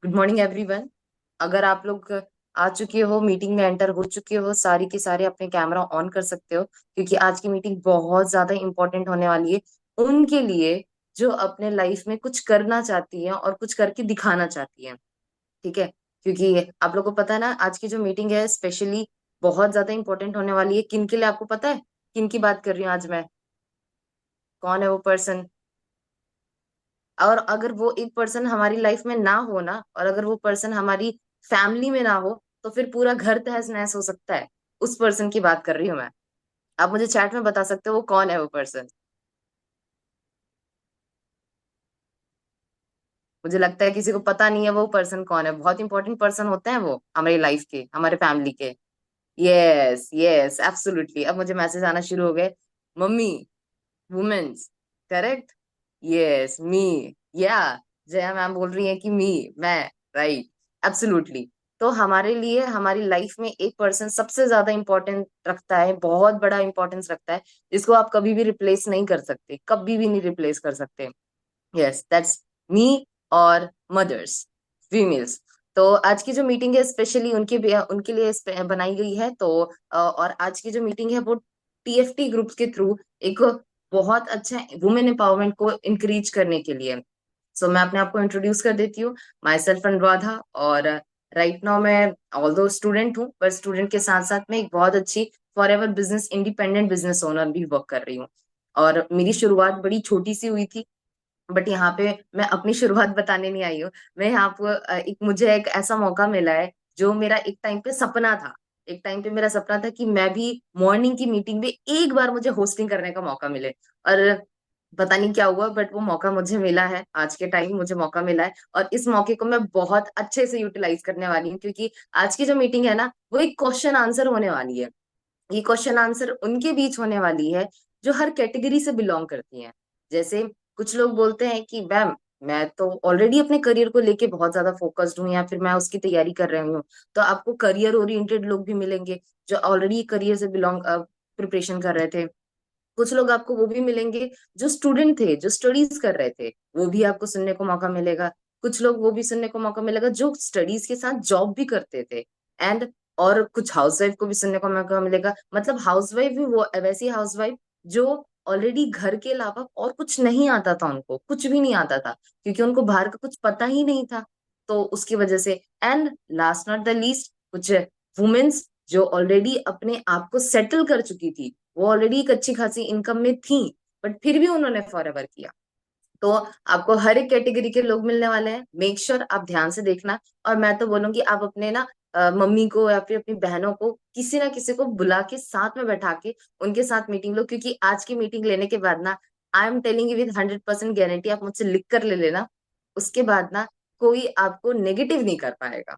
Good morning everyone. अगर आप लोग आ चुके हो, मीटिंग में एंटर हो चुके हो, सारी के सारे अपने कैमरा ऑन कर सकते हो, क्योंकि आज की मीटिंग बहुत ज्यादा इंपॉर्टेंट होने वाली है उनके लिए जो अपने लाइफ में कुछ करना चाहती है और कुछ करके दिखाना चाहती है। ठीक है, क्योंकि आप लोग को पता है ना, आज की जो मीटिंग है स्पेशली बहुत ज्यादा इंपॉर्टेंट होने वाली है। किन के लिए आपको पता है? किन की बात कर रही हूँ आज मैं? कौन है वो पर्सन? और अगर वो एक पर्सन हमारी लाइफ में ना हो ना, और अगर वो पर्सन हमारी फैमिली में ना हो, तो फिर पूरा घर तहस नहस हो सकता है। उस पर्सन की बात कर रही हूँ मैं। आप मुझे चैट में बता सकते हो वो कौन है वो पर्सन? मुझे लगता है किसी को पता नहीं है वो पर्सन कौन है। बहुत इंपॉर्टेंट पर्सन होते हैं वो हमारी लाइफ के, हमारे फैमिली के। Yes yes, absolutely. अब मुझे मैसेज आना शुरू हो गए। Mummy, women's, correct. Yes me, या जया मैम बोल रही है कि मैं, राइट, एब्सोल्युटली। तो हमारे लिए हमारी लाइफ में एक पर्सन सबसे ज्यादा इंपॉर्टेंट रखता है, बहुत बड़ा इंपॉर्टेंस रखता है, जिसको आप कभी भी रिप्लेस नहीं कर सकते, कभी भी नहीं रिप्लेस कर सकते। Yes, that's me. और मदर्स, फीमेल्स। तो आज की जो मीटिंग है स्पेशली उनके लिए बनाई गई है। तो और आज की जो मीटिंग है वो टीएफटी ग्रुप्स के थ्रू एक बहुत अच्छा वुमेन एम्पावरमेंट को इंक्रीज करने के लिए। सो मैं अपने आप को इंट्रोड्यूस कर देती हूँ। My self Anuradha. और राइट नाउ मैं ऑल दो स्टूडेंट हूँ, पर स्टूडेंट के साथ साथ मैं एक बहुत अच्छी for ever business independent business owner भी वर्क कर रही हूँ। और मेरी शुरुआत बड़ी छोटी सी हुई थी, बट यहाँ पे मैं अपनी शुरुआत बताने नहीं आई हूँ। मैं यहाँ पे एक मुझे एक ऐसा मौका मिला है जो मेरा एक टाइम पे सपना था। एक टाइम पे मेरा सपना था कि मैं भी मॉर्निंग की मीटिंग में एक बार मुझे होस्टिंग करने का मौका मिले। और पता नहीं क्या हुआ, बट वो मौका मुझे मिला है। आज के टाइम मुझे मौका मिला है और इस मौके को मैं बहुत अच्छे से यूटिलाइज करने वाली हूँ, क्योंकि आज की जो मीटिंग है ना वो एक क्वेश्चन आंसर होने वाली है। ये क्वेश्चन आंसर उनके बीच होने वाली है जो हर कैटेगरी से बिलोंग करती हैं। जैसे कुछ लोग बोलते हैं कि मैम, मैं तो ऑलरेडी अपने करियर को लेके बहुत ज्यादा फोकस्ड हूँ, या फिर मैं उसकी तैयारी कर रही हूँ। तो आपको करियर ओरिएंटेड लोग भी मिलेंगे जो ऑलरेडी करियर से बिलोंग प्रिपरेशन कर रहे थे। कुछ लोग आपको वो भी मिलेंगे जो स्टूडेंट थे, जो स्टडीज कर रहे थे, वो भी आपको सुनने को मौका मिलेगा। कुछ लोग वो भी सुनने को मौका मिलेगा जो स्टडीज के साथ जॉब भी करते थे। एंड और कुछ हाउसवाइफ को भी सुनने को मौका मिलेगा। मतलब हाउसवाइफ भी वो वैसी हाउसवाइफ जो ऑलरेडी घर के अलावा और कुछ नहीं आता था, उनको कुछ भी नहीं आता था, क्योंकि उनको बाहर का कुछ पता ही नहीं था। तो उसकी वजह से। And last not the least, कुछ वुमेन्स जो ऑलरेडी अपने आप को सेटल कर चुकी थी, वो ऑलरेडी एक अच्छी खासी इनकम में थी, बट फिर भी उन्होंने फॉरएवर किया। तो आपको हर एक कैटेगरी के लोग मिलने वाले हैं। मेक श्योर आप ध्यान से देखना। और मैं तो बोलूंगी आप अपने ना मम्मी को या फिर अपनी बहनों को किसी ना किसी को बुला के साथ में बैठा के उनके साथ मीटिंग लो, क्योंकि आज की मीटिंग लेने के बाद ना, I am telling you with 100% guarantee, आप मुझसे लिख कर ले लेना। उसके बाद ना कोई आपको नेगेटिव नहीं कर पाएगा,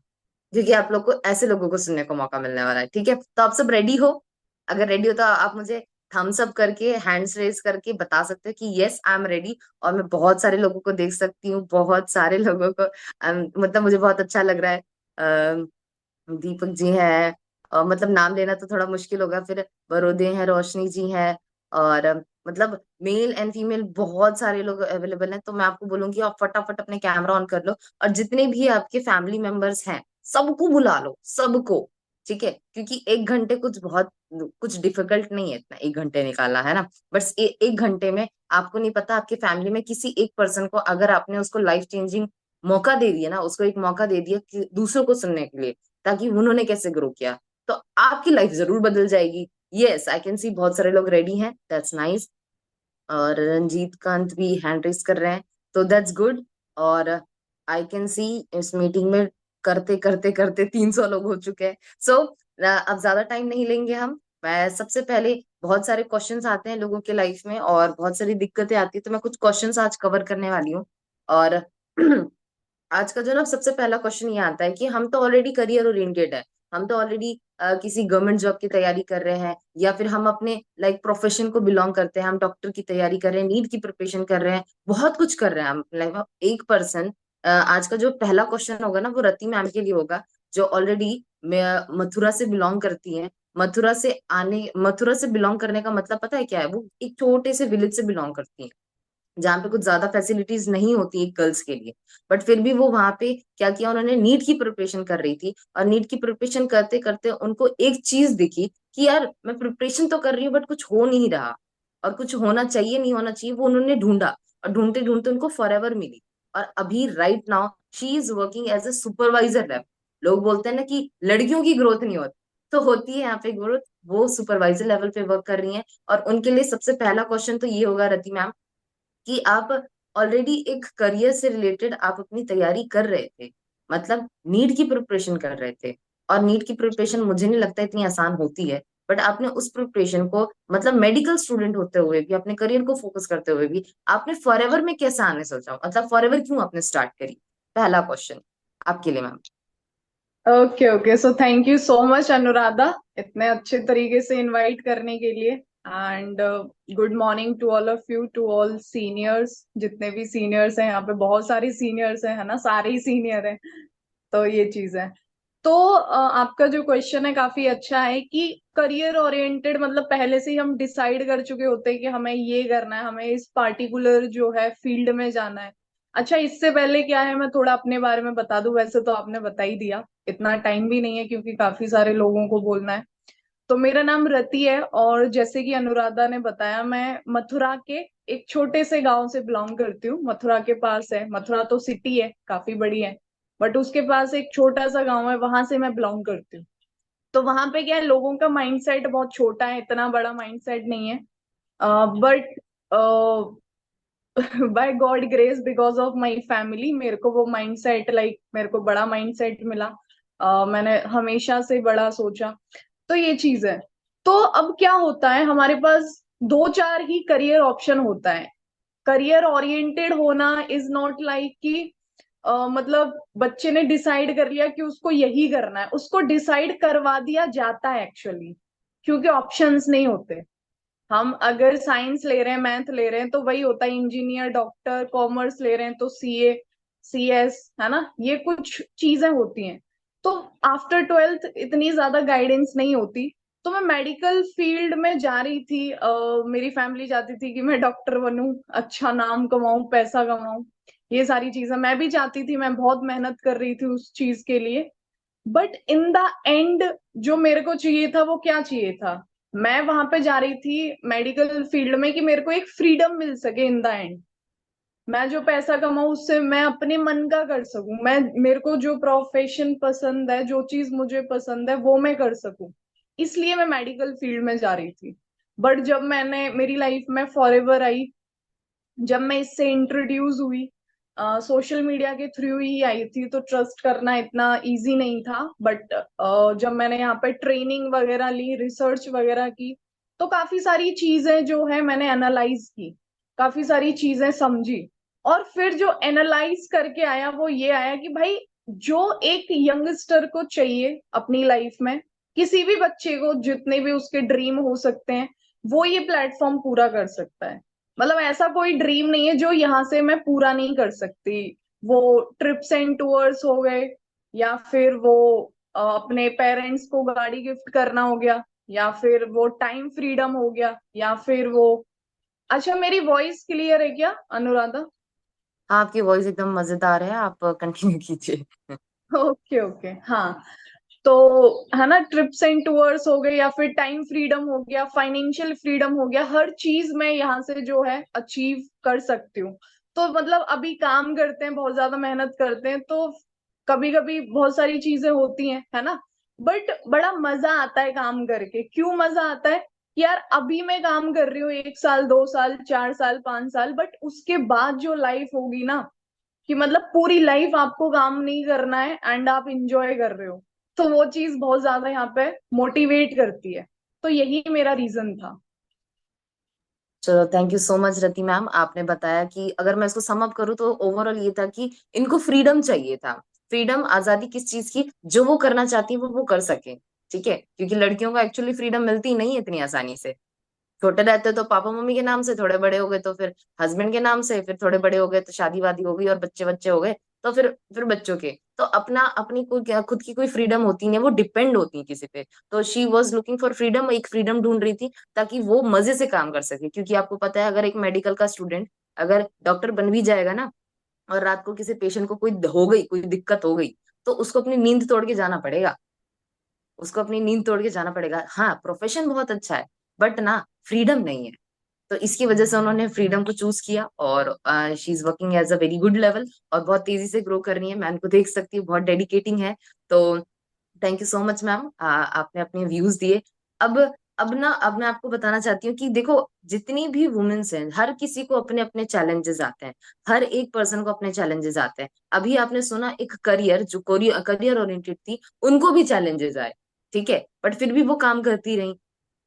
क्योंकि आप लोग को ऐसे लोगों को सुनने को मौका मिलने वाला है। ठीक है, तो आप सब रेडी हो? अगर रेडी हो तो आप मुझे थम्स अप करके, हैंड्स रेज करके बता सकते हो कि यस आई एम रेडी। और मैं बहुत सारे लोगों को देख सकती हूँ, बहुत सारे लोगों को। मतलब मुझे बहुत अच्छा लग रहा है। दीपक जी हैं, मतलब नाम लेना तो थोड़ा मुश्किल होगा फिर। वरोदय हैं, रोशनी जी हैं, और मतलब मेल एंड फीमेल बहुत सारे लोग अवेलेबल हैं। तो मैं आपको बोलूंगी आप फटाफट अपने कैमरा ऑन कर लो, और जितने भी आपके फैमिली मेंबर्स हैं सबको बुला लो, सबको। ठीक है, क्योंकि एक घंटे कुछ डिफिकल्ट नहीं है इतना एक घंटे निकालना, है ना? बस एक घंटे में आपको नहीं पता, आपके फैमिली में किसी एक पर्सन को अगर आपने उसको लाइफ चेंजिंग मौका दे दिया ना, उसको एक मौका दे दिया कि दूसरों को सुनने के लिए, ताकि उन्होंने कैसे ग्रो किया, तो आपकी लाइफ जरूर बदल जाएगी। यस, आई कैन सी बहुत सारे लोग रेडी हैं, दैट्स नाइस। और रंजीत कांत भी हैंड रेस कर रहे हैं, तो दैट्स गुड। और आई कैन सी इस मीटिंग में करते करते करते 300 लोग हो चुके हैं। सो अब ज्यादा टाइम नहीं लेंगे हम। मैं सबसे पहले, बहुत सारे क्वेश्चंस आते हैं लोगों के लाइफ में और बहुत सारी दिक्कतें आती है, तो मैं कुछ क्वेश्चंस आज कवर करने वाली हूँ। और आज का जो ना सबसे पहला क्वेश्चन ये आता है कि हम तो ऑलरेडी करियर ओरिएंटेड है, हम तो ऑलरेडी किसी गवर्नमेंट जॉब की तैयारी कर रहे हैं, या फिर हम अपने लाइक प्रोफेशन को बिलोंग करते हैं, हम डॉक्टर की तैयारी कर रहे हैं, नीट की प्रिपरेशन कर रहे हैं, बहुत कुछ कर रहे हैं हम लाइक एक पर्सन। आज का जो पहला क्वेश्चन होगा ना वो रति मैम के लिए होगा, जो ऑलरेडी मथुरा से बिलोंग करती हैं। मथुरा से बिलोंग करने का मतलब पता है क्या है? वो एक छोटे से विलेज से बिलोंग करती हैं, जहाँ पे कुछ ज्यादा फैसिलिटीज नहीं होती एक गर्ल्स के लिए। बट फिर भी वो वहां पे क्या किया, उन्होंने नीट की प्रिपरेशन कर रही थी, और नीट की प्रिपरेशन करते करते उनको एक चीज दिखी कि यार मैं प्रिपरेशन तो कर रही हूँ बट कुछ हो नहीं रहा, और कुछ होना चाहिए नहीं होना चाहिए, वो उन्होंने ढूंढा, और ढूंढते ढूंढते उनको फॉरएवर मिली। और अभी right now she is working as a supervisor level. लोग बोलते हैं ना कि लड़कियों की ग्रोथ नहीं होती, तो होती है यहाँ पे ग्रोथ। वो सुपरवाइजर लेवल पे वर्क कर रही हैं। और उनके लिए सबसे पहला क्वेश्चन तो ये होगा रति मैम, कि आप ऑलरेडी एक करियर से रिलेटेड आप अपनी तैयारी कर रहे थे, मतलब नीट की प्रिपरेशन कर रहे थे। और नीट की प्रिपरेशन मुझे नहीं लगता इतनी आसान होती है, बट आपने उस प्रिपरेशन को, मतलब मेडिकल स्टूडेंट होते हुए भी, अपने करियर को फोकस करते हुए भी, आपने फॉरएवर में कैसे आने सोचा, मतलब फॉरएवर क्यों आपने स्टार्ट करी? पहला क्वेश्चन आपके लिए ma'am. Okay okay, so thank you so much Anuradha, इतने अच्छे तरीके से इनवाइट करने के लिए। And good morning to all of you, to all seniors, जितने भी सीनियर्स हैं यहाँ पे, बहुत सारी सीनियर्स हैं, है ना, सारे ही सीनियर हैं। तो ये चीज है। तो आपका जो क्वेश्चन है काफी अच्छा है कि करियर ओरिएंटेड मतलब पहले से ही हम डिसाइड कर चुके होते हैं कि हमें ये करना है, हमें इस पार्टिकुलर जो है फील्ड में जाना है। अच्छा, इससे पहले क्या है, मैं थोड़ा अपने बारे में बता दूं। वैसे तो आपने बता ही दिया, इतना टाइम भी नहीं है क्योंकि काफी सारे लोगों को बोलना है। तो मेरा नाम रति है, और जैसे कि अनुराधा ने बताया, मैं मथुरा के एक छोटे से गांव से बिलोंग करती हूँ। मथुरा के पास है, मथुरा तो सिटी है, काफी बड़ी है, बट उसके पास एक छोटा सा गांव है, वहां से मैं बिलोंग करती हूँ। तो वहां पे क्या है, लोगों का माइंडसेट बहुत छोटा है, इतना बड़ा माइंडसेट नहीं है। But by God grace, because of my family, मेरे को वो माइंडसेट, लाइक मेरे को बड़ा माइंडसेट मिला। मैंने हमेशा से बड़ा सोचा। तो ये चीज है। तो अब क्या होता है, हमारे पास दो चार ही करियर ऑप्शन होता है। करियर ओरिएंटेड होना इज नॉट लाइक कि मतलब बच्चे ने डिसाइड कर लिया कि उसको यही करना है, उसको डिसाइड करवा दिया जाता है एक्चुअली, क्योंकि ऑप्शंस नहीं होते। हम अगर साइंस ले रहे हैं, मैथ ले रहे हैं, तो वही होता है, इंजीनियर, डॉक्टर। कॉमर्स ले रहे हैं तो सीए, सीएस, है ना, ये कुछ चीजें होती हैं। तो आफ्टर ट्वेल्थ इतनी ज्यादा गाइडेंस नहीं होती। तो मैं मेडिकल फील्ड में जा रही थी। मेरी फैमिली चाहती थी कि मैं डॉक्टर बनूं, अच्छा नाम कमाऊं, पैसा कमाऊं, ये सारी चीजें मैं भी चाहती थी। मैं बहुत मेहनत कर रही थी उस चीज के लिए। बट इन द एंड जो मेरे को चाहिए था, वो क्या चाहिए था, मैं वहां पे जा रही थी मेडिकल फील्ड में कि मेरे को एक फ्रीडम मिल सके इन द एंड। मैं जो पैसा कमाऊं उससे मैं अपने मन का कर सकूं, मैं, मेरे को जो प्रोफेशन पसंद है, जो चीज मुझे पसंद है, वो मैं कर सकूं। इसलिए मैं मेडिकल फील्ड में जा रही थी। बट जब मैंने मेरी लाइफ में फॉरएवर आई, जब मैं इससे इंट्रोड्यूस हुई, सोशल मीडिया के थ्रू ही आई थी, तो ट्रस्ट करना इतना इजी नहीं था। बट जब मैंने यहाँ पे ट्रेनिंग वगैरह ली, रिसर्च वगैरह की, तो काफी सारी चीजें जो है मैंने एनालाइज की, काफी सारी चीजें समझी। और फिर जो एनालाइज करके आया वो ये आया कि भाई, जो एक यंगस्टर को चाहिए अपनी लाइफ में, किसी भी बच्चे को जितने भी उसके ड्रीम हो सकते हैं, वो ये प्लेटफॉर्म पूरा कर सकता है। मतलब ऐसा कोई ड्रीम नहीं है जो यहाँ से मैं पूरा नहीं कर सकती। वो ट्रिप्स एंड टूर्स हो गए, या फिर वो अपने पेरेंट्स को गाड़ी गिफ्ट करना हो गया, या फिर वो टाइम फ्रीडम हो गया, या फिर वो, अच्छा मेरी वॉइस क्लियर है क्या अनुराधा? हाँ, आपकी वॉइस एकदम मजेदार है, आप कंटिन्यू कीजिए। ओके ओके, हाँ। तो है ना, ट्रिप्स एंड टूर्स हो गए, या फिर टाइम फ्रीडम हो गया, फाइनेंशियल फ्रीडम हो गया, हर चीज मैं यहाँ से जो है अचीव कर सकती हूँ। तो मतलब अभी काम करते हैं, बहुत ज्यादा मेहनत करते हैं, तो कभी कभी बहुत सारी चीजें होती हैं, है ना। बट बड़ा मजा आता है काम करके। क्यों मजा आता है? यार अभी मैं काम कर रही हूँ 1 साल, 2 साल, 4 साल, 5 साल, बट उसके बाद जो लाइफ होगी ना, कि मतलब पूरी लाइफ आपको काम नहीं करना है एंड आप इंजॉय कर रहे हो, तो वो चीज बहुत ज्यादा यहाँ पे मोटिवेट करती है। तो यही मेरा रीजन था। चलो, thank you so much Rati ma'am, आपने बताया कि अगर मैं इसको सम अप करूँ तो ओवरऑल ये था कि इनको फ्रीडम चाहिए था। फ्रीडम, आजादी किस चीज की, जो वो करना चाहती है वो कर सके। ठीक है, क्योंकि लड़कियों को एक्चुअली फ्रीडम मिलती नहीं है इतनी आसानी से। छोटे रहते तो पापा मम्मी के नाम से, थोड़े बड़े हो गए तो फिर हस्बैंड के नाम से, फिर थोड़े बड़े हो गए तो शादी वादी हो गई और बच्चे बच्चे हो गए, तो फिर बच्चों के, तो अपना अपनी कोई खुद की कोई फ्रीडम होती नहीं है, वो डिपेंड होती है किसी पे। तो she was looking for freedom, एक फ्रीडम ढूंढ रही थी ताकि वो मजे से काम कर सके। क्योंकि आपको पता है, अगर एक मेडिकल का स्टूडेंट अगर डॉक्टर बन भी जाएगा ना, और रात को किसी पेशेंट को कोई हो गई, कोई दिक्कत हो गई, तो उसको अपनी नींद तोड़ के जाना पड़ेगा। उसको अपनी नींद तोड़ के जाना पड़ेगा। हाँ, प्रोफेशन बहुत अच्छा है, बट ना फ्रीडम नहीं है। तो इसकी वजह से उन्होंने फ्रीडम को चूज किया, और she is working as a very good level, और बहुत तेजी से ग्रो कर रही है। मैं उनको देख सकती हूँ, बहुत डेडिकेटिंग है। तो thank you so much ma'am, आपने अपने व्यूज दिए। अब अब मैं आपको बताना चाहती हूँ कि देखो, जितनी भी वुमेन्स हैं, हर किसी को अपने अपने चैलेंजेस आते हैं। हर एक पर्सन को अपने चैलेंजेस आते हैं। अभी आपने सुना, एक करियर जो करियर ओरिएंटेड थी, उनको भी चैलेंजेस आए, ठीक है, बट फिर भी वो काम करती रही,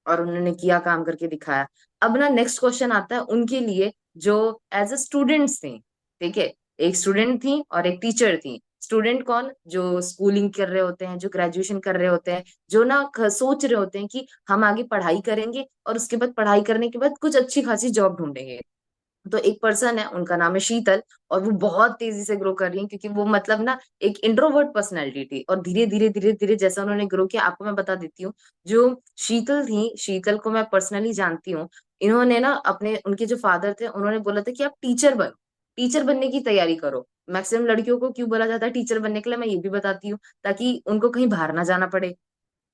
और उन्होंने किया, काम करके दिखाया। अब ना नेक्स्ट क्वेश्चन आता है उनके लिए, जो एज अ स्टूडेंट्स थी, ठीक है, एक स्टूडेंट थी और एक टीचर थी। स्टूडेंट कौन? जो स्कूलिंग कर रहे होते हैं, जो ग्रेजुएशन कर रहे होते हैं, जो ना सोच रहे होते हैं कि हम आगे पढ़ाई करेंगे, और उसके बाद पढ़ाई करने के बाद कुछ अच्छी खासी जॉब ढूंढेंगे। तो एक पर्सन है, उनका नाम है शीतल, और वो बहुत तेजी से ग्रो कर रही है, क्योंकि वो मतलब ना एक इंट्रोवर्ट पर्सनैलिटी थी, और धीरे धीरे धीरे धीरे जैसा उन्होंने ग्रो किया, आपको मैं बता देती हूँ। जो शीतल थी, शीतल को मैं पर्सनली जानती हूँ। इन्होंने ना अपने, उनके जो फादर थे, उन्होंने बोला था कि आप टीचर बनो, टीचर बनने की तैयारी करो। मैक्सिमम लड़कियों को क्यों बोला जाता है टीचर बनने के लिए, मैं ये भी बताती हूँ, ताकि उनको कहीं बाहर ना जाना पड़े,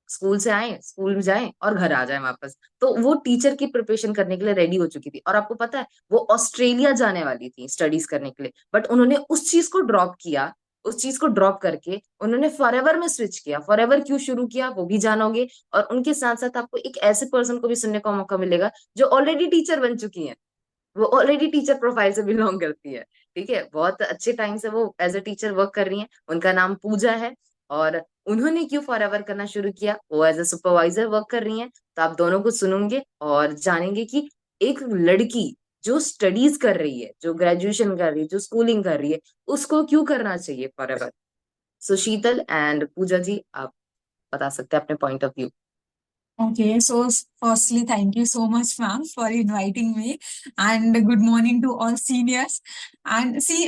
स्कूल से आए, स्कूल में जाएं और घर आ जाएं वापस। तो वो टीचर की प्रिपरेशन करने के लिए रेडी हो चुकी थी, और आपको पता है, वो ऑस्ट्रेलिया जाने वाली थी स्टडीज करने के लिए, बट उन्होंने उस चीज को ड्रॉप किया। उस चीज को ड्रॉप करके उन्होंने फॉरएवर में स्विच किया। फॉरएवर क्यों शुरू किया वो भी जानोगे, और उनके साथ साथ आपको एक ऐसे पर्सन को भी सुनने का मौका मिलेगा, जो ऑलरेडी टीचर बन चुकी है। वो ऑलरेडी टीचर प्रोफाइल से बिलोंग करती है, ठीक है, बहुत अच्छे टाइम से वो एज अ टीचर वर्क कर रही हैं। उनका नाम पूजा है। और उन्होंने क्यों फॉरएवर करना शुरू किया, वो एज अ सुपरवाइजर वर्क कर रही हैं। तो आप दोनों को सुनोगे और जानेंगे कि एक लड़की जो स्टडीज कर रही है, जो ग्रेजुएशन कर रही है, जो स्कूलिंग कर रही है, उसको क्यों करना चाहिए फॉरएवर। सो शीतल एंड पूजा जी, आप बता सकते हैं अपने point of view. Okay, so firstly, thank you so much, ma'am, for inviting me, and good morning to all seniors. And see,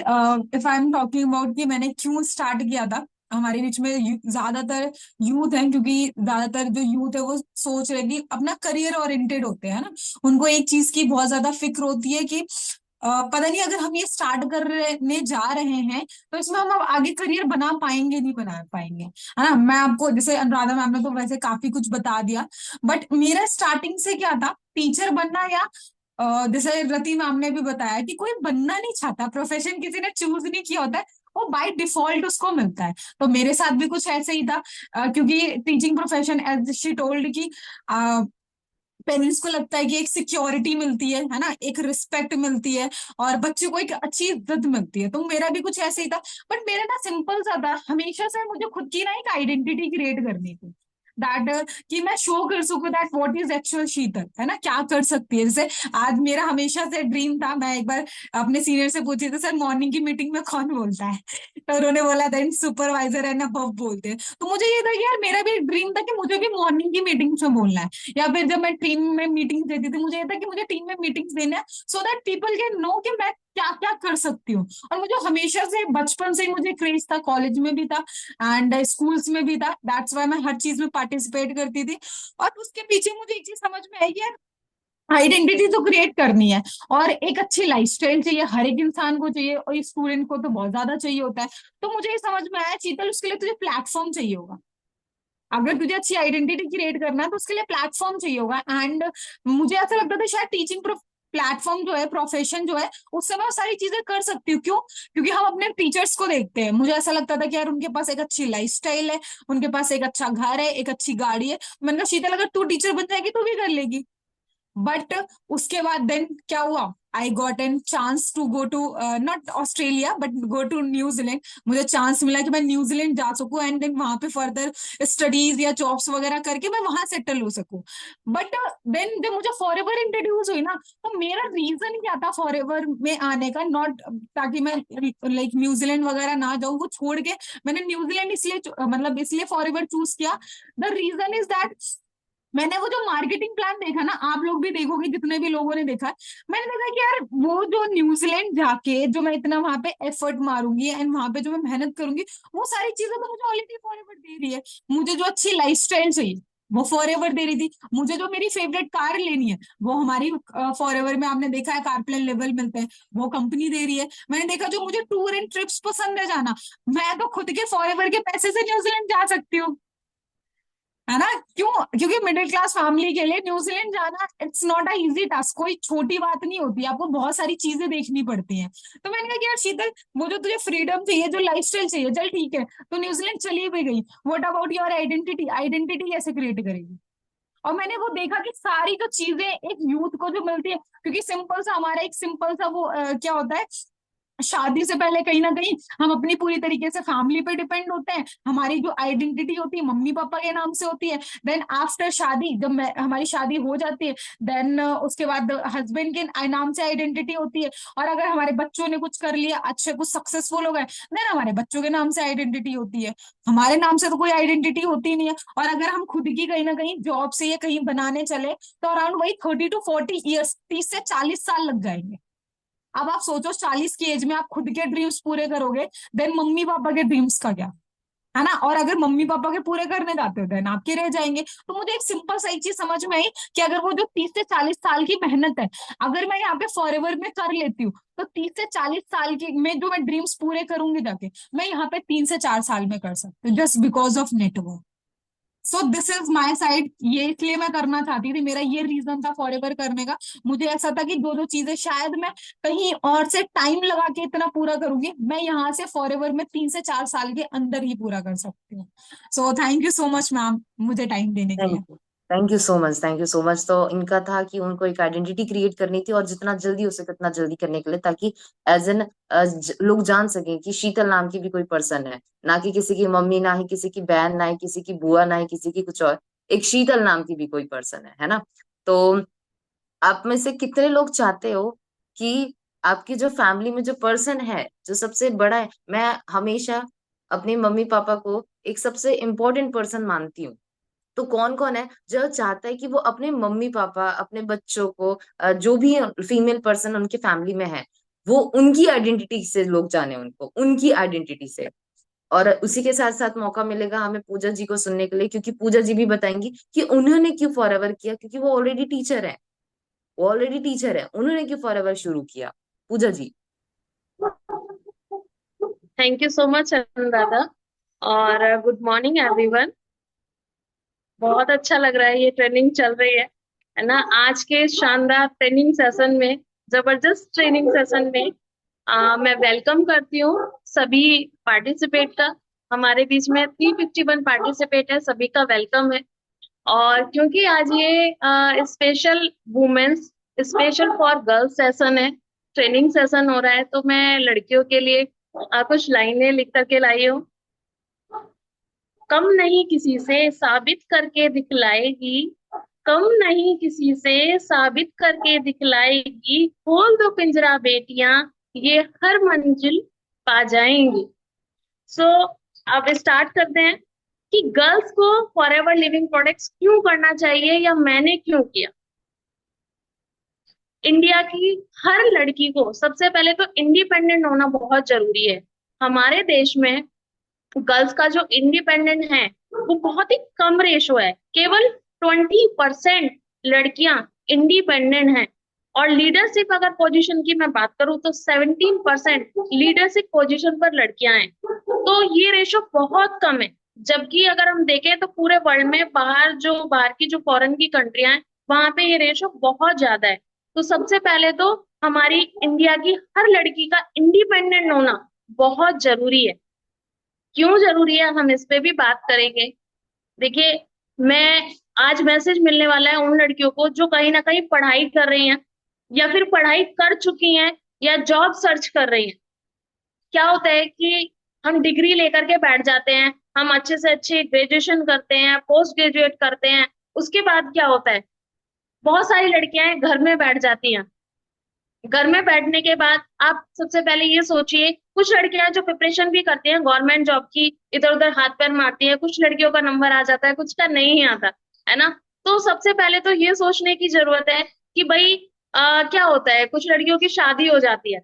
if I'm talking about कि मैंने क्यों स्टार्ट किया था, हमारे बीच में ज्यादातर यूथ है, क्योंकि ज्यादातर जो यूथ है वो सोच रहे कि अपना करियर ओरिएंटेड होते हैं ना, उनको एक चीज की बहुत ज्यादा फिक्र होती है कि पता नहीं अगर हम ये स्टार्ट करने जा रहे हैं तो इसमें हम अब आगे करियर बना पाएंगे नहीं बना पाएंगे, है ना। मैं आपको जैसे अनुराधा मैम ने तो वैसे काफी कुछ बता दिया, बट मेरा स्टार्टिंग से क्या था, टीचर बनना, या जैसे रति मैम ने भी बताया कि कोई बनना नहीं चाहता, प्रोफेशन किसी ने चूज नहीं किया होता है, वो बाय डिफॉल्ट उसको मिलता है। तो मेरे साथ भी कुछ ऐसे ही था, क्योंकि teaching profession as she told की पेरेंट्स को लगता है कि एक सिक्योरिटी मिलती है ना, एक रिस्पेक्ट मिलती है, और बच्चे को एक अच्छी इज्जत मिलती है। तो मेरा भी कुछ ऐसे ही था, बट मेरा ना सिंपल सा था, हमेशा से मुझे खुद की ना एक आइडेंटिटी क्रिएट करनी थी, दैट कि मैं शो कर सकूं दैट व्हाट इज एक्चुअल शीतल, है ना, क्या कर सकती है। जैसे आज मेरा हमेशा से ड्रीम था, मैं एक बार अपने सीनियर से पूछी थी, सर मॉर्निंग की मीटिंग में कौन बोलता है, तो उन्होंने बोला देन सुपरवाइजर एंड अबव बोलते हैं। तो मुझे ये था कि यार मेरा भी ड्रीम था कि मुझे भी मॉर्निंग की मीटिंग्स में बोलना है, या फिर जब मैं टीम में मीटिंग्स देती थी मुझे ये था कि मुझे टीम में मीटिंग्स देना है, so that people can know कि मैं क्या क्या कर सकती हूँ। और मुझे हमेशा से बचपन से ही मुझे क्रेज था, कॉलेज में भी था एंड स्कूल्स में भी था, दैट्स वाई मैं हर चीज में पार्टिसिपेट करती थी। और उसके पीछे मुझे एक चीज समझ में आई कि यार आइडेंटिटी तो क्रिएट करनी है, और एक अच्छी लाइफस्टाइल चाहिए, हर एक इंसान को चाहिए, और एक स्टूडेंट को तो बहुत ज्यादा चाहिए होता है। तो मुझे ये समझ में आया शीतल, उसके लिए तुझे प्लेटफॉर्म चाहिए होगा। अगर तुझे अच्छी आइडेंटिटी क्रिएट करना है तो उसके लिए प्लेटफॉर्म चाहिए होगा। एंड मुझे ऐसा लगता था शायद टीचिंग प्लेटफॉर्म जो है, प्रोफेशन जो है, उससे मैं सारी चीजें कर सकती हूँ। क्यों? क्योंकि हम अपने टीचर्स को देखते हैं, मुझे ऐसा लगता था कि यार उनके पास एक अच्छी लाइफस्टाइल है, उनके पास एक अच्छा घर है, एक अच्छी गाड़ी है। मैंने कहा शीतल अगर तू टीचर बन जाएगी तो भी कर लेगी। बट उसके बाद देन क्या हुआ, I got an chance to go to not Australia but go to New Zealand. मुझे चांस मिला कि मैं न्यूजीलैंड जा सकूं, एंड देन वहां पे फर्दर स्टडीज या जॉब्स वगैरह करके मैं वहां सेटल हो सकूं। बट देन जब मुझे फॉरएवर इंट्रोड्यूस हुई ना, तो मेरा रीजन क्या था फॉरएवर में आने का, नॉट ताकि मैं लाइक न्यूजीलैंड वगैरह ना जाऊं, वो छोड़ के मैंने न्यूजीलैंड इसलिए मतलब इसलिए फॉरएवर चूज किया। द रीजन इज दैट मैंने वो जो मार्केटिंग प्लान देखा ना, आप लोग भी देखोगे जितने भी लोगों ने देखा है, मैंने देखा कि यार वो जो न्यूजीलैंड जाके जो मैं इतना वहां पे एफर्ट मारूंगी एंड वहां पे जो मैं मेहनत करूंगी, वो सारी चीजें तो मुझे ऑलरेडी फॉरएवर दे रही है। मुझे जो अच्छी लाइफस्टाइल चाहिए, वो फॉरएवर दे रही थी। मुझे जो मेरी फेवरेट कार लेनी है वो हमारी फॉरएवर में आपने देखा है कार प्लेन लेवल मिलते हैं, वो कंपनी दे रही है। मैंने देखा जो मुझे टूर एंड ट्रिप्स पसंद है जाना, मैं तो खुद के फॉरएवर के पैसे से न्यूजीलैंड जा सकती हूँ, है ना। क्यों? क्योंकि मिडिल क्लास फैमिली के लिए न्यूजीलैंड जाना it's not a easy task, कोई छोटी बात नहीं होती, आपको बहुत सारी चीजें देखनी पड़ती हैं। तो मैंने कहा कि यार शीतल, वो जो तुझे फ्रीडम चाहिए, जो लाइफस्टाइल चाहिए, चल ठीक है तो न्यूजीलैंड चली भी गई, what about your identity, identity कैसे क्रिएट करेगी? और मैंने वो देखा कि सारी जो चीजें एक यूथ को जो मिलती है, क्योंकि सिंपल सा हमारा एक सिंपल सा वो क्या होता है, शादी से पहले कहीं ना कहीं हम अपनी पूरी तरीके से फैमिली पे डिपेंड होते हैं, हमारी जो आइडेंटिटी होती है मम्मी पापा के नाम से होती है। देन आफ्टर शादी, जब हमारी शादी हो जाती है, देन उसके बाद हस्बैंड के नाम से आइडेंटिटी होती है। और अगर हमारे बच्चों ने कुछ कर लिया, अच्छे कुछ सक्सेसफुल हो गए, देन हमारे बच्चों के नाम से आइडेंटिटी होती है। हमारे नाम से तो कोई आइडेंटिटी होती नहीं है। और अगर हम खुद की कहीं ना कहीं जॉब से या कहीं बनाने चले तो अराउंड वही 30 to 40 ईयर्स, 30 से 40 साल लग जाएंगे। अब आप सोचो 40 की एज में आप खुद के ड्रीम्स पूरे करोगे, देन मम्मी पापा के ड्रीम्स का क्या, है ना। और अगर मम्मी पापा के पूरे करने जाते हो देन आपके रह जाएंगे। तो मुझे एक सिंपल सा एक चीज समझ में आई कि अगर वो जो 30 से 40 साल की मेहनत है, अगर मैं यहाँ पे फॉरएवर में कर लेती हूँ, तो 30 से 40 साल की में जो मैं ड्रीम्स पूरे करूंगी जाके, मैं यहाँ पे 3 से 4 साल में कर सकती हूँ, just because of network. So this is my side, ये इसलिए मैं करना चाहती थी, मेरा ये रीजन था फॉरएवर करने का। मुझे ऐसा था कि जो जो चीजें शायद मैं कहीं और से टाइम लगा के इतना पूरा करूंगी, मैं यहाँ से फॉरएवर में 3 से 4 साल के अंदर ही पूरा कर सकती हूँ। सो thank you so much ma'am, मुझे टाइम देने के लिए। Thank you, thank you so much, thank you so much. तो इनका था कि उनको एक आइडेंटिटी क्रिएट करनी थी और जितना जल्दी हो सके उतना जल्दी करने के लिए, ताकि एज एन लोग जान सकें कि शीतल नाम की भी कोई पर्सन है, ना कि किसी की मम्मी, ना ही किसी की बहन, ना ही किसी की बुआ, ना ही किसी की कुछ और, एक शीतल नाम की भी कोई पर्सन है ना। तो आप में से कितने लोग चाहते हो कि आपकी जो फैमिली में जो पर्सन है जो सबसे बड़ा है, मैं हमेशा अपने मम्मी पापा को एक सबसे इम्पोर्टेंट पर्सन मानती हूँ। तो कौन कौन है जो चाहता है कि वो अपने मम्मी पापा, अपने बच्चों को, जो भी फीमेल पर्सन उनके फैमिली में है, वो उनकी आइडेंटिटी से लोग जाने, उनको उनकी आइडेंटिटी से। और उसी के साथ साथ मौका मिलेगा हमें पूजा जी को सुनने के लिए, क्योंकि पूजा जी भी बताएंगी कि उन्होंने क्यों फॉरएवर किया, क्योंकि वो ऑलरेडी टीचर है, वो ऑलरेडी टीचर है, उन्होंने क्यों फॉरएवर शुरू किया। Pooja ji. Thank you so much Anuradha, और गुड मॉर्निंग एवरीवन। बहुत अच्छा लग रहा है, ये ट्रेनिंग चल रही है ना। आज के शानदार ट्रेनिंग सेशन में, जबरदस्त ट्रेनिंग सेशन में मैं वेलकम करती हूँ सभी पार्टिसिपेट का। हमारे बीच में 351 पार्टिसिपेट है, सभी का वेलकम है। और क्योंकि आज ये special women's, special for girls session है, ट्रेनिंग सेशन हो रहा है, तो मैं लड़कियों के लिए कुछ लाइनें लिख करके लाई हूँ। कम नहीं किसी से साबित करके दिखलाएगी, कम नहीं किसी से साबित करके दिखलाएगी, खोल दो पिंजरा बेटियां, ये हर मंजिल पा जाएंगी। सो अब स्टार्ट करते हैं कि गर्ल्स को फॉरएवर लिविंग प्रोडक्ट्स क्यों करना चाहिए या मैंने क्यों किया। इंडिया की हर लड़की को सबसे पहले तो इंडिपेंडेंट होना बहुत जरूरी है। हमारे देश में गर्ल्स का जो इंडिपेंडेंट है वो बहुत ही कम रेशो है, केवल 20% लड़कियां इंडिपेंडेंट हैं। और लीडरशिप अगर पोजीशन की मैं बात करूं तो 17% लीडरशिप पोजीशन पर लड़कियां हैं। तो ये रेशो बहुत कम है। जबकि अगर हम देखें तो पूरे वर्ल्ड में बाहर की जो फॉरेन की कंट्रियां हैं, वहां पे ये रेशो बहुत ज्यादा है। तो सबसे पहले तो हमारी इंडिया की हर लड़की का इंडिपेंडेंट होना बहुत जरूरी है। क्यों जरूरी है हम इस पे भी बात करेंगे। देखिए, मैं आज मैसेज मिलने वाला है उन लड़कियों को जो कहीं ना कहीं पढ़ाई कर रही हैं या फिर पढ़ाई कर चुकी हैं या जॉब सर्च कर रही हैं। क्या होता है कि हम डिग्री लेकर के बैठ जाते हैं, हम अच्छे से अच्छे ग्रेजुएशन करते हैं, पोस्ट ग्रेजुएट करते हैं, उसके बाद क्या होता है, बहुत सारी लड़कियां घर में बैठ जाती हैं। घर में बैठने के बाद आप सबसे पहले ये सोचिए, कुछ लड़कियां जो प्रिपरेशन भी करती हैं गवर्नमेंट जॉब की, इधर उधर हाथ पैर मारती है, कुछ लड़कियों का नंबर आ जाता है, कुछ का नहीं आता, है ना। तो सबसे पहले तो ये सोचने की जरूरत है कि भाई क्या होता है, कुछ लड़कियों की शादी हो जाती है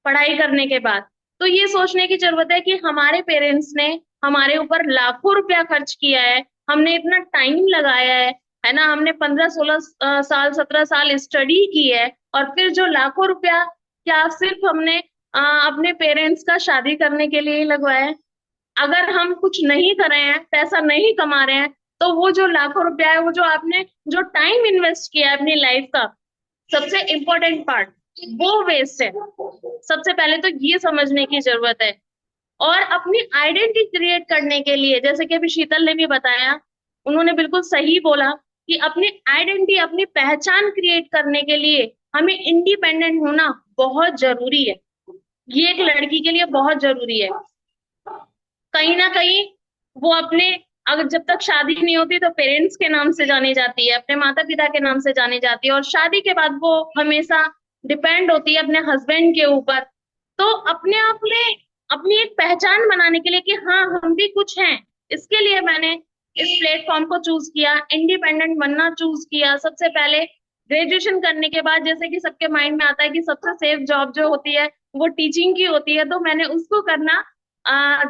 पढ़ाई करने के बाद। तो ये सोचने की जरूरत है कि हमारे पेरेंट्स ने हमारे ऊपर लाखों रुपया खर्च किया है, हमने इतना टाइम लगाया है ना, हमने 15-16 साल 17 साल स्टडी की है, और फिर जो लाखों रुपया क्या सिर्फ हमने अपने पेरेंट्स का शादी करने के लिए ही लगवाया है? अगर हम कुछ नहीं कर रहे हैं, पैसा नहीं कमा रहे हैं, तो वो जो लाखों रुपया है, वो जो आपने जो टाइम इन्वेस्ट किया है अपनी लाइफ का, सबसे इम्पोर्टेंट पार्ट, वो वेस्ट है। सबसे पहले तो ये समझने की जरूरत है। और अपनी आइडेंटिटी क्रिएट करने के लिए, जैसे कि अभी शीतल ने भी बताया, उन्होंने बिल्कुल सही बोला कि अपनी आइडेंटिटी, अपनी पहचान क्रिएट करने के लिए हमें इंडिपेंडेंट होना बहुत जरूरी है। ये एक लड़की के लिए बहुत जरूरी है। कहीं ना कहीं वो अपने, अगर जब तक शादी नहीं होती तो पेरेंट्स के नाम से जानी जाती है, अपने माता पिता के नाम से जानी जाती है, और शादी के बाद वो हमेशा डिपेंड होती है अपने हस्बैंड के ऊपर। तो अपने आप में अपनी एक पहचान बनाने के लिए कि हाँ हम भी कुछ हैं, इसके लिए मैंने इस प्लेटफॉर्म को चूज किया, इंडिपेंडेंट बनना चूज किया। सबसे पहले ग्रेजुएशन करने के बाद, जैसे कि सबके माइंड में आता है कि सबसे सेफ जॉब जो होती है वो टीचिंग की होती है, तो मैंने उसको करना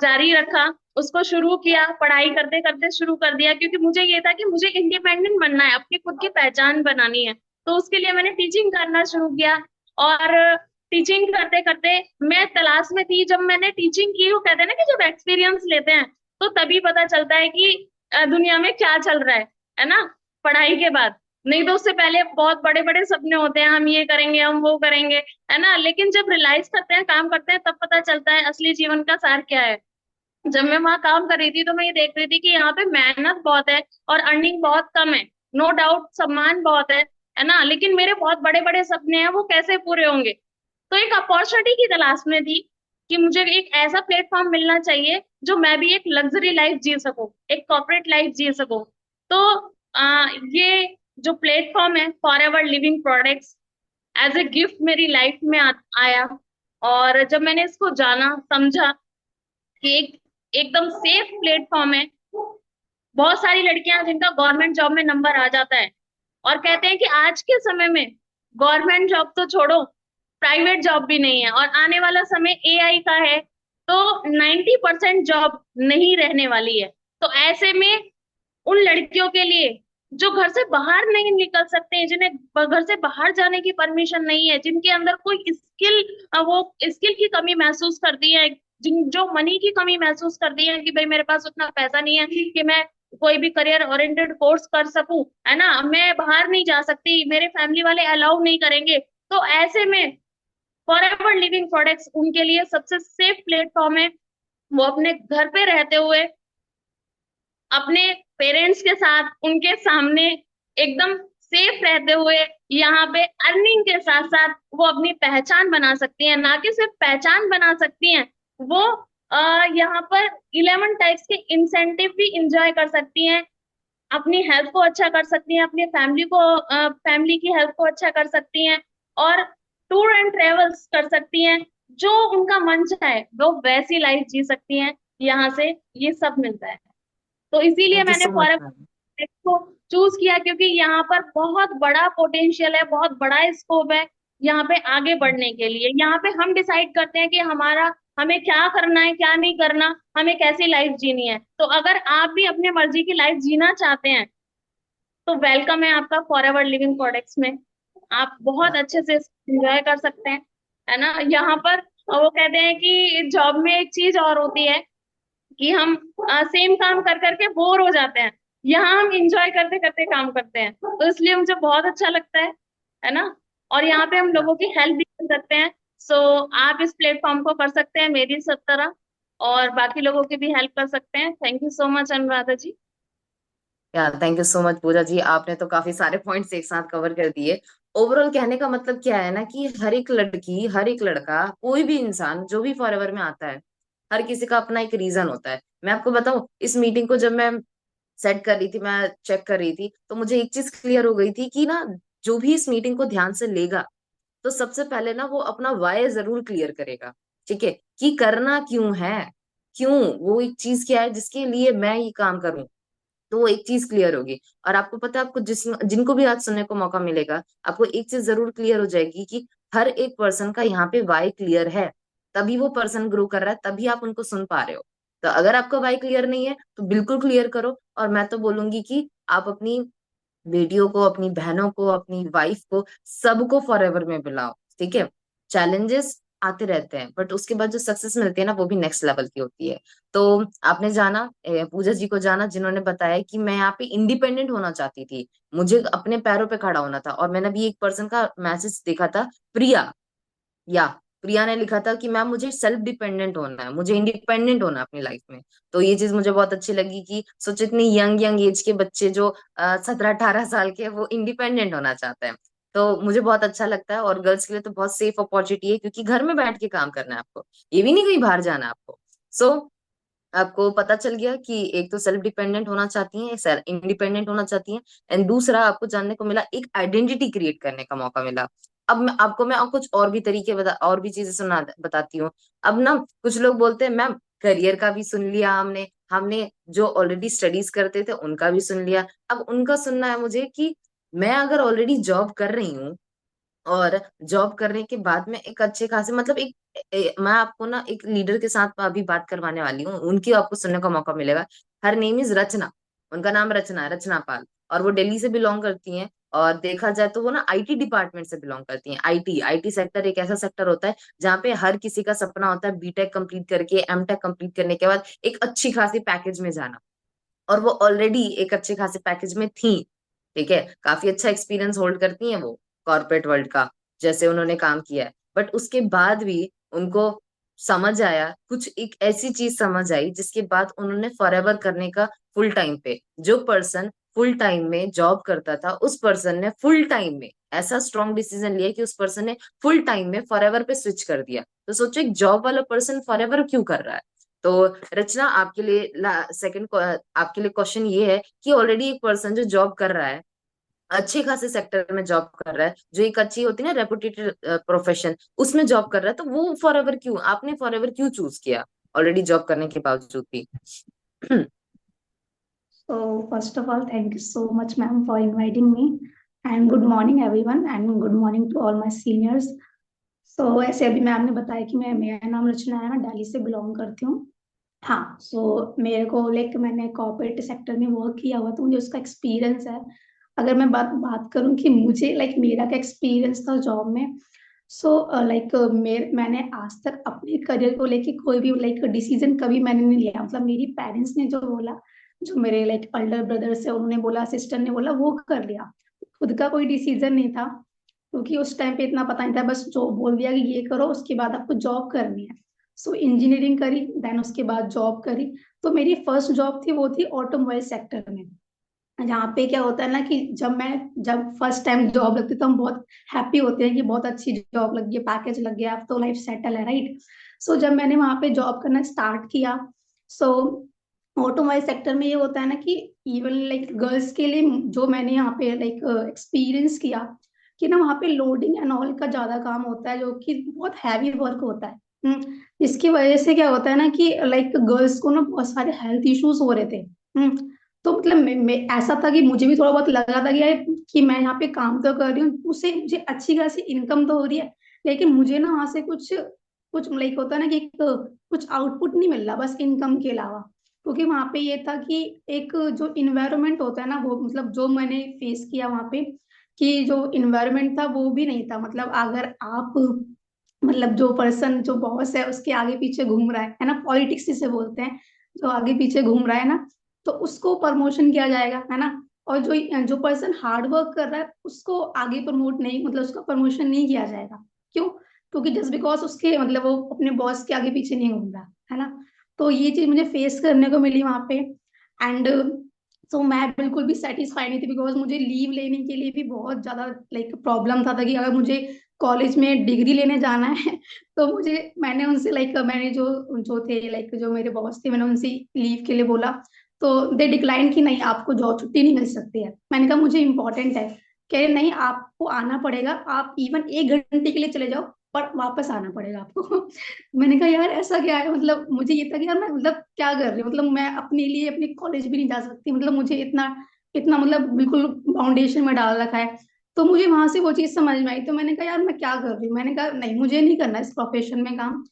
जारी रखा, उसको शुरू किया, पढ़ाई करते करते शुरू कर दिया, क्योंकि मुझे ये था कि मुझे इंडिपेंडेंट बनना है, अपनी खुद की पहचान बनानी है। तो उसके लिए मैंने टीचिंग करना शुरू किया। और टीचिंग करते करते मैं तलाश में थी, जब मैंने टीचिंग की, वो कहते हैं ना कि जब एक्सपीरियंस लेते हैं तो तभी पता चलता है कि दुनिया में क्या चल रहा है ना, पढ़ाई के बाद। नहीं तो उससे पहले बहुत बड़े बड़े सपने होते हैं, हम ये करेंगे, हम वो करेंगे, है ना, लेकिन जब रियलाइज करते हैं, काम करते हैं, तब पता चलता है असली जीवन का सार क्या है। जब मैं वहां काम कर रही थी तो मैं ये देख रही थी कि यहाँ पे मेहनत बहुत है और अर्निंग बहुत कम है। नो डाउट सम्मान बहुत है ना, लेकिन मेरे बहुत बड़े बड़े सपने हैं, वो कैसे पूरे होंगे? तो एक अपॉर्चुनिटी की तलाश में थी कि मुझे एक ऐसा प्लेटफॉर्म मिलना चाहिए जो मैं भी एक लग्जरी लाइफ जी सकूं, एक कॉर्पोरेट लाइफ जी सकूं। तो ये जो प्लेटफॉर्म है Forever Living products, as a gift मेरी लाइफ में आया। और जब मैंने इसको जाना समझा कि एकदम सेफ प्लेटफॉर्म है, बहुत सारी लड़कियां जिनका गवर्नमेंट जॉब में नंबर आ जाता है, और कहते हैं कि आज के समय में गवर्नमेंट जॉब तो छोड़ो, प्राइवेट जॉब भी नहीं है, और आने वाला समय एआई का है, तो 90% जॉब नहीं रहने वाली है। तो ऐसे में उन लड़कियों के लिए जो घर से बाहर नहीं निकल सकते हैं, जिन्हें घर से बाहर जाने की परमिशन नहीं है, जिनके अंदर कोई स्किल, वो स्किल की कमी महसूस करती है, जिन जो मनी की कमी महसूस करती है कि भाई मेरे पास उतना पैसा नहीं है कि मैं कोई भी करियर ओरिएंटेड कोर्स कर सकूं, है ना, मैं बाहर नहीं जा सकती, मेरे फैमिली वाले अलाउ नहीं करेंगे। तो ऐसे में फॉर एवर लिविंग प्रोडक्ट्स उनके लिए सबसे सेफ प्लेटफॉर्म है। वो अपने घर पे रहते हुए, अपने पेरेंट्स के साथ उनके सामने एकदम सेफ रहते हुए, यहाँ पे अर्निंग के साथ साथ वो अपनी पहचान बना सकती हैं। ना कि सिर्फ पहचान बना सकती हैं, वो यहाँ पर 11 टाइप्स के इंसेंटिव भी इंजॉय कर सकती हैं, अपनी हेल्थ को अच्छा कर सकती हैं, अपनी फैमिली की हेल्थ को अच्छा कर सकती हैं, और टूर एंड ट्रेवल्स कर सकती हैं, जो उनका मन चाहे वो वैसी लाइफ जी सकती हैं। यहाँ से ये सब मिलता है। तो इसीलिए थैंक यू मैंने सो मच फॉरेन मैम। को चूज किया, क्योंकि यहाँ पर बहुत बड़ा पोटेंशियल है, बहुत बड़ा स्कोप है यहाँ पे आगे बढ़ने के लिए। यहाँ पे हम डिसाइड करते हैं कि हमें क्या करना है, क्या नहीं करना, हमें कैसी लाइफ जीनी है। तो अगर आप भी अपने मर्जी की लाइफ जीना चाहते हैं तो वेलकम है आपका फॉर एवर लिविंग प्रोडक्ट्स में। आप बहुत अच्छे से एंजॉय कर सकते हैं, है ना। यहाँ पर वो कहते हैं कि जॉब में एक चीज और होती है कि हम सेम काम कर करके बोर हो जाते हैं, यहाँ हम इंजॉय करते करते काम करते हैं, तो इसलिए मुझे बहुत अच्छा लगता है ना। और यहाँ पे हम लोगों की हेल्प भी कर सकते हैं। सो आप इस प्लेटफॉर्म को कर सकते हैं मेरी सब तरह, और बाकी लोगों की भी हेल्प कर सकते हैं। Thank you so much Anuradha ji. यार thank you so much Pooja ji, आपने तो काफी सारे पॉइंट्स एक साथ कवर कर दिए। ओवरऑल कहने का मतलब क्या है ना कि हर एक लड़की, हर एक लड़का, कोई भी इंसान जो भी फॉरएवर में आता है, हर किसी का अपना एक रीजन होता है। मैं आपको बताऊं, इस मीटिंग को जब मैं सेट कर रही थी, मैं चेक कर रही थी, तो मुझे एक चीज क्लियर हो गई थी कि ना, जो भी इस मीटिंग को ध्यान से लेगा, तो सबसे पहले ना वो अपना वाय जरूर क्लियर करेगा। ठीक है, कि करना क्यों है, क्यों, वो एक चीज क्या है जिसके लिए मैं ये काम करूं, तो वो एक चीज क्लियर होगी। और आपको पता है, आपको जिनको भी आज सुनने को मौका मिलेगा, आपको एक चीज जरूर क्लियर हो जाएगी कि हर एक पर्सन का यहाँ पे वाई क्लियर है, तभी वो पर्सन ग्रो कर रहा है, तभी आप उनको सुन पा रहे हो। तो अगर आपका वाई क्लियर नहीं है तो बिल्कुल क्लियर करो। और मैं तो बोलूंगी कि आप अपनी बेटियों को, अपनी बहनों को, अपनी वाइफ को, सबको फॉर एवर में बुलाओ, ठीक है। चैलेंजेस आते रहते हैं बट उसके बाद जो सक्सेस मिलती है ना वो भी नेक्स्ट लेवल की होती है। तो आपने जाना, पूजा जी को जाना जिन्होंने बताया कि मैं यहाँ पे इंडिपेंडेंट होना चाहती थी, मुझे अपने पैरों पे खड़ा होना था। और मैंने अभी एक पर्सन का मैसेज देखा था, प्रिया, या प्रिया ने लिखा था कि मैम मुझे सेल्फ डिपेंडेंट होना है, मुझे इंडिपेंडेंट होना है अपनी लाइफ में। तो ये चीज मुझे बहुत अच्छी लगी कि सोचो इतनी यंग यंग एज के बच्चे जो 17-18 साल के हैं, वो इंडिपेंडेंट होना चाहते हैं। तो मुझे बहुत अच्छा लगता है। और गर्ल्स के लिए तो बहुत सेफ अपॉर्चुनिटी है क्योंकि घर में बैठ के काम करना है आपको, ये भी नहीं कहीं बाहर जाना है आपको। सो आपको पता चल गया कि एक तो सेल्फ डिपेंडेंट होना चाहती हैं, सेल्फ इंडिपेंडेंट होना चाहती हैं, एंड दूसरा आपको जानने को मिला एक आइडेंटिटी क्रिएट करने का मौका मिला। अब मैं और कुछ और भी तरीके और भी चीजें सुना बताती हूँ। अब ना कुछ लोग बोलते हैं मैम करियर का भी सुन लिया हमने, हमने जो ऑलरेडी स्टडीज करते थे उनका भी सुन लिया, अब उनका सुनना है मुझे कि मैं अगर ऑलरेडी जॉब कर रही हूँ और जॉब करने के बाद में एक अच्छे खासे मतलब मैं आपको ना एक लीडर के साथ अभी बात करवाने वाली हूँ, उनकी आपको सुनने का मौका मिलेगा। हर नेम इज रचना, उनका नाम रचना है, रचना पाल। और वो दिल्ली से बिलोंग करती हैं। और देखा जाए तो वो ना आईटी डिपार्टमेंट से बिलोंग करती हैं। आईटी आईटी सेक्टर एक ऐसा सेक्टर होता है जहाँ पे हर किसी का सपना होता है बीटेक कंप्लीट करके, एमटेक कंप्लीट करने के बाद एक अच्छी खासी पैकेज में जाना। और वो ऑलरेडी एक अच्छे खासे पैकेज में थी, ठीक है, काफी अच्छा एक्सपीरियंस होल्ड करती हैं वो कॉर्पोरेट वर्ल्ड का, जैसे उन्होंने काम किया है। बट उसके बाद भी उनको समझ आया, कुछ एक ऐसी चीज समझ आई जिसके बाद उन्होंने फॉरएवर करने का, फुल टाइम पे जो पर्सन फुल टाइम में जॉब करता था उस पर्सन ने फुल टाइम में ऐसा स्ट्रॉन्ग डिसीजन लिया कि उस पर्सन ने फुल टाइम में फॉरएवर पे स्विच कर दिया। तो सोचो एक जॉब वाला पर्सन फॉरएवर क्यों कर रहा है। तो रचना आपके लिए सेकंड आपके लिए क्वेश्चन ये है कि ऑलरेडी एक पर्सन जो जॉब कर रहा है, अच्छे खासे सेक्टर में जॉब कर रहा है, जो एक अच्छी होती है ना रेपुटेटेड प्रोफेशन, उसमें जॉब कर रहा है, तो वो फॉरएवर क्यों, आपने फॉरएवर क्यों चूज किया ऑलरेडी जॉब करने के बावजूद भी। So first of all, thank you so much, ma'am, for inviting me. And good morning, everyone, and good morning to all my seniors. So ऐसे अभी मैम ने बताया कि मैं मेरा नाम रचना है, मैं दिल्ली से बिलोंग करती हूँ। हाँ, मेरे को लाइक मैंने कॉर्पोरेट सेक्टर में वर्क किया हुआ तो मुझे उसका एक्सपीरियंस है। अगर मैं बात बात करूँ कि मुझे लाइक मेरा क्या एक्सपीरियंस था जॉब में, लाइक मैंने आज तक अपने करियर को लेके कोई भी लाइक डिसीजन कभी मैंने नहीं लिया। मतलब मेरी पेरेंट्स ने जो बोला, जो मेरे लाइक अल्डर ब्रदर्स है उन्होंने बोला, सिस्टर ने बोला, वो कर लिया। खुद का कोई डिसीजन नहीं था क्योंकि उस टाइम पे इतना पता नहीं था, बस जो बोल दिया कि ये करो उसके बाद आपको जॉब करनी है। इंजीनियरिंग करी, देन उसके बाद जॉब करी। तो मेरी फर्स्ट जॉब थी वो थी ऑटोमोबाइल सेक्टर में। जहाँ पे क्या होता है ना कि जब फर्स्ट टाइम जॉब लगती है तो हम बहुत हैप्पी होते हैं कि बहुत अच्छी जॉब लग गई, पैकेज लग गया, अब तो लाइफ सेटल है, राइट। जब मैंने वहां पे जॉब करना स्टार्ट किया, सो ऑटोमोबाइल सेक्टर में ये होता है ना कि इवन लाइक गर्ल्स के लिए जो मैंने यहाँ पे लाइक एक्सपीरियंस किया कि ना वहाँ पे लोडिंग एंड ऑल का ज्यादा काम होता है, जो कि बहुत हैवी वर्क होता है। इसकी वजह से क्या होता है ना कि लाइक गर्ल्स को ना बहुत सारे हेल्थ इश्यूज हो रहे थे। तो मतलब ऐसा था कि मुझे भी थोड़ा बहुत लगा था कि यार कि मैं यहाँ पे काम तो कर रही हूँ, उससे मुझे अच्छी खासी इनकम तो हो रही है, लेकिन मुझे ना वहां से कुछ कुछ लाइक होता है ना कि कुछ आउटपुट नहीं मिल रहा बस इनकम के अलावा। क्योंकि वहां पे ये था कि एक जो इन्वायरमेंट होता है ना, वो मतलब जो मैंने फेस किया वहां पे कि जो इन्वायरमेंट था वो भी नहीं था। मतलब अगर आप मतलब जो पर्सन जो बॉस है उसके आगे पीछे घूम रहा है ना, पॉलिटिक्स जिसे बोलते हैं, जो आगे पीछे घूम रहा है ना, तो उसको प्रमोशन किया जाएगा, है ना। और जो जो पर्सन हार्ड वर्क कर रहा है उसको आगे प्रमोट नहीं, मतलब उसका प्रमोशन नहीं किया जाएगा। क्यों? क्योंकि जस्ट बिकॉज उसके मतलब वो अपने बॉस के आगे पीछे नहीं घूम रहा है ना। तो ये चीज मुझे फेस करने को मिली वहां पे। एंड मैं बिल्कुल भी सेटिस्फाई नहीं थी, बिकॉज मुझे लीव लेने के लिए भी बहुत ज्यादा लाइक प्रॉब्लम था कि अगर मुझे कॉलेज में डिग्री लेने जाना है तो मैंने उनसे लाइक मैंने जो जो थे लाइक जो मेरे बॉस थे, मैंने उनसे लीव के लिए बोला तो दे डिक्लाइन कि नहीं आपको जॉब छुट्टी नहीं मिल सकती है। मैंने कहा मुझे इंपॉर्टेंट है। कह रहे नहीं आपको आना पड़ेगा, आप इवन 1 घंटे के लिए चले जाओ पर वापस आना पड़ेगा आपको। मैंने कहा यार ऐसा क्या है, मतलब मुझे ये था कि यार मैं मतलब क्या कर रही हूँ, मतलब मैं अपने लिए अपने कॉलेज भी नहीं जा सकती, मतलब मुझे इतना इतना मतलब बिल्कुल फाउंडेशन में डाल रखा है। तो मुझे वहां से वो चीज समझ में आई, तो मैंने कहा यार मैं क्या कर रही हूँ, मैंने कहा नहीं मुझे नहीं करना इस प्रोफेशन में काम।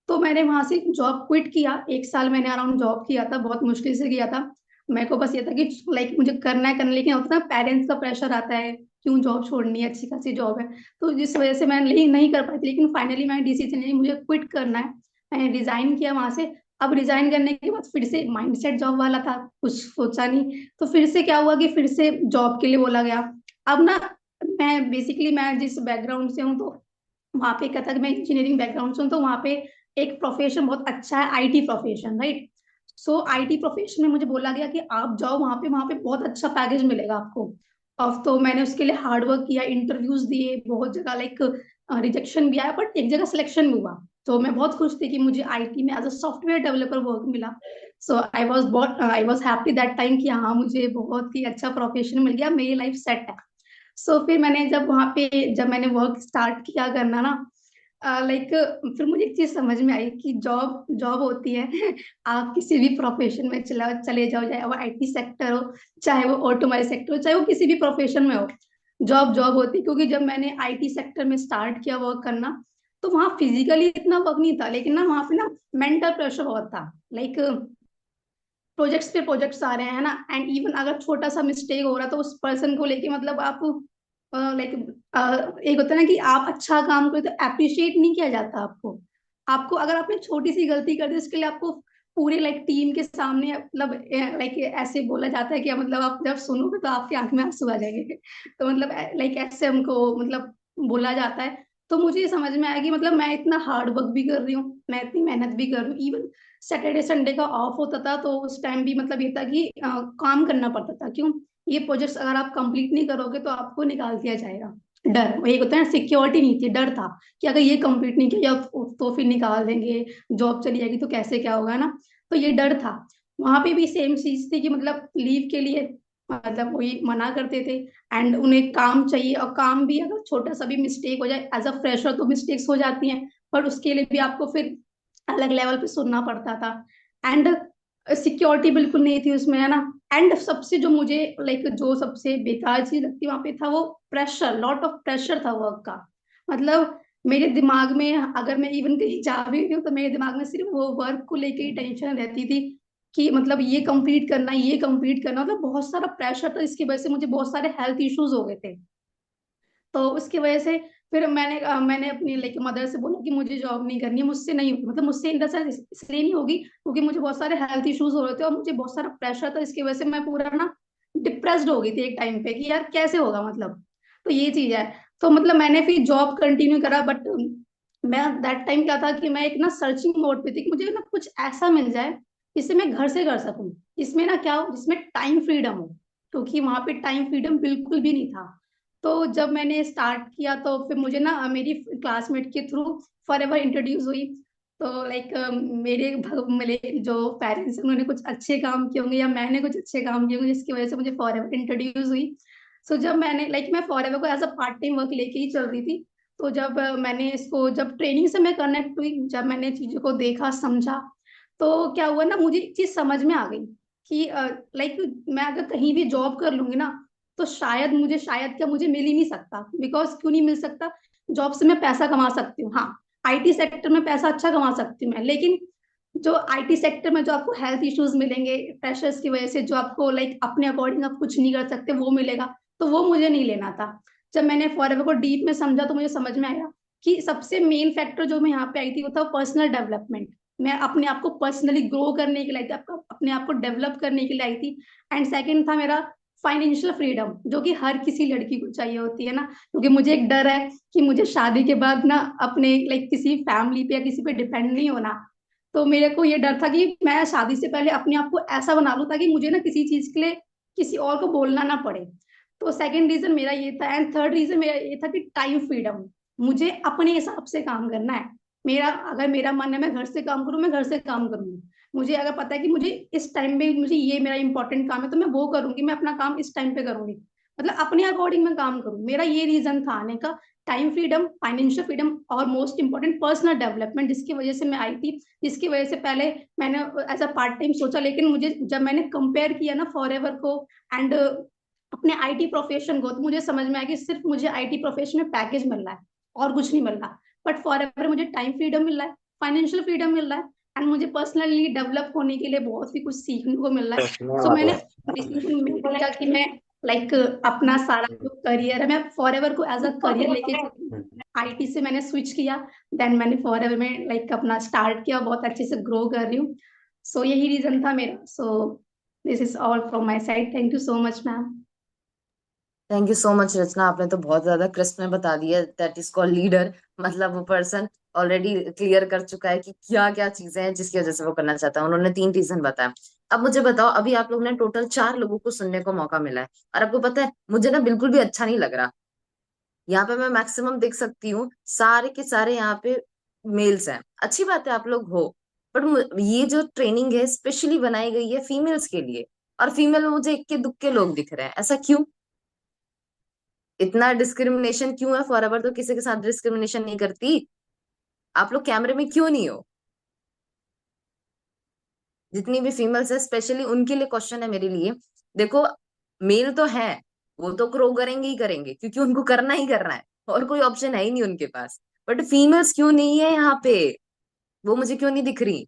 तो मैंने वहां से जॉब क्विट किया। 1 साल मैंने अराउंड जॉब किया था, बहुत मुश्किल से किया था। मेरे को बस ये था कि लाइक मुझे करना है करना है, लेकिन होता है ना पेरेंट्स का प्रेशर आता है, क्यों जॉब छोड़नी है, अच्छी खासी जॉब है। तो जिस वजह से मैं नहीं कर पाई थी, लेकिन फाइनली मैंने डिसीजन लिया मुझे क्विट करना है। मैंने रिजाइन किया वहां से। अब रिजाइन करने के बाद फिर से माइंडसेट जॉब वाला था, कुछ सोचा नहीं। तो फिर से क्या हुआ कि फिर से जॉब के लिए बोला गया। अब ना, मैं जिस बैकग्राउंड से हूँ, तो वहाँ पे क्या था कि मैं इंजीनियरिंग बैकग्राउंड से हूँ, तो वहाँ पे एक प्रोफेशन बहुत अच्छा है, IT profession, right. So IT profession में मुझे बोला गया कि आप जाओ वहाँ पे बहुत अच्छा पैकेज मिलेगा आपको। अब तो मैंने उसके लिए हार्ड वर्क किया, इंटरव्यूज दिए बहुत जगह, लाइक रिजेक्शन भी आया, बट एक जगह सिलेक्शन भी हुआ। तो मैं बहुत खुश थी कि मुझे आईटी में as a software developer work मिला। So I was happy that time कि हाँ, मुझे बहुत ही अच्छा प्रोफेशन मिल गया, मेरी लाइफ सेट है। फिर मैंने जब मैंने वर्क स्टार्ट किया करना ना, लाइक फिर मुझे एक चीज समझ में आई कि जॉब जॉब होती है। आप किसी भी प्रोफेशन में चले जाओ, चाहे वो आईटी सेक्टर हो, चाहे वो ऑटोमोबाइल सेक्टर हो, चाहे वो किसी भी प्रोफेशन में हो, जॉब जॉब होती है। क्योंकि जब मैंने आईटी सेक्टर में स्टार्ट किया वर्क करना, तो वहाँ फिजिकली इतना वर्क नहीं था, लेकिन ना वहाँ पे ना मेंटल प्रेशर बहुत था। लाइक प्रोजेक्ट्स पे प्रोजेक्ट्स आ रहे हैं ना, एंड इवन अगर छोटा सा मिस्टेक हो रहा है तो उस पर्सन को लेके मतलब आप लाइक एक होता है ना कि आप अच्छा काम करो तो अप्रिशिएट नहीं किया जाता आपको। आपको अगर आपने छोटी सी गलती कर दी, उसके लिए आपको पूरे लाइक टीम के सामने मतलब लाइक ऐसे बोला जाता है कि मतलब आप जब सुनोगे तो आपकी आंख में आंसू आ जाएंगे। तो मतलब लाइक ऐसे हमको मतलब बोला जाता है। तो मुझे ये समझ में आया कि मतलब मैं इतना हार्ड वर्क भी कर रही हूँ, मैं इतनी मेहनत भी कर रही हूँ, इवन सैटरडे संडे का ऑफ होता था, तो उस टाइम भी मतलब ये था कि काम करना पड़ता था। क्यों? ये प्रोजेक्ट्स अगर आप कंप्लीट नहीं करोगे तो आपको निकाल दिया जाएगा। डर, एक होता है ना, सिक्योरिटी नहीं थी, डर था कि अगर ये कंप्लीट नहीं किया तो फिर निकाल देंगे, जॉब चली जाएगी तो कैसे क्या होगा ना। तो ये डर था। वहां पे भी सेम चीज थी कि मतलब लीव के लिए मतलब वही मना करते थे। एंड उन्हें काम चाहिए, और काम भी अगर छोटा सा भी मिस्टेक हो जाए एज अ फ्रेशर तो मिस्टेक्स हो जाती हैं, पर उसके लिए भी आपको फिर अलग लेवल पे सुनना पड़ता था। एंड सिक्योरिटी बिल्कुल नहीं थी उसमें, है ना। एंड सबसे जो मुझे लाइक जो सबसे बेकार चीज लगती वहां पे था, वो प्रेशर, लॉट ऑफ प्रेशर था वर्क का। मतलब मेरे दिमाग में अगर मैं इवन कहीं जा भी रही हूँ तो मेरे दिमाग में सिर्फ वो वर्क को लेके ही टेंशन रहती थी कि मतलब ये कंप्लीट करना, ये कंप्लीट करना, मतलब बहुत सारा प्रेशर था। इसकी वजह से मुझे बहुत सारे हेल्थ इश्यूज हो गए थे। तो उसकी वजह से फिर मैंने अपनी लाइक मदर से बोला कि मुझे जॉब नहीं करनी है, मुझसे नहीं होगी, मतलब मुझसे इन द सेंस इसलिए नहीं होगी क्योंकि मुझे बहुत सारे हेल्थ इश्यूज हो रहे थे और मुझे बहुत सारा प्रेशर था। इसकी वजह से मैं पूरा ना डिप्रेस्ड हो गई थी एक टाइम पे कि यार कैसे होगा मतलब। तो ये चीज है। तो मतलब मैंने फिर जॉब कंटिन्यू करा, बट मैं दैट टाइम क्या था कि मैं एक ना सर्चिंग मोड पे थी कि मुझे ना कुछ ऐसा मिल जाए जिससे मैं घर से कर सकूं, जिसमें ना क्या हो, जिसमें टाइम फ्रीडम हो। क्योंकि वहां पे टाइम फ्रीडम बिल्कुल भी नहीं था। तो जब मैंने स्टार्ट किया तो फिर मुझे ना मेरी क्लासमेट के थ्रू फॉरएवर इंट्रोड्यूस हुई। तो लाइक मेरे जो पेरेंट्स हैं उन्होंने कुछ अच्छे काम किए होंगे या मैंने कुछ अच्छे काम किए होंगे जिसकी वजह से मुझे फॉरएवर इंट्रोड्यूस हुई। सो जब मैंने लाइक मैं फॉरएवर को as a part time work लेके ही चल रही थी। तो जब मैंने इसको जब ट्रेनिंग से मैं कनेक्ट हुई, जब मैंने चीजों को देखा समझा, तो क्या हुआ ना, मुझे एक चीज समझ में आ गई कि लाइक मैं अगर कहीं भी जॉब कर लूंगी ना, तो शायद क्या मुझे मिल ही नहीं सकता। बिकॉज क्यों नहीं मिल सकता? जॉब से मैं पैसा कमा सकती हूँ, हाँ, आईटी सेक्टर में पैसा अच्छा कमा सकती हूँ मैं, लेकिन जो आईटी सेक्टर में जो आपको हेल्थ इश्यूज मिलेंगे प्रेशर्स की वजह से, जो आपको लाइक अपने अकॉर्डिंग आप कुछ नहीं कर सकते वो मिलेगा, तो वो मुझे नहीं लेना था। जब मैंने फॉरएवर को डीप में समझा तो मुझे समझ में आया कि सबसे मेन फैक्टर जो मैं यहाँ पे आई थी वो था पर्सनल डेवलपमेंट। मैं अपने आप को पर्सनली ग्रो करने के लिए आई थी, आपको अपने आप को डेवलप करने के लिए आई थी। एंड सेकंड था मेरा फाइनेंशियल फ्रीडम, जो कि हर किसी लड़की को चाहिए होती है ना। क्योंकि मुझे एक डर है कि मुझे शादी के बाद ना अपने लाइक किसी फैमिली पे या किसी पे डिपेंड नहीं होना। तो मेरे को ये डर था कि मैं शादी से पहले अपने आप को ऐसा बना लूं ताकि मुझे ना किसी चीज के लिए किसी और को बोलना ना पड़े। तो सेकंड रीजन मेरा ये था। एंड थर्ड रीजन मेरा ये था कि टाइम फ्रीडम, मुझे अपने हिसाब से काम करना है। अगर मेरा मन है मैं घर से काम करूं, मैं घर से काम करूंगी। मुझे अगर पता है कि मुझे इस टाइम में मुझे ये मेरा इंपॉर्टेंट काम है तो मैं वो करूंगी, मैं अपना काम इस टाइम पे करूंगी। मतलब अपने अकॉर्डिंग मैं काम करूँ, मेरा ये रीजन था आने का। टाइम फ्रीडम, फाइनेंशियल फ्रीडम, और मोस्ट इंपॉर्टेंट पर्सनल डेवलपमेंट, जिसकी वजह से मैं आई थी। जिसकी वजह से पहले मैंने एज अ पार्ट टाइम सोचा, लेकिन मुझे जब मैंने कंपेयर किया ना फॉरएवर को एंड अपने आईटी प्रोफेशन को, तो मुझे समझ में आया कि सिर्फ मुझे आईटी प्रोफेशन में पैकेज मिल रहा है और कुछ नहीं मिल रहा। बट फॉरएवर मुझे टाइम फ्रीडम मिल रहा है, फाइनेंशियल फ्रीडम मिल रहा है एंड मुझे पर्सनली डेवलप होने के लिए बहुत ही कुछ सीखने को मिल रहा है। सो मैंने डिसीजन मेक किया कि मैं लाइक अपना सारा जो करियर है मैं फॉरएवर को एज अ करियर लेके चलूं। आईटी से मैंने स्विच किया, देन मैंने फॉरएवर में लाइक अपना स्टार्ट किया, बहुत अच्छे से ग्रो कर रही हूँ। सो यही रीजन था मेरा। So this is all from my side. Thank you so much ma'am. Thank you so much Rachna, आपने तो बहुत ज्यादा क्रिस्प में बता दिया। That is called leader. मतलब वो पर्सन ऑलरेडी क्लियर कर चुका है कि क्या क्या चीजें हैं जिसकी वजह से वो करना चाहता है। उन्होंने 3 रीजन बताया। अब मुझे बताओ, अभी आप लोग ने टोटल 4 लोगों को सुनने को मौका मिला है, और आपको पता है मुझे ना बिल्कुल भी अच्छा नहीं लग रहा। यहाँ पे मैं मैक्सिमम देख सकती हूँ सारे के सारे यहाँ पे मेल्स हैं। अच्छी बात है आप लोग हो, बट ये जो ट्रेनिंग है स्पेशली बनाई गई है फीमेल्स के लिए, और फीमेल में मुझे इक्के दुक्के लोग दिख रहे हैं। ऐसा क्यों? इतना डिस्क्रिमिनेशन क्यों है? फॉरएवर तो किसी के साथ डिस्क्रिमिनेशन नहीं करती। आप लोग कैमरे में क्यों नहीं हो? जितनी भी फीमेल्स है स्पेशली उनके लिए क्वेश्चन है मेरे लिए। देखो, मेल तो है, वो तो ग्रो करेंगे ही करेंगे क्योंकि उनको करना ही करना है, और कोई ऑप्शन है ही नहीं उनके पास। बट फीमेल्स क्यों नहीं है यहाँ पे? वो मुझे क्यों नहीं दिख रही?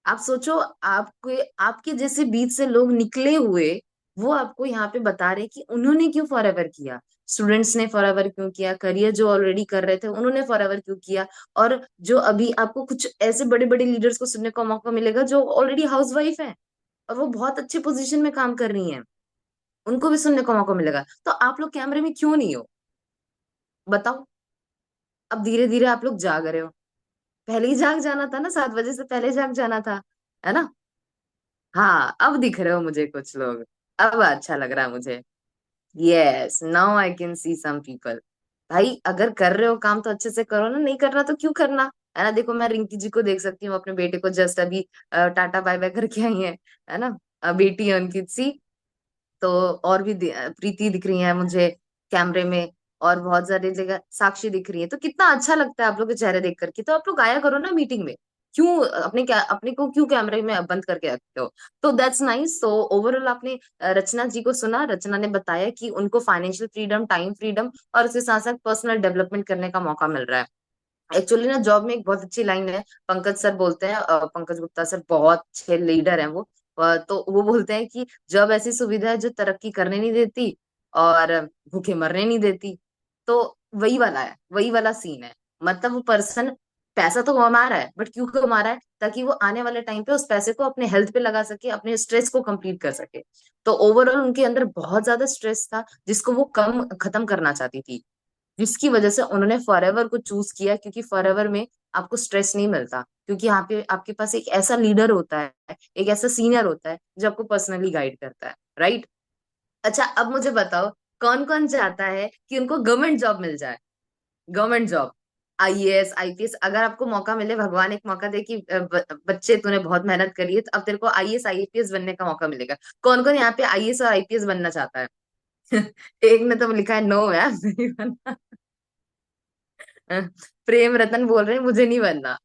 आप सोचो, आपके आपके जैसे बीच से लोग निकले हुए, वो आपको यहाँ पे बता रहे कि उन्होंने क्यों फॉरएवर किया। स्टूडेंट्स ने फॉरएवर क्यों किया, करियर जो ऑलरेडी कर रहे थे उन्होंने फॉरएवर क्यों किया। और जो अभी आपको कुछ ऐसे बड़े बड़े लीडर्स को सुनने का मौका मिलेगा जो ऑलरेडी हाउसवाइफ है और वो बहुत अच्छे पोजीशन में काम कर रही हैं, उनको भी सुनने का मौका मिलेगा। तो आप लोग कैमरे में क्यों नहीं हो? बताओ। अब धीरे धीरे आप लोग जाग रहे हो। पहले ही जाग जाना था ना, 7 बजे से पहले जाग जाना था, है ना? हाँ, अब दिख रहे हो मुझे कुछ लोग। अब अच्छा लग रहा है मुझे। Yes, now I can see some people. भाई अगर कर रहे हो काम तो अच्छे से करो ना, नहीं करना तो क्यों करना? है ना? देखो, मैं रिंकी जी को देख सकती हूँ, अपने बेटे को जस्ट अभी टाटा बाय बाय करके आई है ना? बेटी है उनकी सी। तो और भी प्रीति दिख रही है मुझे कैमरे में, और बहुत सारी जगह साक्षी दिख रही है। तो कितना अच्छा लगता है आप लोग के चेहरे देख करके। तो आप लोग आया करो ना मीटिंग में। क्यों अपने को क्यों कैमरे में बंद करके रखते हो? तो दैट्स नाइस। तो ओवरऑल आपने रचना जी को सुना। रचना ने बताया कि उनको फाइनेंशियल फ्रीडम, टाइम फ्रीडम और उसके साथ साथ पर्सनल डेवलपमेंट करने का मौका मिल रहा है। एक्चुअली ना जॉब में एक बहुत अच्छी लाइन है, पंकज सर बोलते हैं, पंकज गुप्ता सर बहुत अच्छे लीडर हैं वो। तो वो बोलते हैं कि जॉब ऐसी सुविधा है जो तरक्की करने नहीं देती और भूखे मरने नहीं देती। तो वही वाला है, वही वाला सीन है। मतलब वो पर्सन पैसा तो कमा रहा है, बट क्यों कमा रहा है? ताकि वो आने वाले टाइम पे उस पैसे को अपने हेल्थ पे लगा सके, अपने स्ट्रेस को कंप्लीट कर सके। तो ओवरऑल उनके अंदर बहुत ज्यादा स्ट्रेस था जिसको वो कम खत्म करना चाहती थी, जिसकी वजह से उन्होंने फॉरएवर को चूज किया। क्योंकि फॉरएवर में आपको स्ट्रेस नहीं मिलता, क्योंकि यहाँ पे आपके पास एक ऐसा लीडर होता है, एक ऐसा सीनियर होता है जो आपको पर्सनली गाइड करता है, राइट? अच्छा, अब मुझे बताओ, कौन कौन चाहता है कि उनको गवर्नमेंट जॉब मिल जाए? Government job, IAS IPS. अगर आपको मौका मिले, भगवान एक मौका दे कि बच्चे तूने बहुत मेहनत करी है, तो अब तेरे को आईएएस आईपीएस बनने का मौका मिलेगा। कौन कौन यहाँ पे आईएएस और आईपीएस बनना चाहता है? एक ने तो लिखा है नो यार, नहीं बनना। प्रेम रतन बोल रहे हैं मुझे नहीं बनना।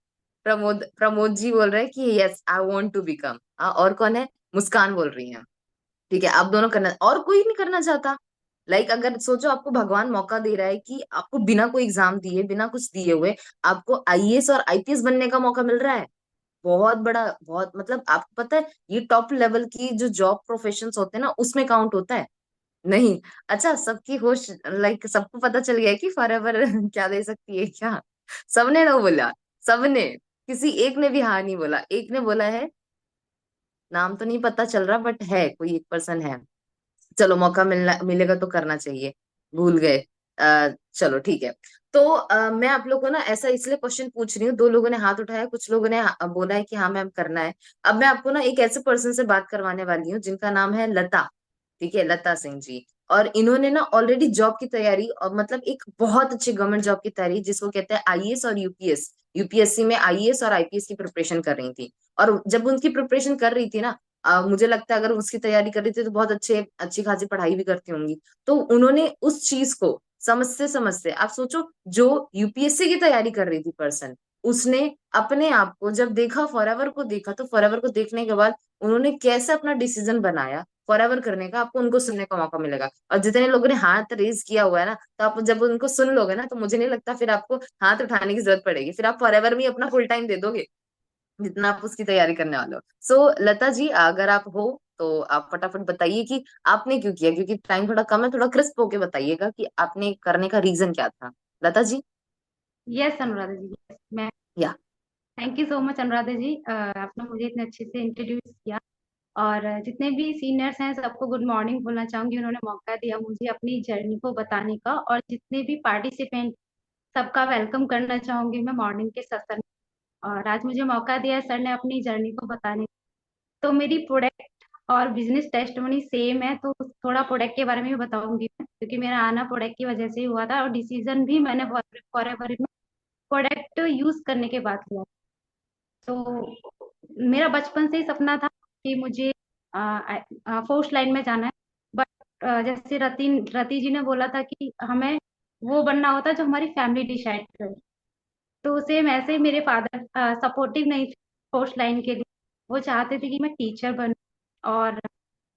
प्रमोद प्रमोद जी बोल रहे हैं कि yes I want to become. और कौन है? मुस्कान बोल रही है। ठीक है, आप दोनों करना, और कोई नहीं करना चाहता। अगर सोचो, आपको भगवान मौका दे रहा है कि आपको बिना कोई एग्जाम दिए, बिना कुछ दिए हुए आपको आईएएस और आईपीएस बनने का मौका मिल रहा है। बहुत बड़ा, बहुत, मतलब आपको पता है ये टॉप लेवल की जो जॉब प्रोफेशंस होते हैं ना उसमें काउंट होता है। नहीं? अच्छा, सबकी होश, सबको पता चल गया है कि फॉरएवर क्या दे सकती है क्या? सबने ना बोला, सबने, किसी एक ने भी हाँ नहीं बोला। एक ने बोला है, नाम तो नहीं पता चल रहा, बट है, कोई एक पर्सन है। चलो, मौका मिलना मिलेगा तो करना चाहिए। भूल गए। चलो ठीक है। तो मैं आप लोगों को ना ऐसा इसलिए क्वेश्चन पूछ रही हूँ। 2 लोगों ने हाथ उठाया, कुछ लोगों ने बोला है कि हाँ मैम करना है। अब मैं आपको ना एक ऐसे पर्सन से बात करवाने वाली हूँ जिनका नाम है लता। ठीक है, लता सिंह जी। और इन्होंने ना ऑलरेडी जॉब की तैयारी, और मतलब एक बहुत अच्छी गवर्नमेंट जॉब की तैयारी जिसको कहते हैं आईएएस और यूपीएस, यूपीएससी में आईएएस और आईपीएस की प्रिपरेशन कर रही थी। और जब उनकी प्रिपरेशन कर रही थी ना, मुझे लगता है अगर उसकी तैयारी कर रही थी तो बहुत अच्छी खासी पढ़ाई भी करती होंगी। तो उन्होंने उस चीज को समझते समझते, आप सोचो, जो यूपीएससी की तैयारी कर रही थी पर्सन, उसने अपने आप को जब देखा, फॉरएवर को देखा, तो फॉरएवर को देखने के बाद उन्होंने कैसे अपना डिसीजन बनाया फॉरएवर करने का, आपको उनको सुनने का मौका मिलेगा। और जितने लोगों ने हाथ रेज किया हुआ है ना, तो आप जब उनको सुन लोगे ना, तो मुझे नहीं लगता फिर आपको हाथ उठाने की जरूरत पड़ेगी, फिर आप फॉरएवर में ही अपना फुल टाइम दे दोगे जितना आप उसकी तैयारी करने वाले हो। सो लता जी, अगर आप हो तो आप फटाफट बताइए कि आपने क्यों किया, क्योंकि टाइम थोड़ा कम है, थोड़ा क्रिस्प होके बताइएगा कि आपने करने का रीजन क्या था। लता जी। यस अनुराधा जी, yes, मैं या। Thank you so much Anuradha ji, आपने मुझे इतने अच्छे से इंट्रोड्यूस किया। और जितने भी सीनियर्स हैं सबको गुड मॉर्निंग बोलना चाहूंगी, उन्होंने मौका दिया मुझे अपनी जर्नी को बताने का। और जितने भी पार्टिसिपेंट, सबका वेलकम करना चाहूंगी मैं मॉर्निंग के सेशन में। और आज मुझे मौका दिया है सर ने अपनी जर्नी को बताने का। तो मेरी प्रोडक्ट और बिजनेस टेस्टिमनी सेम है, तो थोड़ा प्रोडक्ट के बारे में भी बताऊंगी मैं, क्योंकि मेरा आना प्रोडक्ट की वजह से ही हुआ था और डिसीजन भी मैंने फॉरएवर में प्रोडक्ट यूज करने के बाद लिया। तो मेरा बचपन से ही सपना था कि मुझे फोर्थ लाइन में जाना है। बट जैसे रति जी ने बोला था कि हमें वो बनना होता है जो हमारी फैमिली डिसाइड करे। तो सेम ऐसे ही मेरे फादर सपोर्टिव नहीं थे फोर्थ लाइन के लिए। वो चाहते थे कि मैं टीचर बनूं। और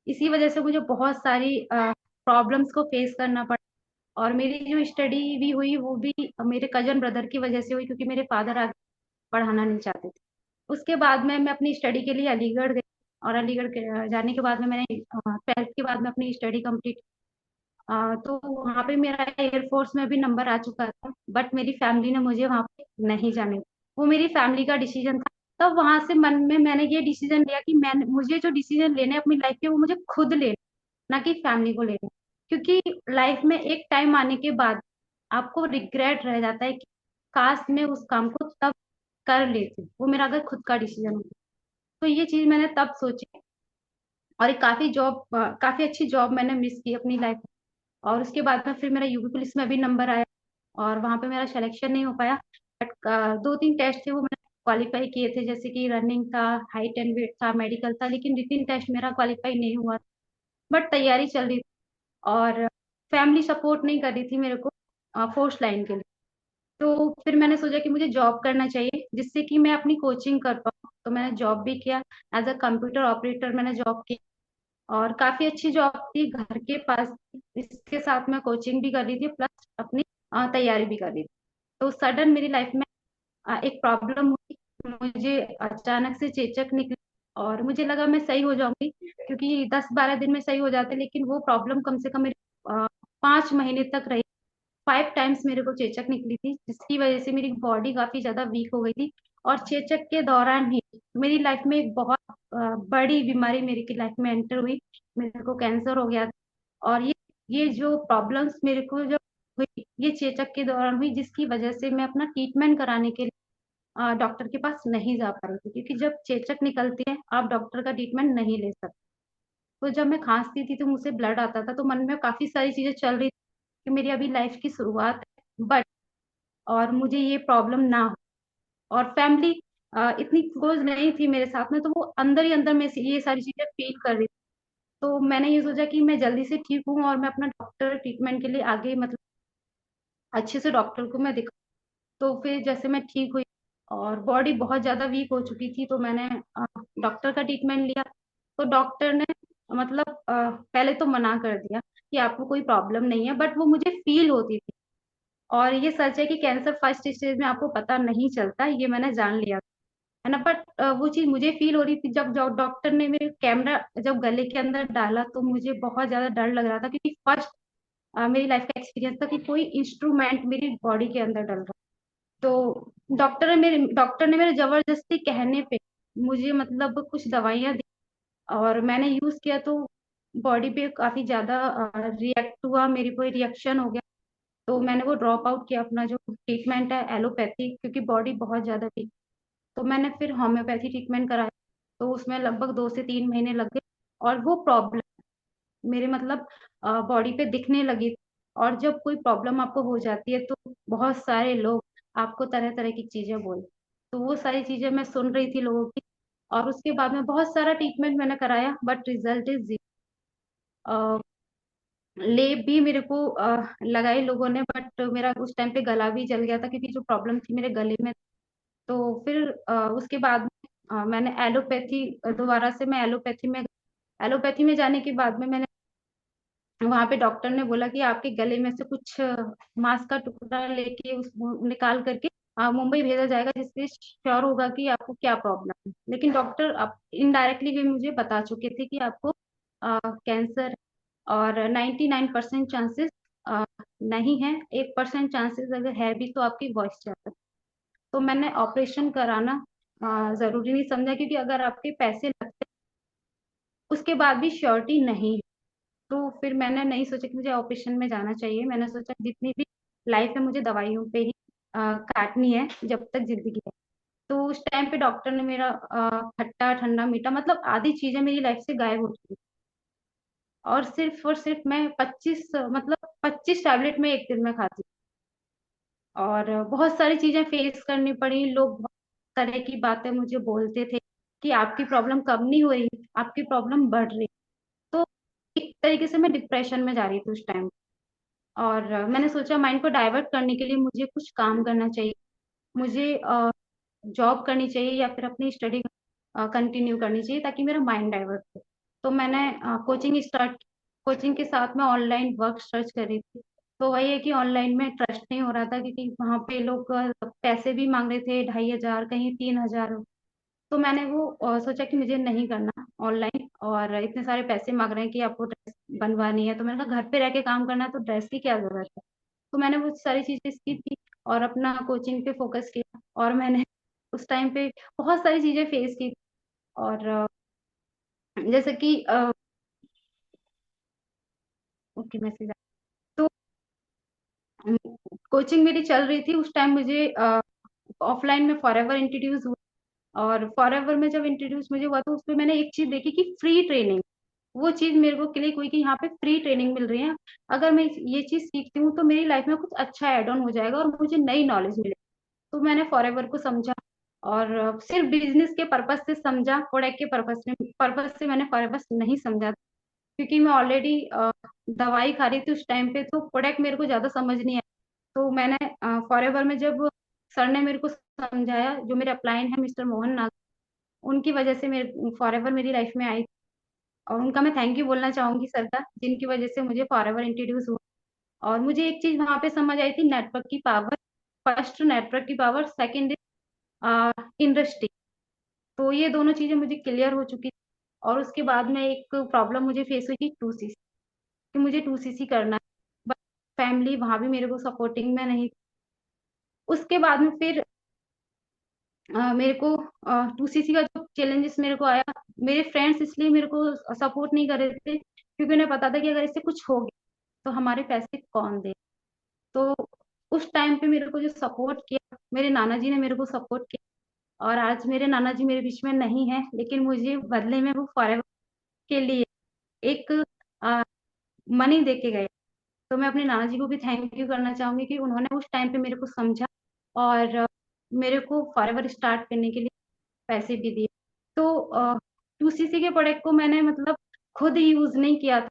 इसी वजह से मुझे बहुत सारी प्रॉब्लम्स को फेस करना पड़ा। और मेरी जो स्टडी भी हुई वो भी मेरे कजन ब्रदर की वजह से हुई, क्योंकि मेरे फादर आगे पढ़ाना नहीं चाहते थे। उसके बाद में मैं अपनी स्टडी के लिए अलीगढ़ गई। और अलीगढ़ जाने के बाद में मैंने 12th के बाद में अपनी स्टडी कंप्लीट। तो वहाँ पे मेरा एयरफोर्स में भी नंबर आ चुका था, बट मेरी फैमिली ने मुझे वहाँ पे नहीं जाने दिया। वो मेरी फैमिली का डिसीजन था। तब वहां से मन में मैंने ये डिसीजन लिया कि मुझे जो डिसीजन लेने हैं अपनी लाइफ के, वो मुझे खुद लेने, ना कि फैमिली को लेने। क्योंकि लाइफ में एक टाइम आने के बाद आपको रिग्रेट रह जाता है कि काश मैं उस काम को तब कर लेती, वो मेरा अगर खुद का डिसीजन होता। तो ये चीज मैंने तब सोची। और एक काफी अच्छी जॉब मैंने मिस की अपनी लाइफ में। और उसके बाद में फिर मेरा यूपी पुलिस में भी नंबर आया। और वहां पे मेरा सिलेक्शन नहीं हो पाया। बट 2-3 टेस्ट थे वो मैंने क्वालिफाई किए थे, जैसे कि रनिंग था, हाइट एंड वेट था, मेडिकल था। लेकिन रिटिन टेस्ट मेरा क्वालिफाई नहीं हुआ। बट तैयारी चल रही थी। और फैमिली सपोर्ट नहीं कर रही थी मेरे को फोर्थ लाइन के लिए। तो फिर मैंने सोचा कि मुझे जॉब करना चाहिए जिससे कि मैं अपनी कोचिंग कर पाऊँ। तो मैंने जॉब भी किया। एज अ कंप्यूटर ऑपरेटर मैंने जॉब की। और काफी अच्छी जॉब थी, घर के पास थी। इसके साथ मैं कोचिंग भी कर रही थी, प्लस अपनी तैयारी भी कर रही थी। तो सडन मेरी लाइफ में एक प्रॉब्लम हुई। मुझे अचानक से चेचक निकली। और मुझे लगा मैं सही हो जाऊंगी, क्योंकि 10-12 दिन में सही हो जाते। लेकिन वो प्रॉब्लम कम से कम मेरी 5 महीने तक रही। 5 टाइम्स मेरे को चेचक निकली थी, जिसकी वजह से मेरी बॉडी काफी ज्यादा वीक हो गई थी। और चेचक के दौरान ही मेरी लाइफ में एक बहुत बड़ी बीमारी मेरी की लाइफ में एंटर हुई। मेरे को कैंसर हो गया था। और ये जो प्रॉब्लम्स मेरे को जब हुई, ये चेचक के दौरान हुई, जिसकी वजह से मैं अपना ट्रीटमेंट कराने के लिए डॉक्टर के पास नहीं जा पा रही थी। क्योंकि जब चेचक निकलती है आप डॉक्टर का ट्रीटमेंट नहीं ले सकते। तो जब मैं खांसती थी तो मुझसे ब्लड आता था, तो मन में काफी सारी चीजें चल रही थी कि मेरी अभी लाइफ की शुरुआत है, बट और मुझे ये प्रॉब्लम ना हो। और फैमिली इतनी क्लोज नहीं थी मेरे साथ में, तो वो अंदर ही अंदर में ये सारी चीजें फील कर रही थी। तो मैंने ये सोचा कि मैं जल्दी से ठीक हूँ और मैं अपना डॉक्टर ट्रीटमेंट के लिए आगे, मतलब अच्छे से डॉक्टर को मैं दिखा। तो फिर जैसे मैं ठीक हुई और बॉडी बहुत ज्यादा वीक हो चुकी थी, तो मैंने डॉक्टर का ट्रीटमेंट लिया। तो डॉक्टर ने मतलब पहले तो मना कर दिया कि आपको कोई प्रॉब्लम नहीं है, बट वो मुझे फील होती थी। और ये सच है कि कैंसर फर्स्ट स्टेज में आपको पता नहीं चलता, ये मैंने जान लिया, है ना। बट वो चीज मुझे फील हो रही थी। जब डॉक्टर ने मेरे कैमरा जब गले के अंदर डाला, तो मुझे बहुत ज्यादा डर लग रहा था, क्योंकि फर्स्ट मेरी लाइफ का एक्सपीरियंस था कि कोई इंस्ट्रूमेंट मेरी बॉडी के अंदर डल रहा। तो डॉक्टर ने मेरे जबरदस्ती कहने पे मुझे मतलब कुछ दवाइयाँ दी। और मैंने यूज किया तो बॉडी पे काफी ज्यादा रिएक्ट हुआ, मेरी कोई रिएक्शन हो गया। तो मैंने वो ड्रॉप आउट किया अपना जो ट्रीटमेंट है एलोपैथी, क्योंकि बॉडी बहुत ज्यादा वीक। तो मैंने फिर होम्योपैथी ट्रीटमेंट कराया। तो उसमें लगभग 2 से 3 महीने लग गए। और वो प्रॉब्लम मेरे मतलब बॉडी पे दिखने लगी। और जब कोई प्रॉब्लम आपको हो जाती है तो बहुत सारे लोग आपको तरह तरह की चीजें बोल, तो वो सारी चीजें मैं सुन रही थी लोगों की। और उसके बाद में बहुत सारा ट्रीटमेंट मैंने कराया, बट रिजल्ट इज जीरो। लेप भी मेरे को लगाई लोगों ने, बट मेरा उस टाइम पे गला भी जल गया था, क्योंकि जो प्रॉब्लम थी मेरे गले में। तो फिर उसके बाद मैंने एलोपैथी दोबारा से मैं एलोपैथी में गई। एलोपैथी में जाने के बाद में मैंने वहां पे डॉक्टर ने बोला कि आपके गले में से कुछ मांस का टुकड़ा लेके उस निकाल करके मुंबई भेजा जाएगा, जिससे श्योर होगा कि आपको क्या प्रॉब्लम है। लेकिन डॉक्टर आप इनडायरेक्टली भी मुझे बता चुके थे कि आपको कैंसर, और 99% चांसेस नहीं है, 1% चांसेस अगर है भी तो आपकी वॉइस चल। तो मैंने ऑपरेशन कराना जरूरी नहीं समझा, क्योंकि अगर आपके पैसे लगते उसके बाद भी श्योरिटी नहीं है। तो फिर मैंने नहीं सोचा कि मुझे ऑपरेशन में जाना चाहिए। मैंने सोचा जितनी भी लाइफ है मुझे दवाइयों पे ही काटनी है जब तक जिंदगी है। तो उस टाइम पे डॉक्टर ने मेरा खट्टा ठंडा मीठा मतलब आधी चीजें मेरी लाइफ से गायब हो चुकी, और सिर्फ मैं 25 टैबलेट में एक दिन में खाती। और बहुत सारी चीजें फेस करनी पड़ी। लोग बहुत तरह की बातें मुझे बोलते थे कि आपकी प्रॉब्लम कम नहीं हो रही, आपकी प्रॉब्लम बढ़ रही। तो एक तरीके से मैं डिप्रेशन में जा रही थी उस टाइम। और मैंने सोचा माइंड को डाइवर्ट करने के लिए मुझे कुछ काम करना चाहिए, मुझे जॉब करनी चाहिए या फिर अपनी स्टडी कंटिन्यू करनी चाहिए ताकि मेरा माइंड डाइवर्ट हो। तो मैंने कोचिंग स्टार्ट, कोचिंग के साथ में ऑनलाइन वर्क सर्च कर रही थी। तो वही है कि ऑनलाइन में ट्रस्ट नहीं हो रहा था, क्योंकि वहाँ पे लोग पैसे भी मांग रहे थे, 2,500 कहीं 3,000। तो मैंने वो सोचा कि मुझे नहीं करना ऑनलाइन, और इतने सारे पैसे मांग रहे हैं कि आपको ड्रेस बनवानी है, तो मैंने कहा घर पे रह के काम करना है तो ड्रेस की क्या जरूरत है। तो मैंने वो सारी चीजें स्किप की और अपना कोचिंग पे फोकस किया। और मैंने उस टाइम पे बहुत सारी चीजें फेस की। और जैसे कि ओके मैसेज, तो कोचिंग मेरी चल रही थी उस टाइम। मुझे ऑफलाइन में फॉरएवर इंट्रोड्यूस हुआ, और फॉरएवर में जब इंट्रोड्यूस मुझे हुआ तो उसपे मैंने एक चीज देखी कि फ्री ट्रेनिंग, वो चीज मेरे को क्लिक हुई कि यहाँ पे फ्री ट्रेनिंग मिल रही है। अगर मैं ये चीज सीखती हूँ तो मेरी लाइफ में कुछ अच्छा एड ऑन हो जाएगा और मुझे नई नॉलेज मिलेगी। तो मैंने फॉरएवर को समझा, और सिर्फ बिजनेस के पर्पज से समझा, प्रोडक्ट के पर्पज से मैंने फॉरएवर नहीं समझा। क्योंकि मैं ऑलरेडी दवाई खा रही थी उस टाइम पे, तो प्रोडक्ट मेरे को ज्यादा समझ नहीं आया। तो मैंने फॉरएवर में जब सर ने मेरे को समझाया, जो मेरे अपलाइन है मिस्टर मोहन नाग, उनकी वजह से मेरे फॉरएवर मेरी लाइफ में आई। और उनका मैं थैंक यू बोलना चाहूंगी सर का, जिनकी वजह से मुझे फॉरएवर इंट्रोड्यूस हुआ। और मुझे एक चीज वहां पे समझ आई थी, नेटवर्क की पावर। फर्स्ट नेटवर्क की पावर, सेकंड इंडस्ट्री। तो ये दोनों चीजें मुझे क्लियर हो चुकी थी। और उसके बाद में एक प्रॉब्लम मुझे फेस हुई थी 2CC, कि मुझे 2CC करना है, बट फैमिली वहां भी मेरे को सपोर्टिंग में नहीं। उसके बाद में फिर मेरे को 2CC का जो चैलेंजेस मेरे को आया, मेरे फ्रेंड्स इसलिए मेरे को सपोर्ट नहीं कर रहे थे क्योंकि उन्हें पता था कि अगर इससे कुछ हो गया तो हमारे पैसे कौन दे। तो उस टाइम पे मेरे को जो सपोर्ट किया, मेरे नाना जी ने मेरे को सपोर्ट किया। और आज मेरे नाना जी मेरे बीच में नहीं है, लेकिन मुझे बदले में वो फॉरएवर के लिए एक मनी दे के गए। तो मैं अपने नाना जी को भी थैंक यू करना चाहूंगी कि उन्होंने उस टाइम पे मेरे को समझा, और मेरे को फॉरएवर स्टार्ट करने के लिए पैसे भी दिए। तो 2CC के प्रोडक्ट को मैंने मतलब खुद यूज नहीं किया था,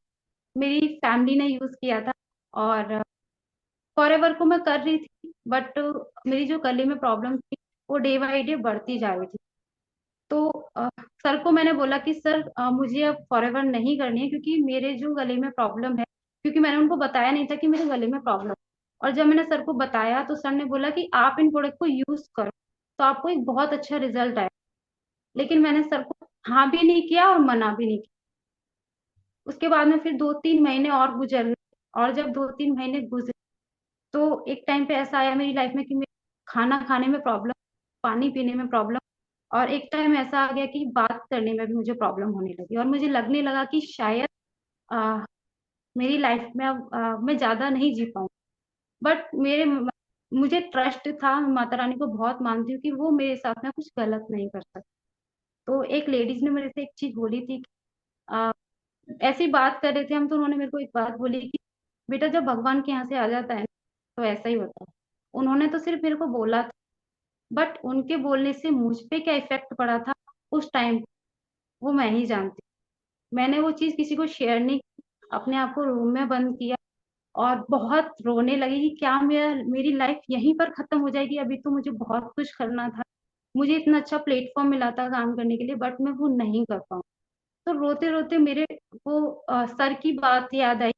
मेरी फैमिली ने यूज किया था। और फॉरएवर को मैं कर रही थी, बट मेरी जो गले में प्रॉब्लम थी वो डे बाई डे बढ़ती जा रही थी। तो सर को मैंने बोला कि सर मुझे अब फॉरएवर नहीं करनी है, क्योंकि मेरे जो गले में प्रॉब्लम है, क्योंकि मैंने उनको बताया नहीं था कि मेरे गले में प्रॉब्लम। और जब मैंने सर को बताया तो सर ने बोला कि आप इन प्रोडक्ट को यूज करो तो आपको एक बहुत अच्छा रिजल्ट आए। लेकिन मैंने सर को हाँ भी नहीं किया और मना भी नहीं किया। उसके बाद में फिर 2-3 महीने और गुजर गए। और जब 2-3 महीने गुजरे तो एक टाइम पे ऐसा आया मेरी लाइफ में कि मेरे खाना खाने में प्रॉब्लम, पानी पीने में प्रॉब्लम, और एक टाइम ऐसा आ गया कि बात करने में भी मुझे प्रॉब्लम होने लगी। और मुझे लगने लगा कि शायद आ, मेरी लाइफ में अब मैं ज्यादा नहीं जी पाऊँ। बट मुझे ट्रस्ट था, माता रानी को बहुत मानती हूँ कि वो मेरे साथ में कुछ गलत नहीं कर सकती। तो एक लेडीज ने मेरे से एक चीज बोली थी, आ, ऐसी बात कर रहे थे हम, तो उन्होंने मेरे को एक बात बोली कि बेटा जब भगवान के यहाँ से आ जाता है ना, तो ऐसा ही होता है। उन्होंने तो सिर्फ मेरे को बोला था, बट उनके बोलने से मुझ पे क्या इफेक्ट पड़ा था उस टाइम, वो मैं ही जानती। मैंने वो चीज किसी को शेयर नहीं की, अपने आप को रूम में बंद किया और बहुत रोने लगी कि क्या मेरी लाइफ यहीं पर खत्म हो जाएगी। अभी तो मुझे बहुत कुछ करना था, मुझे इतना अच्छा प्लेटफॉर्म मिला था काम करने के लिए, बट मैं वो नहीं कर पाऊँ। तो रोते रोते मेरे वो सर की बात याद आई।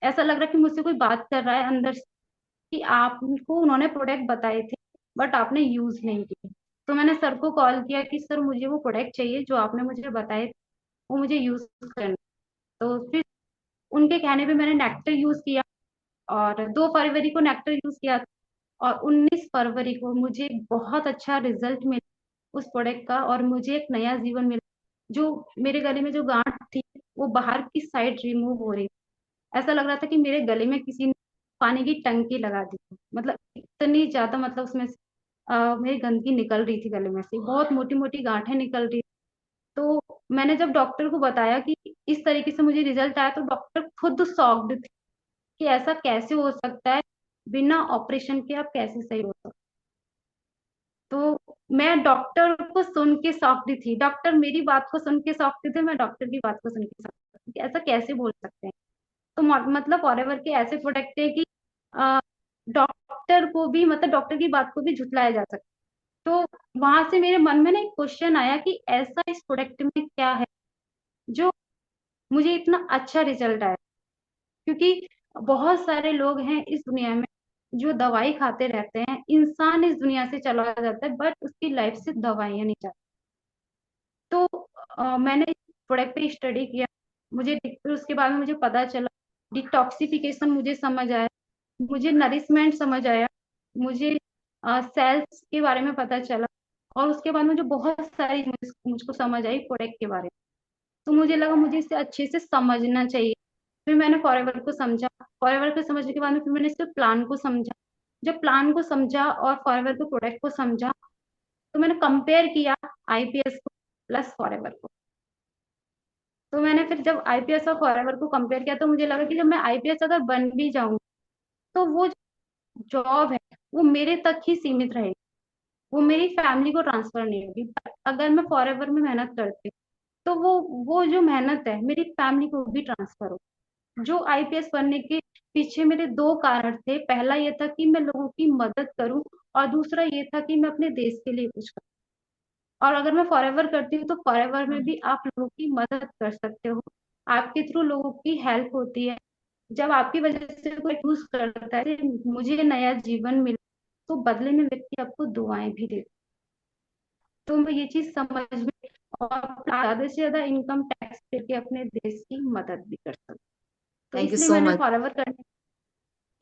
ऐसा लग रहा कि मुझसे कोई बात कर रहा है अंदर से, कि आपको उन्होंने प्रोडक्ट बताए थे बट आपने यूज नहीं किए। तो मैंने सर को कॉल किया कि सर मुझे वो प्रोडक्ट चाहिए जो आपने मुझे बताए, वो मुझे यूज करना। तो फिर उनके कहने पे मैंने नेक्टर यूज किया, और 2 फरवरी को नेक्टर यूज किया था, और 19 फरवरी को मुझे एक बहुत अच्छा रिजल्ट मिला उस प्रोडक्ट का, और मुझे एक नया जीवन मिला। जो मेरे गले में जो गांठ थी वो बाहर की साइड रिमूव हो रही थी। ऐसा लग रहा था कि मेरे गले में किसी ने पानी की टंकी लगा दी थी। मतलब इतनी ज्यादा, मतलब उसमें से मेरी गंदगी निकल रही थी, गले में से बहुत मोटी मोटी गांठें निकल रही। तो मैंने जब डॉक्टर को बताया कि इस तरीके से मुझे रिजल्ट आया, तो डॉक्टर खुद शॉक्ड थे कि ऐसा कैसे हो सकता है, बिना ऑपरेशन के आप कैसे सही हो सकते। तो मैं डॉक्टर को सुन के शॉक्ड थी, डॉक्टर मेरी बात को सुन के शॉक्ड थे, मैं डॉक्टर की बात को सुन के शॉक्ड थी कि ऐसा कैसे बोल सकते हैं। तो मतलब फॉरएवर के ऐसे प्रोडक्ट है कि डॉक्टर को भी, मतलब डॉक्टर की बात को भी झुटलाया जा सकता है। तो वहां से मेरे मन में ना एक क्वेश्चन आया कि ऐसा इस प्रोडक्ट में क्या है जो मुझे इतना अच्छा रिजल्ट आया। क्योंकि बहुत सारे लोग हैं इस दुनिया में जो दवाई खाते रहते हैं, इंसान इस दुनिया से चला जाता है बट उसकी लाइफ से दवाइयां नहीं जाती। तो मैंने इस प्रोडक्ट पे स्टडी किया, मुझे फिर उसके बाद में मुझे पता चला, डिटॉक्सिफिकेशन मुझे समझ आया, मुझे नरिशमेंट समझ आया, मुझे सेल्स के बारे में पता चला, और उसके बाद मुझे बहुत सारी मुझको समझ आई प्रोडक्ट के बारे में। तो मुझे लगा मुझे इसे अच्छे से समझना चाहिए। फिर मैंने फॉरएवर को समझा, फॉरएवर को समझने के बाद में फिर मैंने इसके प्लान को समझा। जब प्लान को समझा और फॉरएवर को प्रोडक्ट को समझा, तो मैंने कंपेयर किया आईपीएस को प्लस फॉरएवर को। तो मैंने फिर जब आईपीएस और फॉरएवर को कंपेयर किया, तो मुझे लगा कि जब मैं आईपीएस अगर बन भी जाऊं, तो वो जॉब है वो मेरे तक ही सीमित रहेगी, वो मेरी फैमिली को ट्रांसफर नहीं होगी। But अगर मैं फॉरएवर में मेहनत करती हूँ, तो वो जो मेहनत है मेरी फैमिली को भी ट्रांसफर हो। जो आईपीएस बनने के पीछे मेरे 2 कारण थे, पहला ये था कि मैं लोगों की मदद करूं, और दूसरा ये था कि मैं अपने देश के लिए कुछ करूं। और अगर मैं फॉरएवर करती हूँ, तो फॉरएवर में भी आप लोगों की मदद कर सकते हो, आपके थ्रू लोगों की हेल्प होती है। जब आपकी वजह से कोई चूज करता है मुझे नया जीवन मिला, तो बदले में व्यक्ति आपको दुआएं भी देता है। तो मैं ये चीज समझ में, और ज्यादा से ज्यादा इनकम टैक्स देके अपने देश की मदद भी कर सकते। तो थैंक यू इसलिए सो मैंने मच। फॉरएवर करने।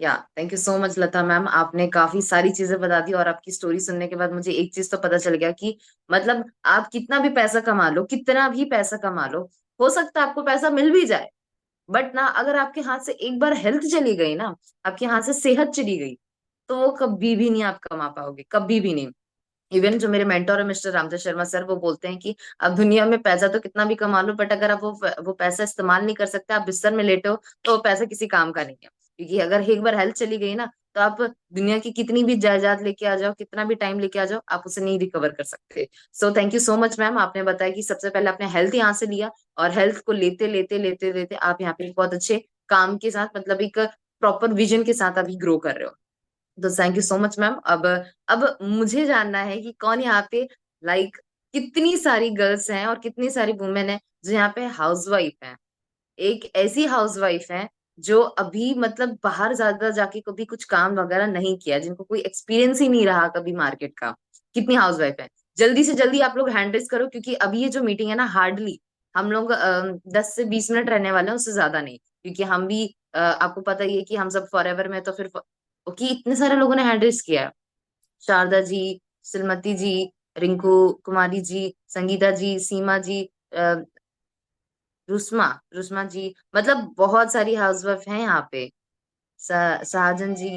या thank you so much Lata ma'am, आपने काफी सारी चीजें बता दी, और आपकी स्टोरी सुनने के बाद मुझे एक चीज तो पता चल गया कि मतलब आप कितना भी पैसा कमा लो, कितना भी पैसा कमा लो, हो सकता है आपको पैसा मिल भी जाए, बट ना अगर आपके हाथ से एक बार हेल्थ चली गई ना, आपके हाथ से सेहत चली गई, तो वो कभी भी नहीं आप कमा पाओगे, कभी भी नहीं। इवन जो मेरे मेंटर है मिस्टर रामदेव शर्मा सर, वो बोलते हैं कि आप दुनिया में पैसा तो कितना भी कमा लो, बट अगर आप वो पैसा इस्तेमाल नहीं कर सकते, आप बिस्तर में लेटे हो, तो वो पैसा किसी काम का नहीं है। क्योंकि अगर एक बार हेल्थ चली गई ना, तो आप दुनिया की कितनी भी जायदाद लेके आ जाओ, कितना भी टाइम लेके आ जाओ, आप उसे नहीं रिकवर कर सकते। सो thank you so much ma'am, आपने बताया कि सबसे पहले आपने हेल्थ यहाँ से लिया, और हेल्थ को लेते लेते लेते लेते आप यहाँ पे एक बहुत अच्छे काम के साथ, मतलब एक प्रॉपर विजन के साथ अभी ग्रो कर रहे हो। तो thank you so much ma'am. अब मुझे जानना है कि कौन यहाँ पे, लाइक, कितनी सारी गर्ल्स हैं और कितनी सारी वुमेन हैं जो यहाँ पे हाउसवाइफ हैं, एक ऐसी हाउसवाइफ है जो अभी मतलब बाहर ज्यादा जाके कभी कुछ काम वगैरह नहीं किया, जिनको कोई एक्सपीरियंस ही नहीं रहा कभी मार्केट का, कितनी हाउसवाइफ है। जल्दी से जल्दी आप लोग हैंड रेज करो, क्योंकि अभी ये जो मीटिंग है ना, हार्डली हम लोग 10 से 20 मिनट रहने वाले हैं, उससे ज्यादा नहीं, क्योंकि हम भी आपको पता ही है कि हम सब फॉरएवर में, तो फिर ओके इतने सारे लोगों ने हैंड रेज किया है। शारदा जी, श्रीमती जी, रिंकू कुमारी जी, संगीता जी, सीमा जी, रुस्मा रुस्मा जी, मतलब बहुत सारी हाउसवाइफ हैं यहाँ पे। सहाजन जी,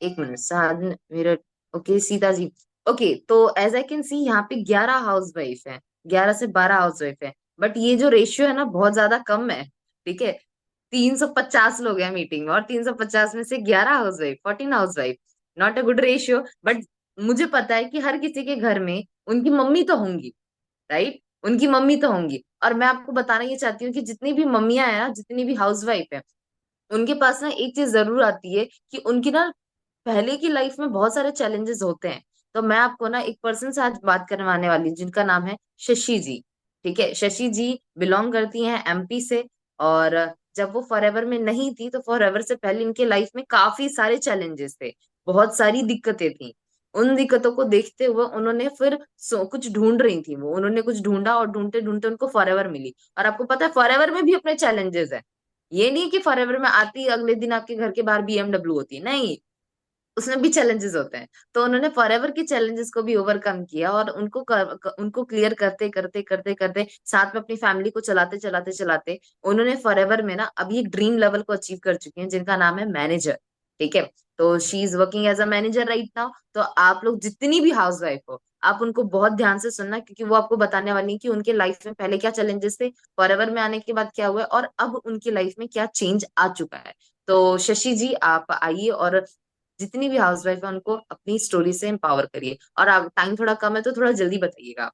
एक मिनट, सहाजन मेरे, ओके सीता जी। ओके, तो एज आई कैन सी यहाँ पे 11 हाउसवाइफ हैं, 11 से 12 हाउसवाइफ है, बट ये जो रेशियो है ना बहुत ज्यादा कम है। ठीक है, 350 लोग हैं मीटिंग में, और 350 में से 11 housewife, 14 housewife, not a good ratio, but मुझे पता है कि हर किसी के घर में उनकी मम्मी तो होंगी, राइट, उनकी मम्मी तो होंगी। और मैं आपको बताना ये चाहती हूँ कि जितनी भी मम्मियां हैं ना, जितनी भी हाउसवाइफ है, उनके पास ना एक चीज जरूर आती है कि उनकी ना पहले की लाइफ में बहुत सारे चैलेंजेस होते हैं। तो मैं आपको ना एक पर्सन से आज बात करवाने वाली हूँ, जिनका नाम है शशि जी। ठीक है, शशि जी बिलोंग करती हैं एमपी से। और जब वो फॉरएवर में नहीं थी तो फॉरएवर से पहले इनके लाइफ में काफी सारे चैलेंजेस थे, बहुत सारी दिक्कतें थी। उन दिक्कतों को देखते हुए उन्होंने फिर कुछ ढूंढ रही थी वो, उन्होंने कुछ ढूंढा और ढूंढते ढूंढते उनको फॉरएवर मिली। और आपको पता है फॉरएवर में भी अपने चैलेंजेस है। ये नहीं कि फॉरएवर में आती अगले दिन आपके घर के बाहर बीएमडब्ल्यू होती है, नहीं, उसमें भी चैलेंजेस होते हैं। तो उन्होंने फॉरएवर के चैलेंजेस को भी ओवरकम किया और उनको क्लियर करते करते करते करते साथ में अपनी फैमिली को चलाते चलाते चलाते उन्होंने फॉरएवर में ना अभी एक ड्रीम लेवल को अचीव कर चुके हैं जिनका नाम है मैनेजर। ठीक है, तो she is working as a manager right now. तो आप लोग जितनी भी हाउस वाइफ हो, आप उनको बहुत ध्यान से सुनना, क्योंकि वो आपको बताने वाली है कि उनके लाइफ में पहले क्या चैलेंजेस थे, फॉरएवर में आने के बाद क्या हुआ है, और अब उनकी लाइफ में क्या चेंज आ चुका है। तो शशि जी आप आइए और जितनी भी हाउसवाइफ है उनको अपनी स्टोरी से एम्पावर करिए। और आप टाइम थोड़ा कम है तो थोड़ा जल्दी बताइएगा।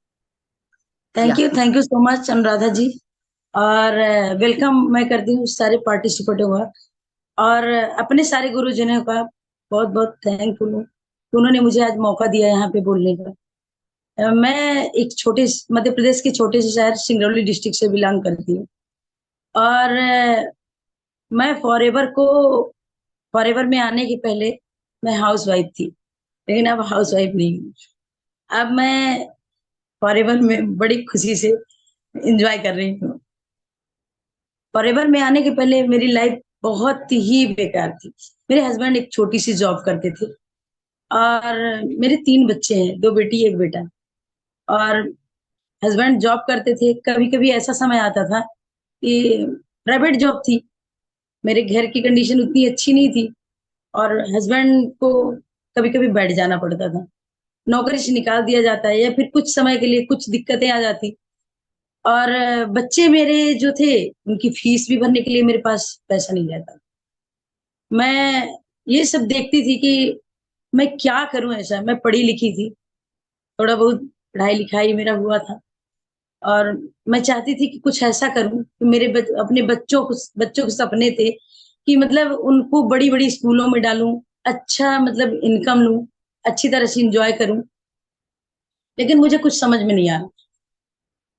या thank you so much Anuradha ji. और वेलकम मैं करती हूँ सारे पार्टिसिपेंटों का। और अपने सारे गुरुजनों का बहुत बहुत थैंकफुल हूँ कि उन्होंने मुझे आज मौका दिया यहाँ पे बोलने का। मैं एक मध्य प्रदेश के छोटे से शहर सिंगरौली डिस्ट्रिक्ट से बिलोंग करती हूँ। और मैं फॉरएवर में आने के पहले मैं हाउस वाइफ थी, लेकिन अब हाउस वाइफ नहीं हूँ। अब मैं फॉरएवर में बड़ी खुशी से एंजॉय कर रही हूँ। फॉरएवर में आने के पहले मेरी लाइफ बहुत ही बेकार थी। मेरे हस्बैंड एक छोटी सी जॉब करते थे और मेरे 3 बच्चे हैं, 2 बेटी 1 बेटा। और हस्बैंड जॉब करते थे। कभी कभी ऐसा समय आता था कि प्राइवेट जॉब थी, मेरे घर की कंडीशन उतनी अच्छी नहीं थी और हस्बैंड को कभी कभी बैठ जाना पड़ता था, नौकरी से निकाल दिया जाता है या फिर कुछ समय के लिए कुछ दिक्कतें आ जाती। और बच्चे मेरे जो थे उनकी फीस भी भरने के लिए मेरे पास पैसा नहीं रहता। मैं ये सब देखती थी कि मैं क्या करूं ऐसा। मैं पढ़ी लिखी थी, थोड़ा बहुत पढ़ाई लिखाई मेरा हुआ था और मैं चाहती थी कि कुछ ऐसा करूं कि अपने बच्चों के सपने थे कि मतलब उनको बड़ी बड़ी स्कूलों में डालूं, अच्छा मतलब इनकम लूं, अच्छी तरह से इंजॉय करूं। लेकिन मुझे कुछ समझ में नहीं आ रहा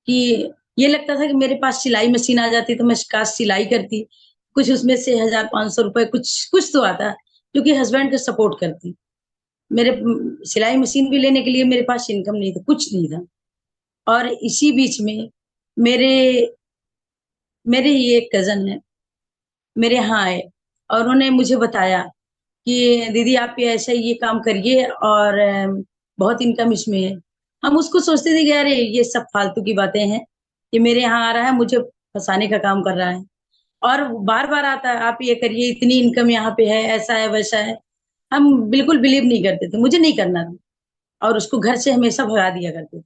कि ये लगता था कि मेरे पास सिलाई मशीन आ जाती तो मैं काश सिलाई करती, कुछ उसमें से 1,000-500 रुपए कुछ कुछ तो आता, क्योंकि हस्बैंड को सपोर्ट करती। मेरे सिलाई मशीन भी लेने के लिए मेरे पास इनकम नहीं था, कुछ नहीं था। और इसी बीच में मेरे मेरे ही एक कजन है, मेरे यहाँ आए और उन्होंने मुझे बताया कि दीदी आप ये ऐसा ये काम करिए और बहुत इनकम इसमें है। हम उसको सोचते थे कि अरे ये सब फालतू की बातें हैं, ये मेरे यहाँ आ रहा है मुझे फंसाने का काम कर रहा है। और बार बार आता है आप ये करिए, इतनी इनकम यहाँ पे है, ऐसा है वैसा है। हम बिल्कुल बिलीव नहीं करते थे, मुझे नहीं करना था और उसको घर से हमेशा भगा दिया करते थे।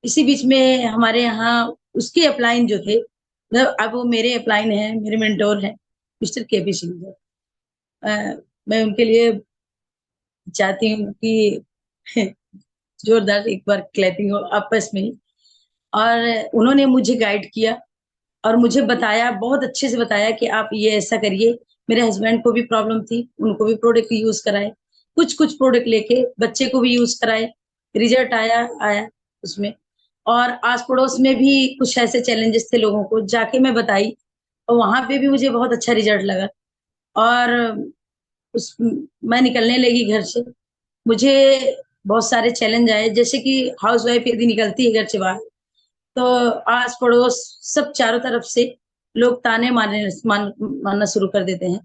इसी बीच में हमारे यहाँ उसके अपलाइन जो थे, मतलब अब वो मेरे अपलाइन हैं, मेरे मेंटोर हैं, मिस्टर केपी सिंह। मैं उनके लिए चाहती हूँ कि जोरदार एक बार क्लैपिंग हो आपस में। और उन्होंने मुझे गाइड किया और मुझे बताया, बहुत अच्छे से बताया कि आप ये ऐसा करिए। मेरे हस्बैंड को भी प्रॉब्लम थी, उनको भी प्रोडक्ट यूज कराए, कुछ कुछ प्रोडक्ट लेके बच्चे को भी यूज कराए, रिजल्ट आया आया उसमें। और आस पड़ोस में भी कुछ ऐसे चैलेंजेस थे लोगों को, जाके मैं बताई और वहां पे भी मुझे बहुत अच्छा रिजल्ट लगा। और उस मैं निकलने लगी घर से। मुझे बहुत सारे चैलेंज आए, जैसे कि हाउस वाइफ यदि निकलती है घर से बाहर तो आस पड़ोस सब चारों तरफ से लोग ताने मारना शुरू कर देते हैं।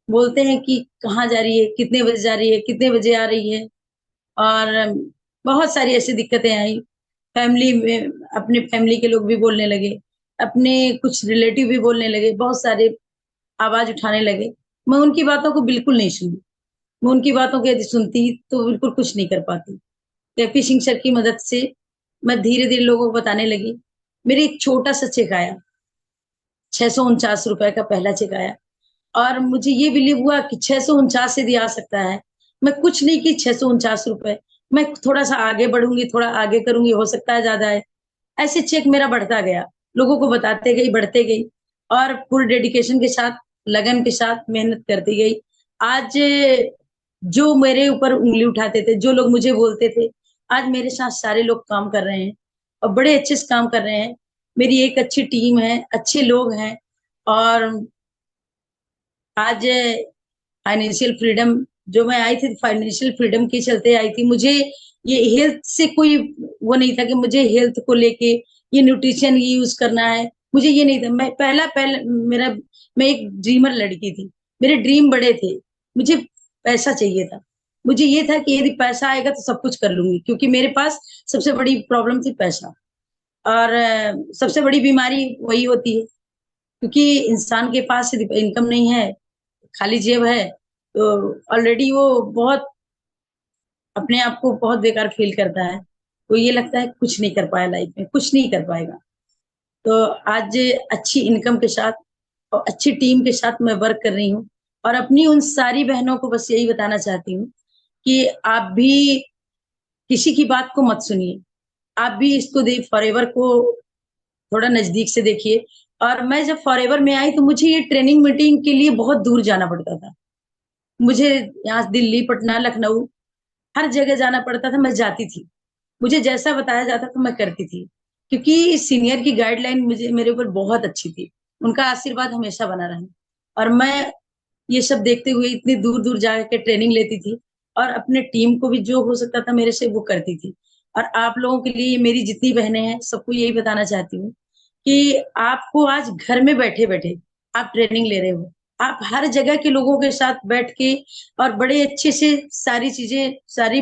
बोलते हैं कि कहाँ जा रही है, कितने बजे जा रही है, कितने बजे आ रही है। और बहुत सारी ऐसी दिक्कतें आई फैमिली में। अपने फैमिली के लोग भी बोलने लगे, अपने कुछ रिलेटिव भी बोलने लगे, बहुत सारे आवाज उठाने लगे। मैं उनकी बातों को बिल्कुल नहीं सुनी। मैं उनकी बातों को यदि सुनती तो बिल्कुल कुछ नहीं कर पाती। केपी सिंह सर की मदद से मैं धीरे धीरे लोगों को बताने लगी। मेरे एक छोटा सा चेक आया, 649 रुपए का पहला चेक आया और मुझे ये बिलीव हुआ कि 649 यदि आ सकता है। मैं कुछ नहीं की, 649 रुपए। मैं थोड़ा सा आगे बढ़ूंगी, थोड़ा आगे करूंगी, हो सकता है ज्यादा है। ऐसे चेक मेरा बढ़ता गया, लोगों को बताते गई, बढ़ते गई और पूरे डेडिकेशन के साथ, लगन के साथ मेहनत करती गई। आज जो मेरे ऊपर उंगली उठाते थे, जो लोग मुझे बोलते थे, आज मेरे साथ सारे लोग काम कर रहे हैं और बड़े अच्छे से काम कर रहे हैं। मेरी एक अच्छी टीम है, अच्छे लोग हैं, और आज फाइनेंशियल फ्रीडम, जो मैं आई थी फाइनेंशियल फ्रीडम के चलते आई थी। मुझे ये हेल्थ से कोई वो नहीं था कि मुझे हेल्थ को लेके ये न्यूट्रिशन यूज करना है, मुझे ये नहीं था। मैं पहला मेरा मैं एक ड्रीमर लड़की थी, मेरे ड्रीम बड़े थे, मुझे पैसा चाहिए था। मुझे ये था कि यदि पैसा आएगा तो सब कुछ कर लूंगी, क्योंकि मेरे पास सबसे बड़ी प्रॉब्लम थी पैसा। और सबसे बड़ी बीमारी वही होती है, क्योंकि इंसान के पास यदि इनकम नहीं है, खाली जेब है, तो ऑलरेडी वो बहुत अपने आप को बहुत बेकार फील करता है। तो ये लगता है कुछ नहीं कर पाया लाइफ में, कुछ नहीं कर पाएगा। तो आज अच्छी इनकम के साथ और अच्छी टीम के साथ मैं वर्क कर रही हूँ, और अपनी उन सारी बहनों को बस यही बताना चाहती हूँ कि आप भी किसी की बात को मत सुनिए, आप भी इसको दे फॉरएवर को थोड़ा नजदीक से देखिए। और मैं जब फॉरएवर में आई तो मुझे ये ट्रेनिंग मीटिंग के लिए बहुत दूर जाना पड़ता था। मुझे यहाँ दिल्ली, पटना, लखनऊ हर जगह जाना पड़ता था, मैं जाती थी। मुझे जैसा बताया जाता था मैं करती थी, क्योंकि सीनियर की गाइडलाइन मुझे मेरे ऊपर बहुत अच्छी थी, उनका आशीर्वाद हमेशा बना रहा। और मैं ये सब देखते हुए इतनी दूर दूर जाके ट्रेनिंग लेती थी, और अपने टीम को भी जो हो सकता था मेरे से वो करती थी। और आप लोगों के लिए मेरी जितनी बहनें हैं सबको यही बताना चाहती हूँ कि आपको आज घर में बैठे बैठे आप ट्रेनिंग ले रहे हो, आप हर जगह के लोगों के साथ बैठ के और बड़े अच्छे से सारी चीजें, सारी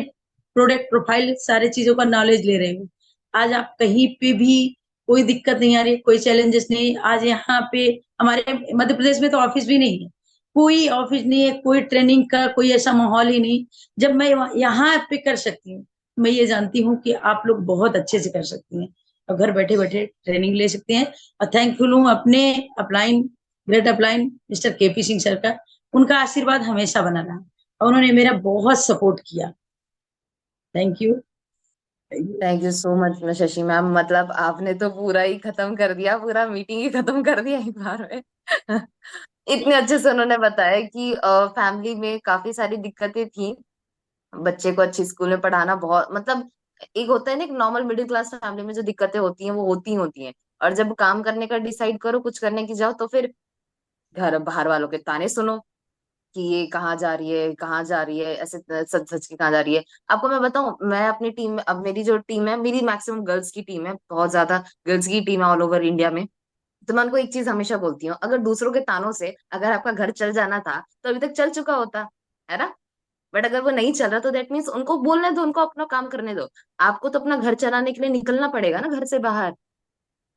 प्रोडक्ट प्रोफाइल, सारी चीजों का नॉलेज ले रहे हो। आज आप कहीं पे भी कोई दिक्कत नहीं आ रही, कोई चैलेंजेस नहीं। आज यहाँ पे हमारे मध्य प्रदेश में तो ऑफिस भी नहीं है, कोई ऑफिस नहीं है, कोई ट्रेनिंग का कोई ऐसा माहौल ही नहीं। जब मैं यहाँ पे कर सकती हूँ, मैं ये जानती हूँ कि आप लोग बहुत अच्छे से कर सकती हैं, और घर बैठे बैठे ट्रेनिंग ले सकते हैं। और थैंकफुल हूँ अपने upline, great upline mister KP Singh sir का, उनका आशीर्वाद हमेशा बना रहा, और उन्होंने मेरा बहुत सपोर्ट किया। Thank you. Thank you so much Shashi ma'am, मतलब आपने तो पूरा ही खत्म कर दिया, पूरा मीटिंग ही खत्म कर दिया एक बार में। इतने अच्छे से उन्होंने बताया कि फैमिली में काफी सारी दिक्कतें थी, बच्चे को अच्छी स्कूल में पढ़ाना बहुत, मतलब एक होता है ना, एक नॉर्मल मिडिल क्लास फैमिली में जो दिक्कतें होती हैं वो होती ही होती हैं। और जब काम करने का डिसाइड करो, कुछ करने की जाओ, तो फिर घर बाहर वालों के ताने सुनो कि ये कहाँ जा रही है, कहाँ जा रही है, ऐसे सच सच की कहाँ जा रही है। आपको मैं बताऊं, मैं अपनी टीम में, अब मेरी जो टीम है, मेरी मैक्सिमम गर्ल्स की टीम है, बहुत ज्यादा गर्ल्स की टीम है ऑल ओवर इंडिया में। तो मैं उनको एक चीज हमेशा बोलती हूँ, अगर दूसरों के तानों से अगर आपका घर चल जाना था तो अभी तक चल चुका होता है ना। बट अगर वो नहीं चल रहा तो दैट मीन्स उनको बोलने दो, उनको अपना काम करने दो। आपको तो अपना घर चलाने के लिए निकलना पड़ेगा ना घर से बाहर।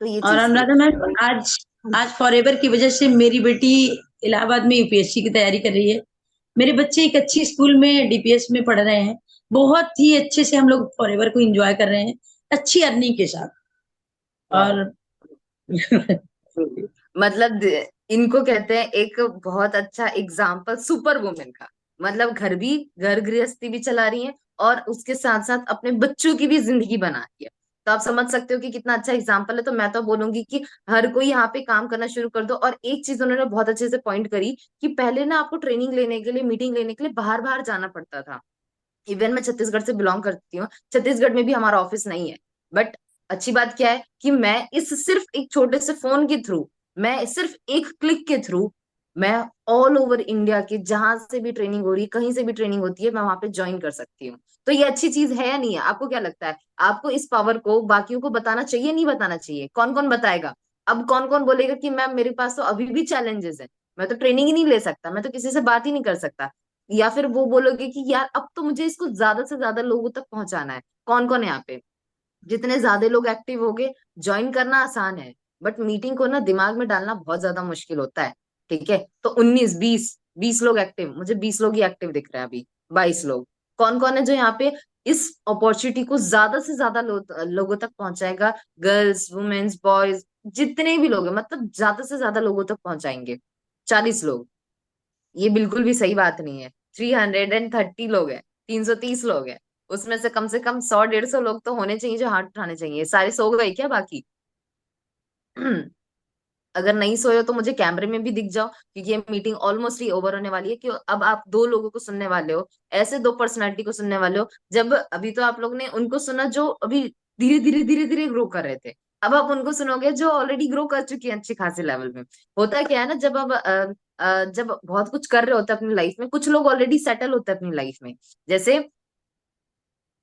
तो ये और चीज थी। अनुराधा मैम, आज आज फॉरएवर की वजह से मेरी बेटी इलाहाबाद में यूपीएससी की तैयारी कर रही है। मेरे बच्चे एक अच्छी स्कूल में डीपीएस में पढ़ रहे हैं। बहुत ही अच्छे से हम लोग फॉरएवर को एंजॉय कर रहे हैं, अच्छी अर्निंग के साथ। वाह। और मतलब इनको कहते हैं एक बहुत अच्छा एग्जाम्पल सुपर वुमेन का। मतलब घर भी, घर गृहस्थी भी चला रही है, और उसके साथ साथ अपने बच्चों की भी जिंदगी बना रही है। तो आप समझ सकते हो कि कितना अच्छा एग्जाम्पल है। तो मैं तो बोलूंगी कि हर कोई यहाँ पे काम करना शुरू कर दो। और एक चीज उन्होंने बहुत अच्छे से पॉइंट करी कि पहले ना आपको ट्रेनिंग लेने के लिए, मीटिंग लेने के लिए बाहर बाहर जाना पड़ता था। इवन मैं छत्तीसगढ़ से बिलोंग करती हूँ, छत्तीसगढ़ में भी हमारा ऑफिस नहीं है। बट अच्छी बात क्या है कि मैं इस सिर्फ एक छोटे से फोन के थ्रू, मैं सिर्फ एक क्लिक के थ्रू, मैं ऑल ओवर इंडिया के जहां से भी ट्रेनिंग हो रही है, कहीं से भी ट्रेनिंग होती है, मैं वहां पे ज्वाइन कर सकती हूँ। तो ये अच्छी चीज है या नहीं है? आपको क्या लगता है? आपको इस पावर को बाकियों को बताना चाहिए, नहीं बताना चाहिए? कौन कौन बताएगा? अब कौन कौन बोलेगा कि मैम मेरे पास तो अभी भी चैलेंजेस है, मैं तो ट्रेनिंग ही नहीं ले सकता, मैं तो किसी से बात ही नहीं कर सकता। या फिर वो बोलोगे कि यार अब तो मुझे इसको ज्यादा से ज्यादा लोगों तक पहुंचाना है। कौन कौन है यहाँ पे? जितने ज्यादा लोग एक्टिव होंगे, ज्वाइन करना आसान है, बट मीटिंग को ना दिमाग में डालना बहुत ज्यादा मुश्किल होता है। ठीक है, तो 19 20 20 लोग एक्टिव, मुझे 20 लोग ही एक्टिव दिख रहे हैं अभी, 22 लोग। कौन कौन है जो यहाँ पे इस अपॉर्चुनिटी को ज्यादा से ज्यादा लोगों तक पहुंचाएगा? गर्ल्स, वुमेन्स, बॉयज, जितने भी लोग हैं, मतलब ज्यादा से ज्यादा लोगों तक पहुंचाएंगे। 40 लोग। ये बिल्कुल भी सही बात नहीं है। 330 लोग हैं, 330 लोग हैं, उसमें से कम 100 150 लोग तो होने चाहिए जो हाथ उठाने चाहिए। सारे सो गए क्या बाकी? अगर नहीं सोए हो तो मुझे कैमरे में भी दिख जाओ, क्योंकि ये मीटिंग ऑलमोस्ट ही ओवर होने वाली है। कि अब आप दो लोगों को सुनने वाले हो, ऐसे दो पर्सनालिटी को सुनने वाले हो। जब अभी तो आप लोग ने उनको सुना जो अभी धीरे धीरे धीरे धीरे ग्रो कर रहे थे। अब आप उनको सुनोगे जो ऑलरेडी ग्रो कर चुके हैं अच्छे खासे लेवल में। होता क्या है ना, जब आप जब बहुत कुछ कर रहे होते हैं अपनी लाइफ में, कुछ लोग ऑलरेडी सेटल होते हैं अपनी लाइफ में। जैसे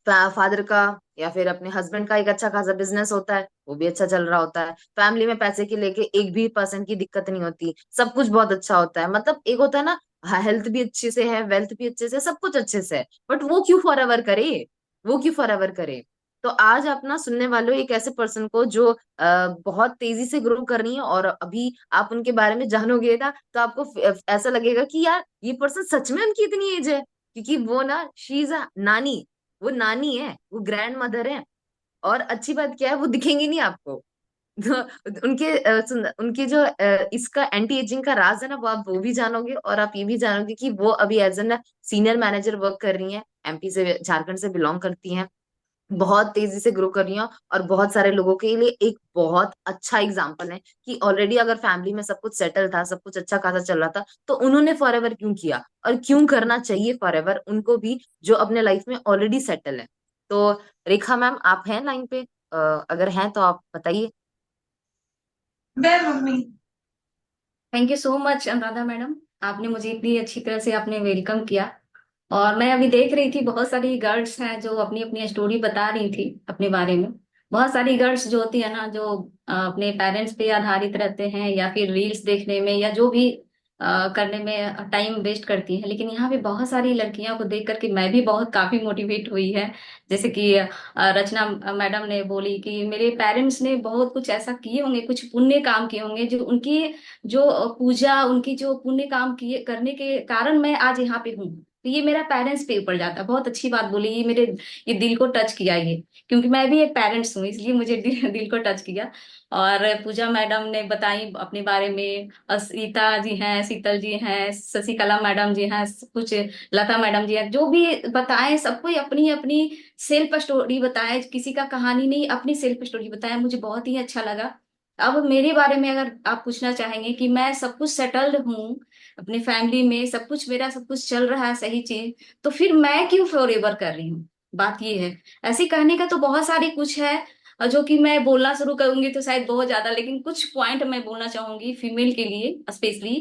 फादर का या फिर अपने हस्बैंड का एक अच्छा खासा बिजनेस होता है, वो भी अच्छा चल रहा होता है, फैमिली में पैसे की लेके एक भी परसेंट की दिक्कत नहीं होती, सब कुछ बहुत अच्छा होता है। मतलब एक होता है ना, हेल्थ भी अच्छे से है, वेल्थ भी अच्छे से, सब कुछ अच्छे से है, बट वो क्यों फॉर एवर करे, वो क्यों फॉर एवर करे। तो आज अपना सुनने वालों एक ऐसे पर्सन को जो बहुत तेजी से ग्रो कर रही है, और अभी आप उनके बारे में जानोगे ना तो आपको ऐसा लगेगा कि यार ये पर्सन सच में उनकी इतनी एज है, क्योंकि वो ना शी इज अ नानी, वो नानी है, वो ग्रैंड मदर है। और अच्छी बात क्या है, वो दिखेंगी नहीं आपको। तो उनके उनके जो इसका एंटी एजिंग का राज है ना, वो आप वो भी जानोगे, और आप ये भी जानोगे कि वो अभी as an senior manager work कर रही हैं, एमपी से, झारखंड से बिलोंग करती हैं, बहुत तेजी से ग्रो कर रही हैं, और बहुत सारे लोगों के लिए एक बहुत अच्छा एग्जाम्पल है कि ऑलरेडी अगर फैमिली में सब कुछ सेटल था, सब कुछ अच्छा खासा चल रहा था, तो उन्होंने फॉर एवर क्यों किया, और क्यों करना चाहिए फॉर एवर उनको भी, जो अपने लाइफ में ऑलरेडी सेटल है। तो रेखा मैम, आप हैं लाइन पे? अगर हैं तो आप बताइए। मैं mummy. Thank you so much Anuradha madam, आपने मुझे इतनी अच्छी तरह से आपने वेलकम किया। और मैं अभी देख रही थी बहुत सारी गर्ल्स हैं जो अपनी अपनी स्टोरी बता रही थी अपने बारे में। बहुत सारी गर्ल्स जो होती है ना, जो अपने पेरेंट्स पे आधारित रहते हैं या फिर रील्स देखने में या जो भी करने में टाइम वेस्ट करती हैं, लेकिन यहाँ पे बहुत सारी लड़कियों को देख करके मैं भी बहुत काफी मोटिवेट हुई है। जैसे कि रचना मैडम ने बोली कि मेरे पेरेंट्स ने बहुत कुछ ऐसा किए होंगे, कुछ पुण्य काम किए होंगे, जो उनकी जो पूजा, उनकी जो पुण्य काम किए करने के कारण मैं आज यहाँ पे हूँ। तो ये मेरा पेरेंट्स पे ऊपर जाता है। बहुत अच्छी बात बोली, ये मेरे ये दिल को टच किया ये, क्योंकि मैं भी एक पेरेंट्स हूँ, इसलिए मुझे दिल को टच किया। और पूजा मैडम ने बताई अपने बारे में, सीता जी हैं, शीतल जी हैं, शशिकला मैडम जी हैं, कुछ लता मैडम जी हैं, जो भी बताएं, सबको अपनी अपनी सेल्फ स्टोरी बताएं, किसी का कहानी नहीं, अपनी सेल्फ स्टोरी बताएं, मुझे बहुत ही अच्छा लगा। अब मेरे बारे में अगर आप पूछना चाहेंगे कि मैं सब कुछ सेटल्ड हूँ, अपनी फैमिली में सब कुछ, मेरा सब कुछ चल रहा है सही चीज, तो फिर मैं क्यों फॉरएवर कर रही हूँ। बात ये है, ऐसे कहने का तो बहुत सारी कुछ है, और जो कि मैं बोलना शुरू करूंगी तो शायद बहुत ज्यादा, लेकिन कुछ पॉइंट मैं बोलना चाहूंगी फीमेल के लिए स्पेशली।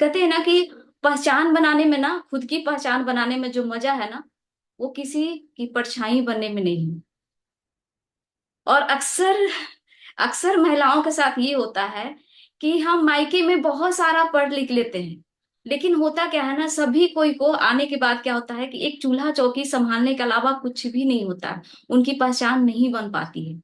कहते हैं ना कि पहचान बनाने में ना, खुद की पहचान बनाने में जो मजा है ना, वो किसी की परछाई बनने में नहीं। और अक्सर अक्सर महिलाओं के साथ ये होता है कि हम मायके में बहुत सारा पढ़ लिख लेते हैं, लेकिन होता क्या है ना, सभी कोई को आने के बाद क्या होता है कि एक चूल्हा चौकी संभालने के अलावा कुछ भी नहीं होता है, उनकी पहचान नहीं बन पाती है।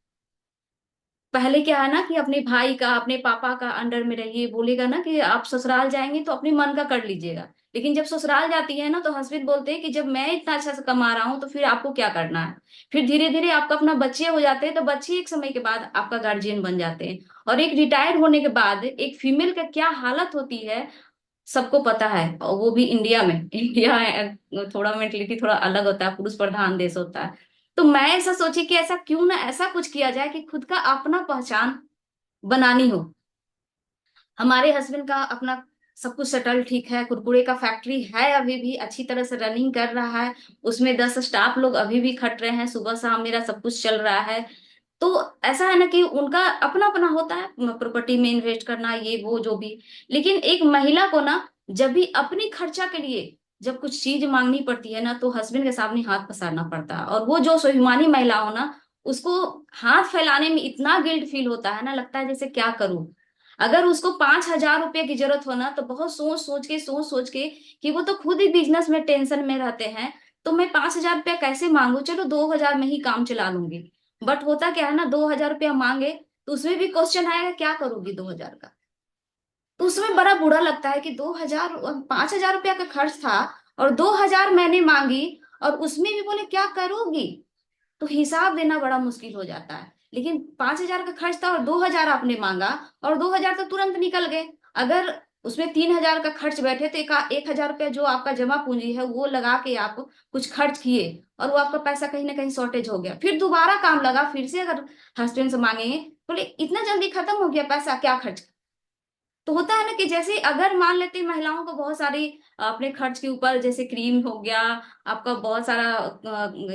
पहले क्या है ना कि अपने भाई का, अपने पापा का अंडर में रहिए, बोलेगा ना कि आप ससुराल जाएंगे तो अपने मन का कर लीजिएगा, लेकिन जब ससुराल जाती है ना तो हस्बैंड बोलते हैं कि जब मैं इतना अच्छा से कमा रहा हूं तो फिर आपको क्या करना है। फिर धीरे धीरे आपका अपना बच्चे हो जाते हैं, तो बच्चे एक समय के बाद आपका गार्जियन बन जाते हैं। और एक रिटायर्ड होने के बाद एक फीमेल का क्या हालत होती है, सबको पता है, और वो भी इंडिया में। इंडिया थोड़ा मेंटलिटी थोड़ा अलग होता है, पुरुष प्रधान देश होता है। तो मैं ऐसा सोची कि ऐसा क्यों ना ऐसा कुछ किया जाए कि खुद का अपना पहचान बनानी हो। हमारे हस्बैंड का अपना सब कुछ सेटल ठीक है, कुरकुरे का फैक्ट्री है, अभी भी अच्छी तरह से रनिंग कर रहा है, उसमें 10 स्टाफ लोग अभी भी खट रहे हैं, सुबह शाम मेरा सब कुछ चल रहा है। तो ऐसा है ना कि उनका अपना अपना होता है, प्रॉपर्टी में इन्वेस्ट करना, ये वो जो भी। लेकिन एक महिला को ना, जब भी अपनी खर्चा के लिए जब कुछ चीज मांगनी पड़ती है ना, तो हस्बैंड के सामने हाथ पसारना पड़ता है, और वो जो स्वाभिमानी महिला हो ना, उसको हाथ फैलाने में इतना गिल्ट फील होता है ना, लगता है जैसे क्या करूं। अगर उसको 5,000 रुपए की जरूरत हो ना, तो बहुत सोच सोच के कि वो तो खुद ही बिजनेस में टेंशन में रहते हैं, तो मैं 5,000 रुपया कैसे मांगू, चलो 2,000 में ही काम चला लूंगी। बट होता क्या है ना, 2,000 रुपया मांगे तो उसमें भी क्वेश्चन आएगा क्या करोगी 2,000 का। तो उसमें बड़ा बुरा लगता है कि 2,000, 5,000 रुपया का खर्च था, और 2,000 मैंने मांगी, और उसमें भी बोले क्या करोगी। तो हिसाब देना बड़ा मुश्किल हो जाता है। लेकिन 5,000 का खर्च था और 2,000 आपने मांगा, और 2,000 तो तुरंत निकल गए। अगर उसमें 3,000 का खर्च बैठे तो 1,000 रुपया जो आपका जमा पूंजी है वो लगा के आप कुछ खर्च किए, और वो आपका पैसा कहीं ना कहीं शॉर्टेज हो गया, फिर दोबारा काम लगा, फिर से अगर हस्बैंड से मांगेंगे, बोले इतना जल्दी खत्म हो गया पैसा, क्या खर्च। तो होता है ना कि जैसे अगर मान लेते हैं महिलाओं को बहुत सारी अपने खर्च के ऊपर, जैसे क्रीम हो गया, आपका बहुत सारा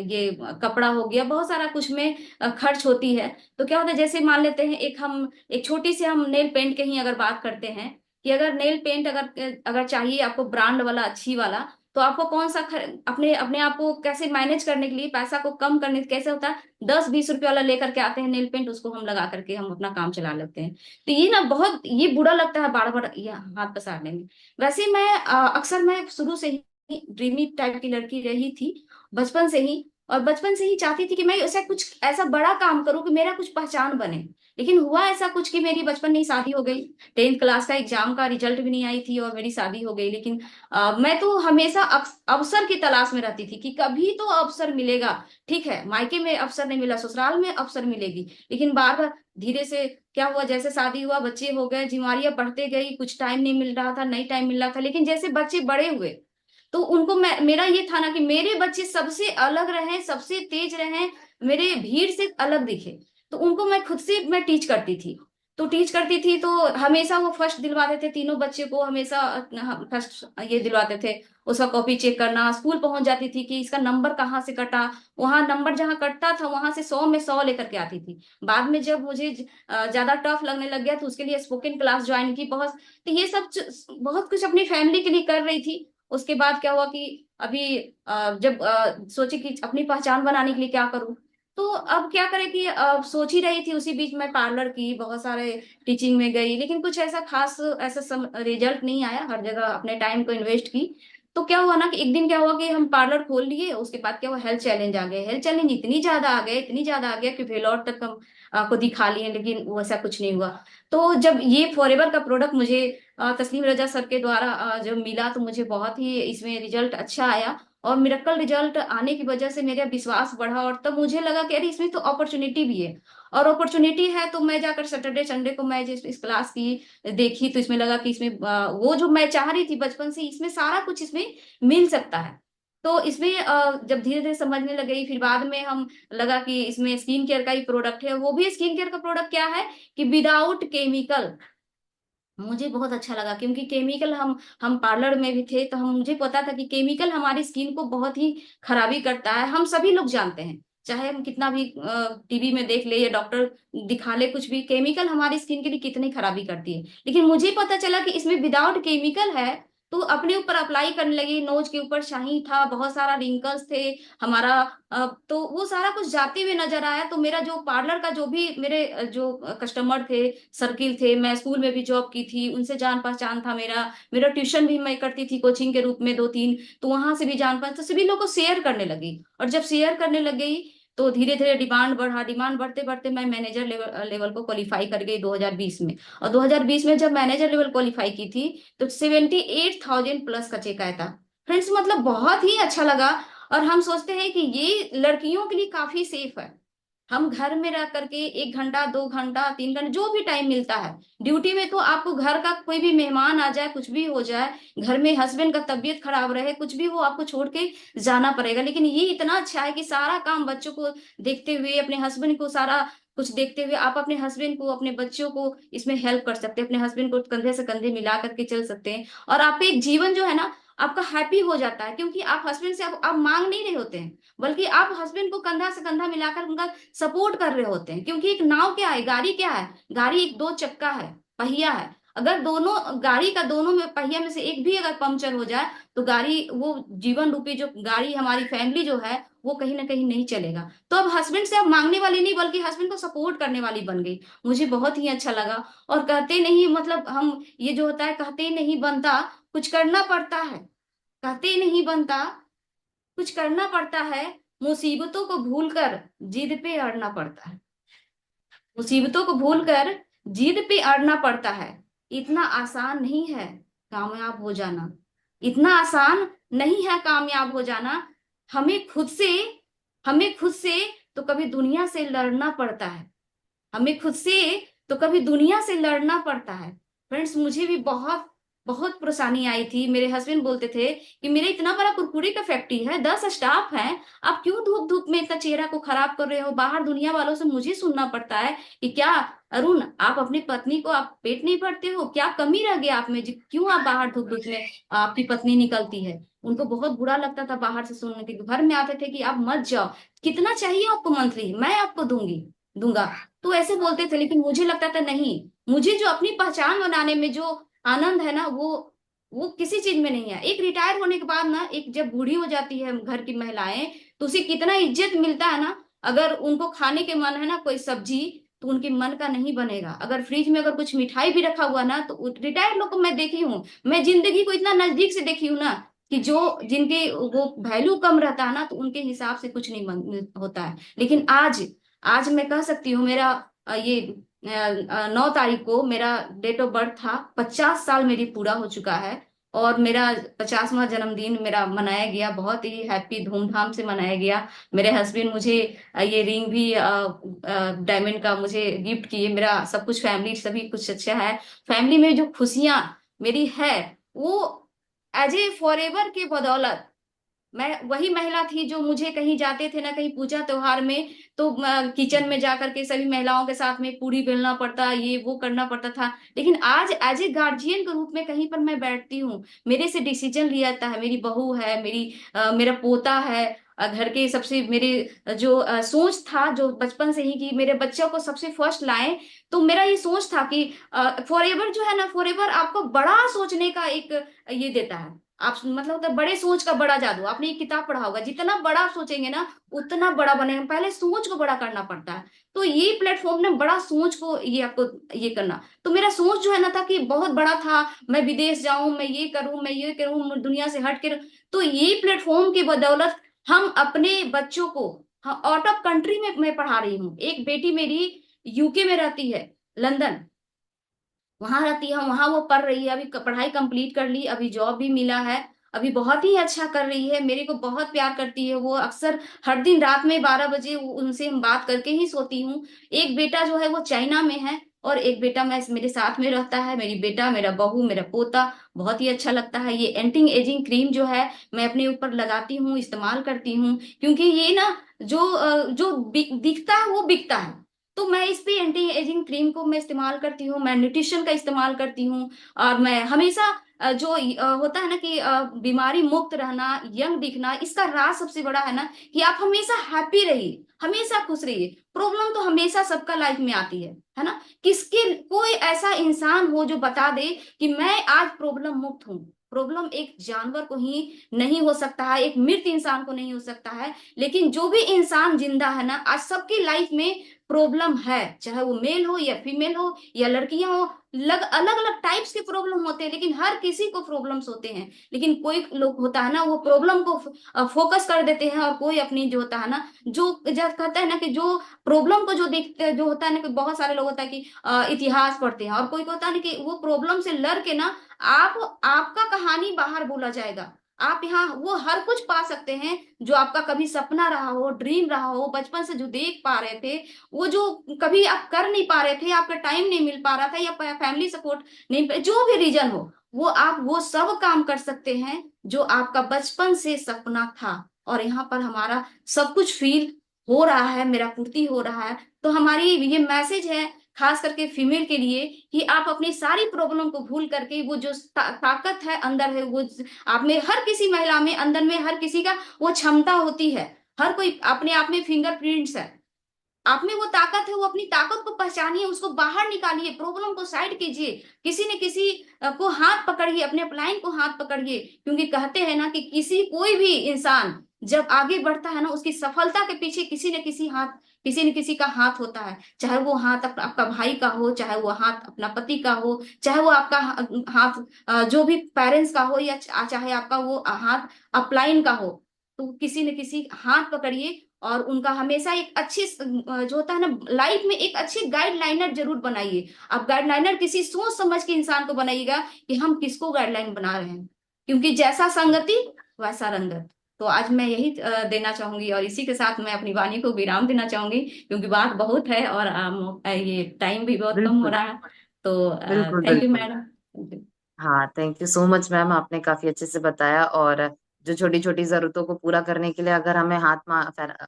ये कपड़ा हो गया, बहुत सारा कुछ में खर्च होती है। तो क्या होता है, जैसे मान लेते हैं एक छोटी सी हम नेल पेंट के ही अगर बात करते हैं, कि अगर नेल पेंट अगर अगर चाहिए आपको ब्रांड वाला, अच्छी वाला, तो आपको कौन सा अपने अपने आप को कैसे मैनेज करने के लिए, पैसा को कम करने कैसे होता है, 10-20 रुपये वाला लेकर के आते हैं नेल पेंट, उसको हम लगा करके हम अपना काम चला लेते हैं। तो ये ना बहुत ये बुरा लगता है बार बार ये हाथ पसारने में। वैसे मैं अक्सर मैं शुरू से ही ड्रीमी टाइप की लड़की रही थी, बचपन से ही। और बचपन से ही चाहती थी कि मैं ऐसा कुछ ऐसा बड़ा काम करूं कि मेरा कुछ पहचान बने। लेकिन हुआ ऐसा कुछ कि मेरी बचपन में ही शादी हो गई। 10th क्लास का एग्जाम का रिजल्ट भी नहीं आई थी और मेरी शादी हो गई। लेकिन मैं तो हमेशा अवसर की तलाश में रहती थी कि कभी तो अवसर मिलेगा। ठीक है, मायके में अवसर नहीं मिला, ससुराल में अवसर मिलेगी। लेकिन बार बार धीरे से क्या हुआ, जैसे शादी हुआ, बच्चे हो गए, जिम्मेवारियां बढ़ते गई, कुछ टाइम नहीं मिल रहा था, नहीं टाइम मिल रहा था। लेकिन जैसे बच्चे बड़े हुए तो उनको मेरा ये था ना कि मेरे बच्चे सबसे अलग रहें, सबसे तेज रहें, मेरे भीड़ से अलग दिखे। तो उनको मैं खुद से मैं टीच करती थी। तो टीच करती थी तो हमेशा वो फर्स्ट दिलवाते थे, तीनों बच्चे को हमेशा फर्स्ट ये दिलवाते थे। उसका कॉपी चेक करना, स्कूल पहुंच जाती थी कि इसका नंबर कहाँ से कटा, वहां नंबर जहां कटता था वहां से 100 में 100 लेकर के आती थी। बाद में जब मुझे ज्यादा टफ लगने लग गया तो उसके लिए स्पोकन क्लास ज्वाइन की। बहुत तो ये सब बहुत कुछ अपनी फैमिली के लिए कर रही थी। उसके बाद क्या हुआ कि अभी जब सोची कि अपनी पहचान बनाने के लिए क्या करूं, तो अब क्या करें कि सोच ही रही थी। उसी बीच में पार्लर की बहुत सारे टीचिंग में गई, लेकिन कुछ ऐसा खास ऐसा रिजल्ट नहीं आया। हर जगह अपने टाइम को इन्वेस्ट की। तो क्या हुआ ना कि एक दिन क्या हुआ कि हम पार्लर खोल लिए। उसके बाद क्या हुआ, हेल्थ चैलेंज आ गए। हेल्थ चैलेंज इतनी ज्यादा आ गए, इतनी ज्यादा आ गया कि वेलोर तक हम को दिखा लिए, लेकिन वैसा कुछ नहीं हुआ। तो जब ये फॉरएवर का प्रोडक्ट मुझे तस्लीम रजा सर के द्वारा जब मिला, तो मुझे बहुत ही इसमें रिजल्ट अच्छा आया। और मिरेकल रिजल्ट आने की वजह से मेरा विश्वास बढ़ा, और तब मुझे लगा कि अरे इसमें तो अपॉर्चुनिटी भी है। और अपॉर्चुनिटी है तो मैं जाकर सैटरडे संडे को मैं जिस इस क्लास की देखी, तो इसमें लगा कि इसमें वो जो मैं चाह रही थी बचपन से, इसमें सारा कुछ इसमें मिल सकता है। तो इसमें जब धीरे धीरे समझने लग गई, फिर बाद में हम लगा कि इसमें स्किन केयर का ही प्रोडक्ट है। वो भी स्किन केयर का प्रोडक्ट क्या है कि विदाउट केमिकल। मुझे बहुत अच्छा लगा, क्योंकि केमिकल हम पार्लर में भी थे तो हम मुझे पता था कि केमिकल हमारी स्किन को बहुत ही खराबी करता है। हम सभी लोग जानते हैं, चाहे हम कितना भी टीवी में देख ले या डॉक्टर दिखा ले, कुछ भी केमिकल हमारी स्किन के लिए कितनी खराबी करती है। लेकिन मुझे पता चला कि इसमें विदाउट केमिकल है। तो अपने ऊपर अप्लाई करने लगी, नोज के ऊपर शाही था, बहुत सारा रिंकल्स थे हमारा। तो वो सारा कुछ जाते हुए नजर आया। तो मेरा जो पार्लर का जो भी मेरे जो कस्टमर थे, सर्किल थे, मैं स्कूल में भी जॉब की थी, उनसे जान पहचान था मेरा। मेरा ट्यूशन भी मैं करती थी कोचिंग के रूप में 2-3, तो वहां से भी जान पहचान, तो सभी लोग को शेयर करने लगी। और जब शेयर करने लग गई तो धीरे धीरे डिमांड बढ़ा। डिमांड बढ़ते बढ़ते मैं मैनेजर लेवल को क्वालिफाई कर गई 2020 में। और 2020 में जब मैनेजर लेवल क्वालिफाई की थी तो 78,000 प्लस का चेक आया था। फ्रेंड्स, मतलब बहुत ही अच्छा लगा। और हम सोचते हैं कि ये लड़कियों के लिए काफी सेफ है। हम घर में रह करके 1 घंटा 2 घंटा 3 घंटे जो भी टाइम मिलता है ड्यूटी में, तो आपको घर का कोई भी मेहमान आ जाए, कुछ भी हो जाए, घर में हस्बैंड का तबीयत खराब रहे, कुछ भी हो, आपको छोड़ के जाना पड़ेगा। लेकिन ये इतना अच्छा है कि सारा काम बच्चों को देखते हुए, अपने हस्बैंड को सारा कुछ देखते हुए, आप अपने हस्बैंड को, अपने बच्चों को इसमें हेल्प कर सकते हैं, अपने हस्बैंड को कंधे से कंधे मिला करके चल सकते हैं। और आपका एक जीवन जो है ना, आपका हैप्पी हो जाता है, क्योंकि आप हस्बैंड से आप मांग नहीं रहे होते हैं, बल्कि आप हस्बैंड को कंधा से कंधा मिलाकर उनका सपोर्ट कर रहे होते हैं। क्योंकि एक नाव क्या है, गाड़ी क्या है, गाड़ी एक 2 चक्का है, पहिया है। अगर दोनों गाड़ी का दोनों में पहिया में से एक भी अगर पंक्चर हो जाए तो गाड़ी, वो जीवन रूपी जो गाड़ी हमारी फैमिली जो है, वो कहीं ना कहीं नहीं चलेगा। तो अब हस्बैंड से अब मांगने वाली नहीं, बल्कि हस्बैंड को सपोर्ट करने वाली बन गई। मुझे बहुत ही अच्छा लगा। और कहते नहीं, मतलब हम ये जो होता है, कहते नहीं बनता, कुछ करना पड़ता है। कहते नहीं बनता, कुछ करना पड़ता है। मुसीबतों को भूलकर जिद पे अड़ना पड़ता है। मुसीबतों को भूलकर जिद पे अड़ना पड़ता है। इतना आसान नहीं है कामयाब हो जाना। इतना आसान नहीं है कामयाब हो जाना। हमें खुद से हमें खुद से तो कभी दुनिया से लड़ना पड़ता है। हमें खुद से तो कभी दुनिया से लड़ना पड़ता है। फ्रेंड्स, मुझे भी बहुत बहुत परेशानी आई थी। मेरे हस्बैंड बोलते थे कि मेरे इतना बड़ा कुरकुरे का फैक्ट्री है, 10 स्टाफ हैं, आप क्यों धूप धूप में इतना चेहरा को खराब कर रहे हो? बाहर दुनिया वालों से मुझे सुनना पड़ता है कि क्या अरुण, आप अपनी पत्नी को आप पेट नहीं भरते हो? क्या कमी रह गया आप में क्यों आप बाहर धूप धूप में आपकी पत्नी निकलती है? उनको बहुत बुरा लगता था बाहर से सुनने के। घर में आते थे कि आप मत जाओ, कितना चाहिए आपको मंथली, मैं आपको दूंगा। तो ऐसे बोलते थे, लेकिन मुझे लगता था नहीं, मुझे जो अपनी पहचान बनाने में जो आनंद है ना, वो किसी चीज में नहीं है। एक रिटायर होने के बाद ना, एक जब बूढ़ी हो जाती है घर की महिलाएं, तो उसे कितना इज्जत मिलता है ना। अगर उनको खाने के मन है ना कोई सब्जी, तो उनके मन का नहीं बनेगा। अगर फ्रिज में अगर कुछ मिठाई भी रखा हुआ ना, तो रिटायर्ड लोग को मैं देखी हूँ, मैं जिंदगी को इतना नजदीक से देखी हूँ ना, कि जो जिनके वो वैल्यू कम रहता है ना, तो उनके हिसाब से कुछ नहीं होता है। लेकिन आज आज मैं कह सकती हूँ, मेरा ये 9 तारीख को मेरा डेट ऑफ बर्थ था, 50 साल मेरी पूरा हो चुका है। और मेरा 50वां जन्मदिन मेरा मनाया गया, बहुत ही हैप्पी धूमधाम से मनाया गया। मेरे हस्बैंड मुझे ये रिंग भी डायमंड का मुझे गिफ्ट किए। मेरा सब कुछ, फैमिली सभी कुछ अच्छा है। फैमिली में जो खुशियां मेरी है, वो एज ए फॉरएवर के बदौलत, मैं वही महिला थी जो, मुझे कहीं जाते थे ना, कहीं पूजा त्योहार में, तो किचन में जाकर के सभी महिलाओं के साथ में पूरी बेलना पड़ता, ये वो करना पड़ता था। लेकिन आज एज ए गार्जियन के रूप में कहीं पर मैं बैठती हूँ, मेरे से डिसीजन लिया जाता है। मेरी बहू है, मेरा पोता है, घर के सबसे मेरे जो सोच था जो बचपन से ही, कि मेरे बच्चों को सबसे फर्स्ट लाएं। तो मेरा ये सोच था कि फॉरएवर जो है ना, फॉरएवर आपको बड़ा सोचने का एक ये देता है। आप मतलब होता है बड़े सोच का बड़ा जादू। आपने एक किताब पढ़ा होगा, जितना बड़ा सोचेंगे ना, उतना बड़ा बनेगा। पहले सोच को बड़ा करना पड़ता है। तो ये प्लेटफॉर्म ने बड़ा सोच को ये आपको ये करना। तो मेरा सोच जो है ना था कि बहुत बड़ा था, मैं विदेश जाऊं, मैं ये करूं, दुनिया से हट कर। तो ये प्लेटफॉर्म के बदौलत हम अपने बच्चों को आउट ऑफ कंट्री में मैं पढ़ा रही हूँ। एक बेटी मेरी यूके में रहती है, लंदन, वहां रहती है, वहां वो पढ़ रही है, अभी पढ़ाई कंप्लीट कर ली, अभी जॉब भी मिला है, अभी बहुत ही अच्छा कर रही है, मेरे को बहुत प्यार करती है। वो अक्सर हर दिन रात में 12 बजे उनसे हम बात करके ही सोती हूँ। एक बेटा जो है वो चाइना में है, और एक बेटा मैं मेरे साथ में रहता है। मेरी बेटा, मेरा बहू, मेरा पोता, बहुत ही अच्छा लगता है। ये एंटी एजिंग क्रीम जो है, मैं अपने ऊपर लगाती हूँ, इस्तेमाल करती हूँ, क्योंकि ये ना जो दिखता है वो बिकता है। तो मैं इस पे एंटी एजिंग क्रीम को मैं इस्तेमाल करती हूँ, मैं न्यूट्रिशन का इस्तेमाल करती हूँ। और मैं हमेशा जो होता है ना कि बीमारी मुक्त रहना, यंग दिखना, इसका राज सबसे बड़ा है ना, कि आप हमेशा हैप्पी रहिए, हमेशा खुश रहिए। प्रॉब्लम तो हमेशा सबका लाइफ में आती है ना। किसके कोई ऐसा इंसान हो जो बता दे कि मैं आज प्रॉब्लम मुक्त हूँ? प्रॉब्लम एक जानवर को ही नहीं हो सकता है, एक मृत इंसान को नहीं हो सकता है। लेकिन जो भी इंसान जिंदा है ना, आज सबकी लाइफ में प्रॉब्लम है, चाहे वो मेल हो या फीमेल हो या लड़कियां हो। अलग अलग टाइप्स के प्रॉब्लम होते हैं, लेकिन हर किसी को प्रॉब्लम्स होते हैं। लेकिन कोई लोग होता है ना, वो प्रॉब्लम को फोकस कर देते हैं, और कोई अपनी जो होता है ना, जो जब कहता है ना कि जो प्रॉब्लम को जो देखते, जो होता है ना कि बहुत सारे लोग होता है कि इतिहास पढ़ते हैं, और कोई को होता है ना कि वो प्रॉब्लम से लड़ के ना, आपका कहानी बाहर बोला जाएगा। आप यहाँ वो हर कुछ पा सकते हैं जो आपका कभी सपना रहा हो, ड्रीम रहा हो, बचपन से जो देख पा रहे थे, वो जो कभी आप कर नहीं पा रहे थे, आपका टाइम नहीं मिल पा रहा था, या फैमिली सपोर्ट नहीं, जो भी रीजन हो, वो आप वो सब काम कर सकते हैं जो आपका बचपन से सपना था। और यहाँ पर हमारा सब कुछ फील हो रहा है, मेरा पूर्ति हो रहा है। तो हमारी ये मैसेज है, खास करके फीमेल के लिए, कि आप अपनी सारी प्रॉब्लम को भूल करके, वो जो ताकत है अंदर है, वो आप में, हर किसी महिला में अंदर में, हर किसी का वो क्षमता होती है। हर कोई अपने आप में फिंगरप्रिंट्स है, आप में वो ताकत है, वो अपनी ताकत को पहचानिए, उसको बाहर निकालिए, प्रॉब्लम को साइड कीजिए, किसी न किसी को हाथ पकड़िए, अपने अपलाइन को हाथ पकड़िए। क्योंकि कहते हैं ना कि कोई भी इंसान जब आगे बढ़ता है ना, उसकी सफलता के पीछे किसी न किसी का हाथ होता है। चाहे वो हाथ आपका भाई का हो, चाहे वो हाथ अपना पति का हो, चाहे वो आपका हाथ जो भी पेरेंट्स का हो, या चाहे आपका वो हाथ अपलाइन का हो। तो किसी न किसी हाथ पकड़िए, और उनका हमेशा एक अच्छी जो होता है ना, लाइफ में एक अच्छी गाइडलाइनर जरूर बनाइए। आप गाइडलाइनर किसी सोच समझ के इंसान को बनाइएगा, कि हम किसको गाइडलाइन बना रहे हैं, क्योंकि जैसा संगति वैसा रंगत। तो आज मैं यही देना चाहूंगी, और इसी के साथ मैं अपनी वाणी को विराम देना चाहूंगी, क्योंकि बात बहुत है और ये टाइम भी बहुत कम हो बिल्कुल रहा है। तो बिल्कुल थैंक यू बिल्कुल। मैडम। हाँ, thank you so much ma'am, आपने काफी अच्छे से बताया। और जो छोटी छोटी जरूरतों को पूरा करने के लिए अगर हमें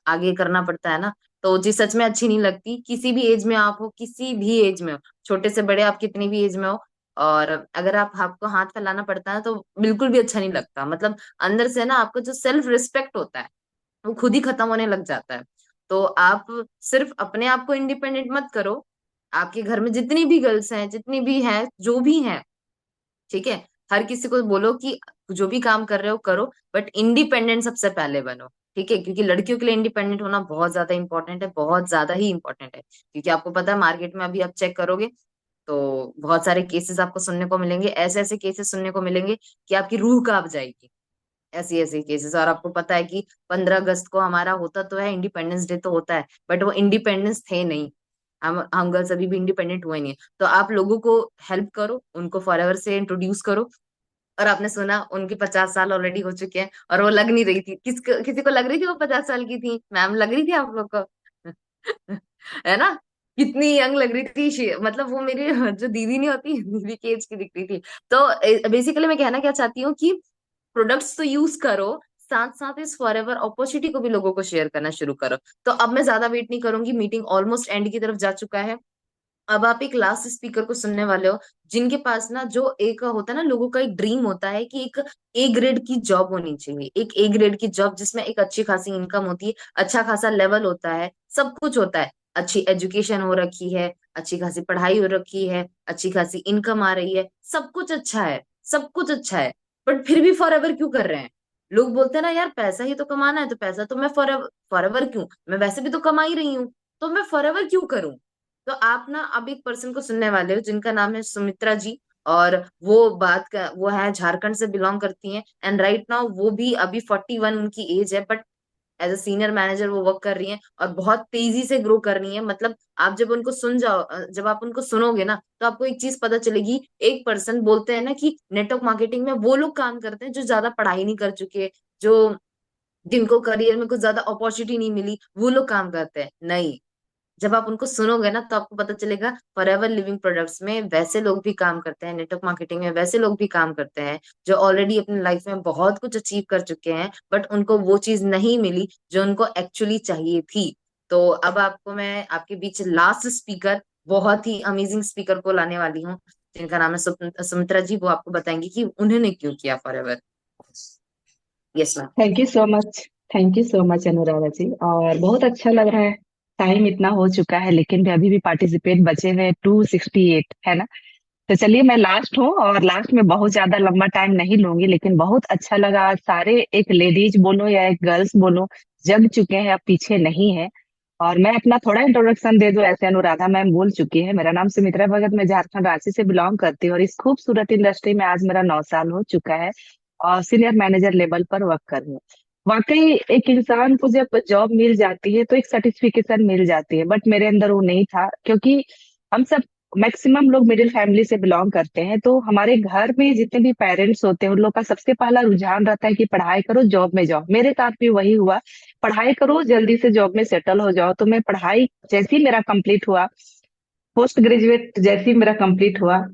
आगे करना पड़ता है ना, तो वो चीज सच में अच्छी नहीं लगती। किसी भी एज में आप हो, किसी भी एज में हो, छोटे से बड़े, आप कितनी भी एज में हो, और अगर आपको हाथ फैलाना पड़ता है तो बिल्कुल भी अच्छा नहीं लगता। मतलब अंदर से ना आपका जो सेल्फ रिस्पेक्ट होता है वो खुद ही खत्म होने लग जाता है। तो आप सिर्फ अपने आप को इंडिपेंडेंट मत करो, आपके घर में जितनी भी गर्ल्स हैं, जितनी भी हैं, जो भी हैं, ठीक है, हर किसी को बोलो कि जो भी काम कर रहे हो करो, बट इंडिपेंडेंट सबसे पहले बनो। ठीक है, क्योंकि लड़कियों के लिए इंडिपेंडेंट होना बहुत ज्यादा इंपॉर्टेंट है, बहुत ज्यादा ही इंपॉर्टेंट है। क्योंकि आपको पता है मार्केट में अभी आप चेक करोगे तो बहुत सारे केसेस आपको सुनने को मिलेंगे, ऐसे ऐसे केसेस सुनने को मिलेंगे कि आपकी रूह कांप जाएगी। ऐसी ऐसी केसेस। और आपको पता है कि 15 अगस्त को हमारा होता तो है, इंडिपेंडेंस डे तो होता है, बट वो इंडिपेंडेंस थे नहीं। हम गर्ल्स अभी भी इंडिपेंडेंट हुए नहीं है। तो आप लोगों को हेल्प करो, उनको फॉरएवर से इंट्रोड्यूस करो। और आपने सुना उनकी 50 साल ऑलरेडी हो चुके हैं, और वो लग नहीं रही थी। किसी को लग रही थी वो 50 साल की थी? मैम लग रही थी आप लोग को? है ना? कितनी यंग लग रही थी। मतलब वो मेरी जो दीदी नहीं होती, दीदी की एज की दिख रही थी। तो बेसिकली मैं कहना क्या चाहती हूँ कि प्रोडक्ट्स तो यूज करो, साथ साथ इस फॉरएवर अपॉर्चुनिटी को भी लोगों को शेयर करना शुरू करो। तो अब मैं ज्यादा वेट नहीं करूंगी, मीटिंग ऑलमोस्ट एंड की तरफ जा चुका है। अब आप एक लास्ट स्पीकर को सुनने वाले हो, जिनके पास ना जो एक होता है ना, लोगों का एक ड्रीम होता है कि एक ए ग्रेड की जॉब होनी चाहिए, एक ए ग्रेड की जॉब जिसमें एक अच्छी खासी इनकम होती है, अच्छा खासा लेवल होता है, सब कुछ होता है, अच्छी एजुकेशन हो रखी है, अच्छी खासी पढ़ाई हो रखी है, अच्छी खासी इनकम आ रही है, सब कुछ अच्छा है, सब कुछ अच्छा है। बट फिर भी फॉरएवर क्यों कर रहे हैं? लोग बोलते हैं ना यार, पैसा ही तो कमाना है, तो पैसा तो मैं फॉरएवर फॉरएवर क्यों, मैं वैसे भी तो कमा ही रही हूँ, तो मैं फॉरएवर क्यों करूं? तो आप ना अब एक पर्सन को सुनने वाले हो जिनका नाम है सुमित्रा जी। और वो है झारखंड से बिलोंग करती हैं, एंड राइट नाउ वो भी अभी 41 उनकी एज है, but as a senior manager वो वर्क कर रही हैं, और बहुत तेजी से ग्रो कर रही हैं। मतलब आप जब उनको जब आप उनको सुनोगे ना, तो आपको एक चीज पता चलेगी। एक पर्सन बोलते हैं ना कि नेटवर्क मार्केटिंग में वो लोग काम करते हैं जो ज्यादा पढ़ाई नहीं कर चुके, जो जिनको करियर में कुछ ज्यादा अपॉर्चुनिटी नहीं मिली, वो लोग काम करते हैं। नहीं, जब आप उनको सुनोगे ना तो आपको पता चलेगा फॉरएवर लिविंग प्रोडक्ट्स में वैसे लोग भी काम करते हैं, नेटवर्क मार्केटिंग में वैसे लोग भी काम करते हैं, जो ऑलरेडी अपनी लाइफ में बहुत कुछ अचीव कर चुके हैं, बट उनको वो चीज नहीं मिली जो उनको एक्चुअली चाहिए थी। तो अब आपको मैं आपके बीच लास्ट स्पीकर, बहुत ही अमेजिंग स्पीकर को लाने वाली हूँ, जिनका नाम है सुमित्रा जी। वो आपको बताएंगे कि उन्होंने क्यों किया forever. Yes ma'am. Thank you so much. Thank you so much Anuradha ji, और बहुत अच्छा लग रहा है। टाइम इतना हो चुका है लेकिन भी अभी भी पार्टिसिपेट बचे हैं 268, है ना। तो चलिए मैं लास्ट हूँ और लास्ट में बहुत ज्यादा लंबा टाइम नहीं लूंगी, लेकिन बहुत अच्छा लगा आज सारे, एक लेडीज बोलो या एक गर्ल्स बोलो, जग चुके हैं, अब पीछे नहीं है। और मैं अपना थोड़ा इंट्रोडक्शन दे दूं, ऐसे अनुराधा मैम बोल चुकी है। मेरा नाम सुमित्रा भगत, मैं झारखंड रांची से बिलोंग करती हूँ और इस खूबसूरत इंडस्ट्री में आज मेरा 9 साल हो चुका है और सीनियर मैनेजर लेवल पर वर्क कर रही हूँ। वाकई एक इंसान को जब जॉब मिल जाती है तो एक सर्टिफिकेशन मिल जाती है, बट मेरे अंदर वो नहीं था, क्योंकि हम सब मैक्सिमम लोग मिडिल फैमिली से बिलोंग करते हैं। तो हमारे घर में जितने भी पेरेंट्स होते हैं उन लोग का सबसे पहला रुझान रहता है कि पढ़ाई करो, जॉब में जाओ। मेरे साथ भी वही हुआ, पढ़ाई करो, जल्दी से जॉब में सेटल हो जाओ। तो मैं पढ़ाई जैसे ही मेरा कंप्लीट हुआ, पोस्ट ग्रेजुएट जैसे ही मेरा कंप्लीट हुआ,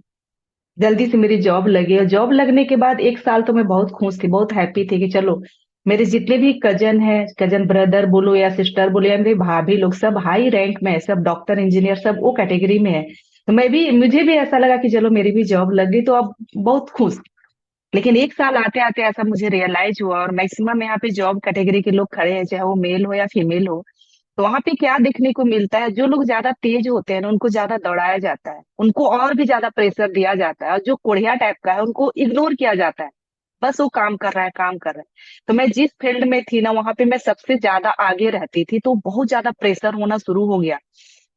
जल्दी से मेरी जॉब लगी। और जॉब लगने के बाद 1 साल तो मैं बहुत खुश थी, बहुत हैप्पी थी कि चलो, मेरे जितने भी कजन है, कजन ब्रदर बोलो या सिस्टर बोलो या मेरे भाभी लोग, सब हाई रैंक में है, सब डॉक्टर इंजीनियर सब वो कैटेगरी में है। तो मुझे भी ऐसा लगा कि चलो मेरी भी जॉब लग गई, तो अब बहुत खुश। लेकिन 1 साल आते आते ऐसा मुझे रियलाइज हुआ, और मैक्सिमम यहाँ पे जॉब कैटेगरी के लोग खड़े हैं, चाहे वो मेल हो या फीमेल हो। तो वहां पे क्या देखने को मिलता है, जो लोग ज्यादा तेज होते हैं ना उनको ज्यादा दौड़ाया जाता है, उनको और भी ज्यादा प्रेशर दिया जाता है, और जो कोढ़िया टाइप का है उनको इग्नोर किया जाता है। बस वो काम कर रहा है, काम कर रहा है। तो मैं जिस फील्ड में थी ना वहां पे मैं सबसे ज्यादा आगे रहती थी, तो बहुत ज्यादा प्रेशर होना शुरू हो गया।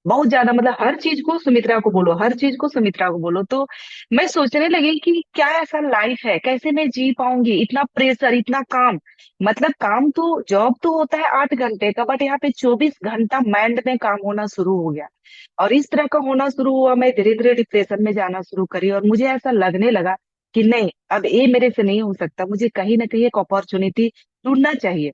बहुत ज्यादा, मतलब हर चीज को सुमित्रा को बोलो, हर चीज को सुमित्रा को बोलो। तो मैं सोचने लगी कि क्या ऐसा लाइफ है, कैसे मैं जी पाऊंगी, इतना प्रेशर, इतना काम। मतलब काम तो, जॉब तो होता है 8 घंटे का, बट यहाँ पे 24 घंटा माइंड में काम होना शुरू हो गया। और इस तरह का होना शुरू हुआ, मैं धीरे धीरे डिप्रेशन में जाना शुरू करी, और मुझे ऐसा लगने लगा कि नहीं, अब ये मेरे से नहीं हो सकता, मुझे कहीं ना कहीं एक अपॉर्चुनिटी ढूंढना चाहिए।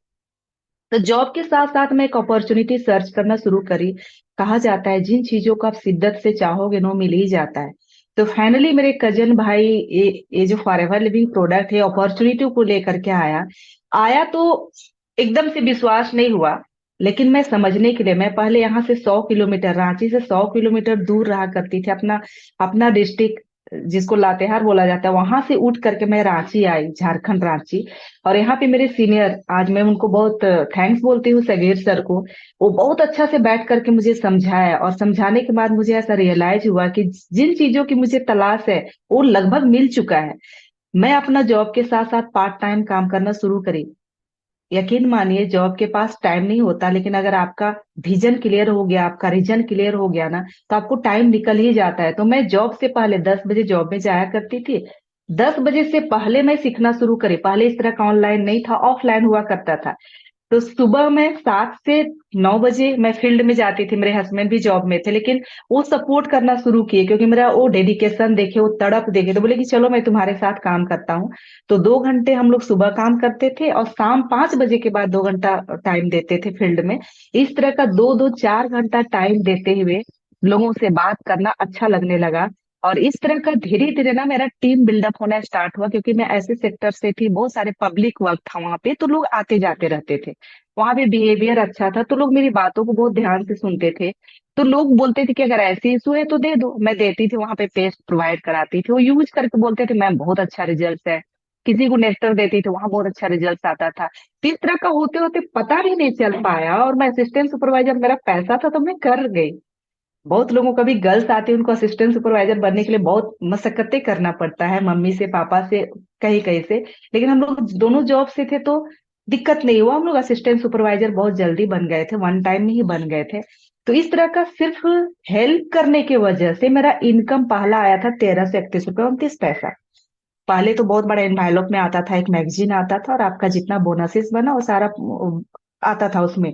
तो जॉब के साथ साथ मैं एक अपॉर्चुनिटी सर्च करना शुरू करी। कहा जाता है जिन चीजों को आप शिद्दत से चाहोगे ना वो मिल ही जाता है। तो फाइनली मेरे कजन भाई ये जो फॉरएवर लिविंग प्रोडक्ट है अपॉर्चुनिटी को लेकर के आया। आया तो एकदम से विश्वास नहीं हुआ, लेकिन मैं समझने के लिए, मैं पहले यहाँ से 100 किलोमीटर, रांची से 100 किलोमीटर दूर रहा करती थी। अपना अपना डिस्ट्रिक्ट जिसको लातेहार बोला जाता है, वहां से उठ करके मैं रांची आई, झारखंड रांची। और यहाँ पे मेरे सीनियर, आज मैं उनको बहुत थैंक्स बोलती हूँ, सगीर सर को। वो बहुत अच्छा से बैठ करके मुझे समझाया, और समझाने के बाद मुझे ऐसा रियलाइज हुआ कि जिन चीजों की मुझे तलाश है वो लगभग मिल चुका है। मैं अपना जॉब के साथ साथ पार्ट टाइम काम करना शुरू करी। यकीन मानिए, जॉब के पास टाइम नहीं होता, लेकिन अगर आपका विजन क्लियर हो गया, आपका रीजन क्लियर हो गया ना, तो आपको टाइम निकल ही जाता है। तो मैं जॉब से पहले 10 बजे जॉब में जाया करती थी। 10 बजे से पहले मैं सीखना शुरू करी। पहले इस तरह का ऑनलाइन नहीं था, ऑफलाइन हुआ करता था। तो सुबह में 7 से 9 बजे मैं फील्ड में जाती थी। मेरे हस्बैंड भी जॉब में थे, लेकिन वो सपोर्ट करना शुरू किए, क्योंकि मेरा वो डेडिकेशन देखे, वो तड़प देखे, तो बोले कि चलो मैं तुम्हारे साथ काम करता हूँ। तो 2 घंटे हम लोग सुबह काम करते थे, और शाम 5 बजे के बाद 2 घंटा टाइम देते थे फील्ड में। इस तरह का 2-2 4 घंटा टाइम देते हुए लोगों से बात करना अच्छा लगने लगा। और इस तरह का धीरे धीरे ना मेरा टीम बिल्डअप होना स्टार्ट हुआ, क्योंकि मैं ऐसे सेक्टर से थी, बहुत सारे पब्लिक वर्क था वहां पे, तो लोग आते जाते रहते थे। वहां पे बिहेवियर अच्छा था, तो लोग मेरी बातों को बहुत ध्यान से सुनते थे। तो लोग बोलते थे कि अगर ऐसी इशू है तो दे दो, मैं देती थी, वहां पे पेस्ट प्रोवाइड कराती थी। वो यूज करके बोलते थे मैम बहुत अच्छा रिजल्ट है। किसी को नेस्टर देती थी, वहां बहुत अच्छा रिजल्ट आता था। तो इस तरह का होते होते पता भी नहीं चल पाया, और मैं असिस्टेंट सुपरवाइजर, मेरा पैसा था तो मैं कर गई। बहुत लोगों का भी गर्ल्स आती है, उनको असिस्टेंट सुपरवाइजर बनने के लिए बहुत मशक्कतें करना पड़ता है, मम्मी से, पापा से, कहीं कहीं से। लेकिन हम लोग दोनों जॉब से थे तो दिक्कत नहीं हुआ, हम लोग असिस्टेंट सुपरवाइजर बहुत जल्दी बन गए थे, वन टाइम में ही बन गए थे। तो इस तरह का सिर्फ हेल्प करने की वजह से मेरा इनकम पहला आया था 1331 रुपये 29 पैसा। पहले तो बहुत बड़ा एनवायलप में आता था, एक मैगजीन आता था, और आपका जितना बोनसेस बना वो सारा आता था उसमें।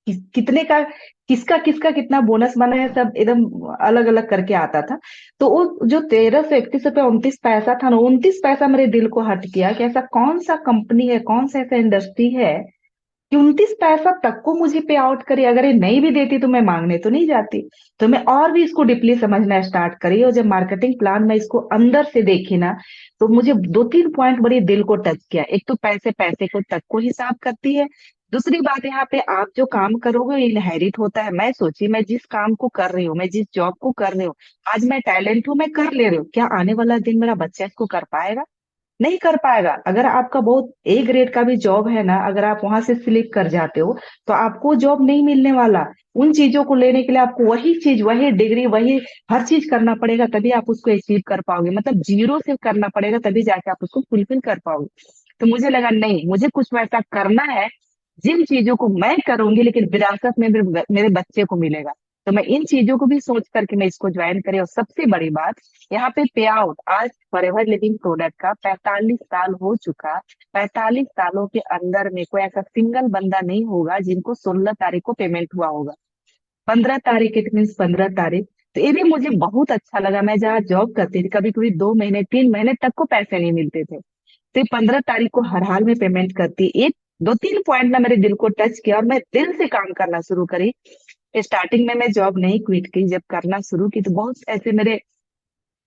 कितने का, किसका किसका कितना बोनस बना है, सब एकदम अलग अलग करके आता था। तो वो जो 1331 रुपये 29 पैसा था ना, 29 पैसा मेरे दिल को हट किया कि ऐसा कौन सा कंपनी है, कौन सा ऐसा इंडस्ट्री है कि 29 पैसा तक को मुझे पे आउट करे। अगर ये नहीं भी देती तो मैं मांगने तो नहीं जाती। तो मैं और भी इसको डीपली समझना स्टार्ट करी, और जब मार्केटिंग प्लान में इसको अंदर से देखी ना, तो मुझे 2-3 पॉइंट बड़ी दिल को टच किया। एक तो पैसे पैसे को तक को हिसाब करती है। दूसरी बात, यहाँ पे आप जो काम करोगे इनहेरिट होता है। मैं सोची, मैं जिस काम को कर रही हूँ, मैं जिस जॉब को कर रही हूँ, आज मैं टैलेंट हूँ, मैं कर ले रही हूँ, क्या आने वाला दिन मेरा बच्चा इसको कर पाएगा? नहीं कर पाएगा। अगर आपका बहुत ए ग्रेड का भी जॉब है ना, अगर आप वहां से स्लिप कर जाते हो तो आपको जॉब नहीं मिलने वाला। उन चीजों को लेने के लिए आपको वही चीज, वही डिग्री, वही हर चीज करना पड़ेगा, तभी आप उसको अचीव कर पाओगे। मतलब जीरो से करना पड़ेगा, तभी जाके आप उसको फुलफिल कर पाओगे। तो मुझे लगा नहीं, मुझे कुछ वैसा करना है जिन चीजों को मैं करूंगी लेकिन विरासत में मेरे बच्चे को मिलेगा। तो मैं इन चीजों को भी सोच करके मैं इसको ज्वाइन करी। और सबसे बड़ी बात, यहाँ पे पे आउट, आज फॉरएवर लिविंग प्रोडक्ट का 45 साल हो चुका। 45 सालों के अंदर में कोई ऐसा सिंगल बंदा नहीं होगा जिनको 16 तारीख को पेमेंट हुआ होगा। 15 तारीख, इट मीन 15 तारीख। तो ये भी मुझे बहुत अच्छा लगा। मैं जहाँ जॉब करती थी, कभी कभी 2 महीने 3 महीने तक को पैसे नहीं मिलते थे, तो ये 15 तारीख को हर हाल में पेमेंट करती। एक 2-3 पॉइंट ना मेरे दिल को टच किया, और मैं दिल से काम करना शुरू करी। स्टार्टिंग में मैं जॉब नहीं क्विट की, जब करना शुरू की तो बहुत ऐसे मेरे